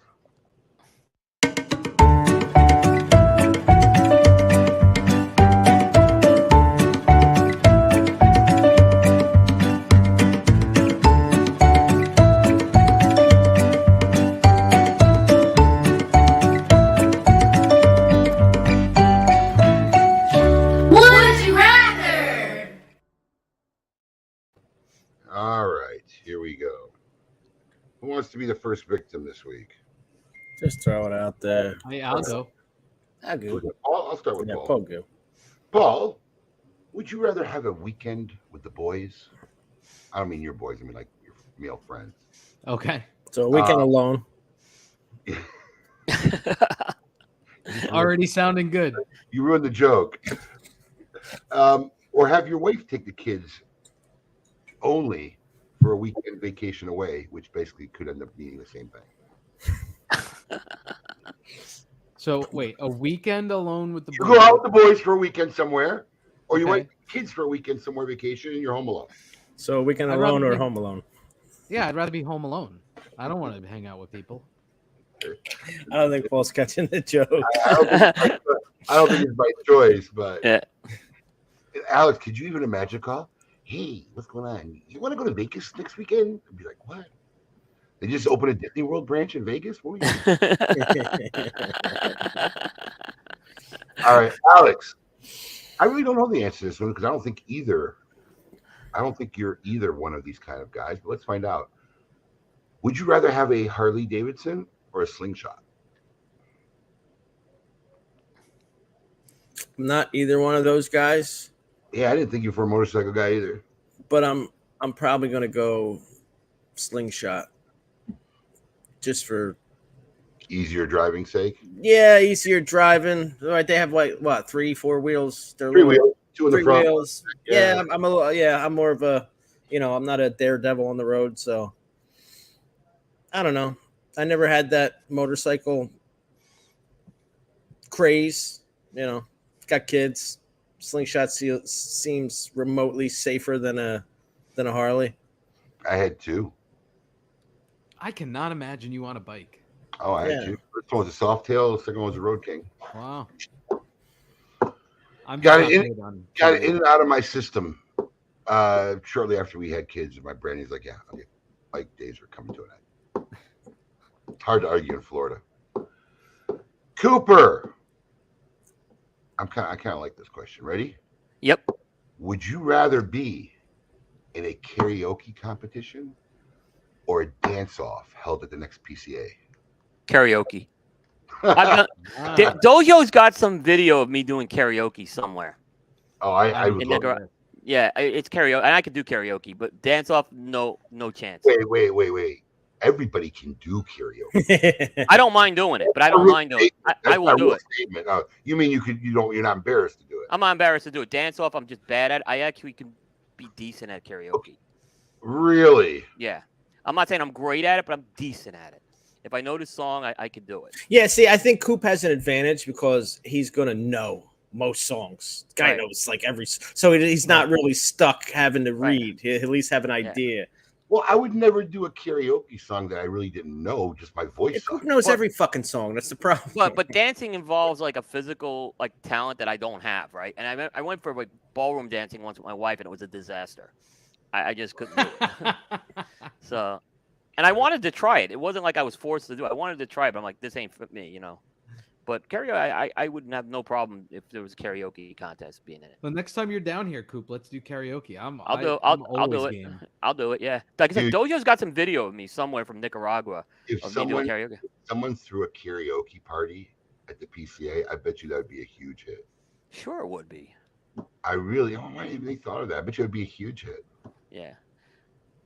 All right, here we go. Who wants to be the first victim this week? Just throw it out there. Hey, I'll go. I'll go. I'll start with Yeah, Paul. Paul go. Paul, would you rather have a weekend with the boys? I don't mean your boys. I mean like your male friends. Okay. So a weekend alone. Already sounding good. You ruined the joke. Or have your wife take the kids only for a weekend vacation away, which basically could end up meaning the same thing. So wait, a weekend alone with the You boys? go out with the boys for a weekend somewhere, or you Okay. want kids for a weekend somewhere vacation, and you're home alone. So a weekend I'd alone rather or be- home alone? Yeah, I'd rather be home alone. I don't want to hang out with people. I don't think Paul's catching the joke. I don't think it's by choice, but Yeah. Alex, could you even imagine a call? Hey, what's going on? You want to go to Vegas next weekend? I'd be like, what? They just opened a Disney World branch in Vegas? What are you All right, Alex. I really don't know the answer to this one because I don't think you're either one of these kind of guys, but let's find out. Would you rather have a Harley Davidson or a slingshot? I'm not either one of those guys, Yeah, I didn't think you were a motorcycle guy either. but I'm probably gonna go slingshot. Just for Easier driving sake. easier driving. Right, they have like what 3-4 wheels. They're Three little- wheels, two in the three front. wheels. Yeah, I'm a little. Yeah, I'm more of a. I'm not a daredevil on the road, so I don't know. I never had that motorcycle craze. Got kids. Slingshot seems remotely safer than a Harley. I had two. I cannot imagine you on a bike. Oh, I had Yeah. two. First one was a Softail. The second one was a Road King. Wow. I'm Got just it not in- big on Got it in and out of my system shortly after we had kids. And my Brandy's like, yeah, okay, bike days are coming to an end. It's hard to argue in Florida. Cooper. I kind of like this question. Ready? Yep. Would you rather be in a karaoke competition or a dance-off held at the next PCA? Karaoke. I've done, Ah, Dojo's got some video of me doing karaoke somewhere. Oh, I would In love Nicaragua. Yeah, it's karaoke, and I could do karaoke, but dance off, no chance. Wait. Everybody can do karaoke. I don't mind doing it, but I don't mind doing it. I That's will not a do real it. statement. You mean you're not embarrassed to do it? I'm not embarrassed to do it. Dance off, I'm just bad at. I actually can be decent at karaoke. Really? Yeah, I'm not saying I'm great at it, but I'm decent at it. If I know the song, I can do it. Yeah, see, I think Coop has an advantage because he's gonna know most songs. Guy Right. knows like so he's not really stuck having to Right. read. He'll at least have an idea. Well, I would never do a karaoke song that I really didn't know, just my voice. Yeah, song. Coop knows Well- every fucking song. That's the problem. But dancing involves like a physical like talent that I don't have, right? And I went for like ballroom dancing once with my wife, and it was a disaster. I just couldn't do it. So, and I wanted to try it. It wasn't like I was forced to do it. I wanted to try it, but I'm like, this ain't for me, But karaoke, I wouldn't have no problem if there was a karaoke contest being in it. the next time you're down here, Coop, let's do karaoke. I'll do always it. game. I'll do it. Yeah. Like I said, Dude. Dojo's got some video of me somewhere from Nicaragua If of me doing someone, karaoke. someone threw a karaoke party at the PCA, I bet you that would be a huge hit. Sure, it would be. I really, oh, I didn't even thought of that. I bet you it would be a huge hit. Yeah.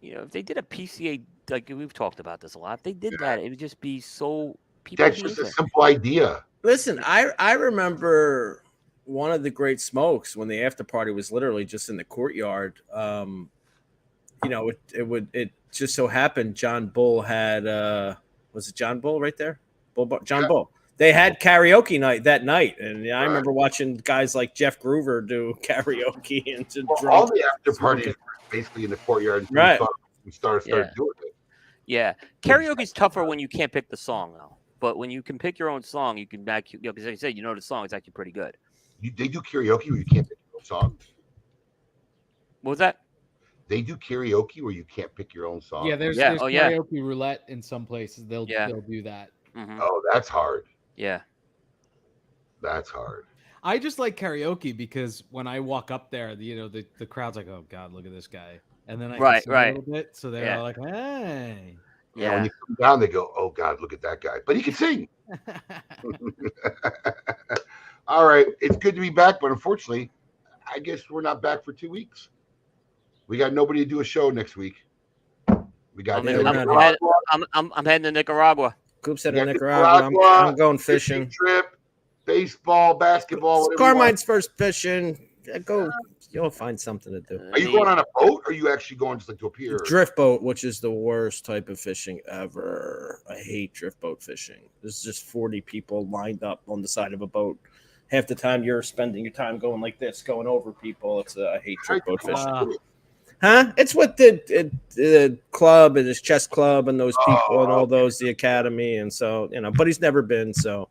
If they did a PCA, like we've talked about this a lot, if they did that, it would just be so people. That's would be just a into it. simple idea. Listen, I remember one of the great smokes when the after party was literally just in the courtyard. It just so happened John Bull had Was it John Bull right there? John Bull. They had karaoke night that night, and I remember watching guys like Jeff Groover do karaoke and all the after parties were basically in the courtyard. Right. We started doing it. Yeah, karaoke's tougher when you can't pick the song though. But when you can pick your own song, you can because like I said, the song is actually pretty good. They do karaoke where you can't pick your own song. What was that? They do karaoke where you can't pick your own song. Yeah, there's karaoke roulette in some places. They'll do that. Mm-hmm. Oh, that's hard. Yeah, that's hard. I just like karaoke because when I walk up there, the crowd's like, "Oh God, look at this guy," and then I can sing a little bit, so they're like, "Hey." Yeah. When you come down, they go, "Oh God, look at that guy," but he can sing. All right, it's good to be back, but unfortunately, I guess we're not back for 2 weeks. We got nobody to do a show next week. We got. I'm heading to Nicaragua. Coop's heading to Nicaragua. I'm going fishing. Trip, baseball, basketball. Carmine's first fishing. Go. You'll find something to do. Are you going on a boat, or are you actually going just like to a pier? Drift boat, which is the worst type of fishing ever. I hate drift boat fishing. There's just 40 people lined up on the side of a boat. Half the time you're spending your time going like this, going over people. I hate drift boat fishing. Huh? It's with the club and his chess club and those people and all those, the academy, and so but he's never been because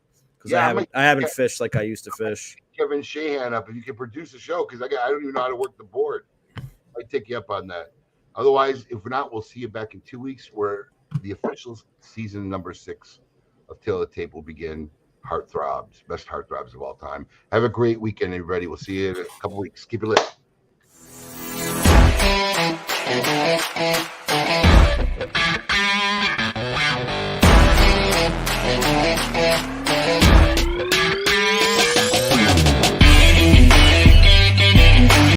I haven't fished like I used to fish. Kevin Shahan up if you can produce a show because I don't even know how to work the board. I'd take you up on that. Otherwise, if not, we'll see you back in 2 weeks where the official season number 6 of Tail of the Tape will begin. Heartthrobs, best heartthrobs of all time. Have a great weekend, everybody. We'll see you in a couple weeks. Keep it lit.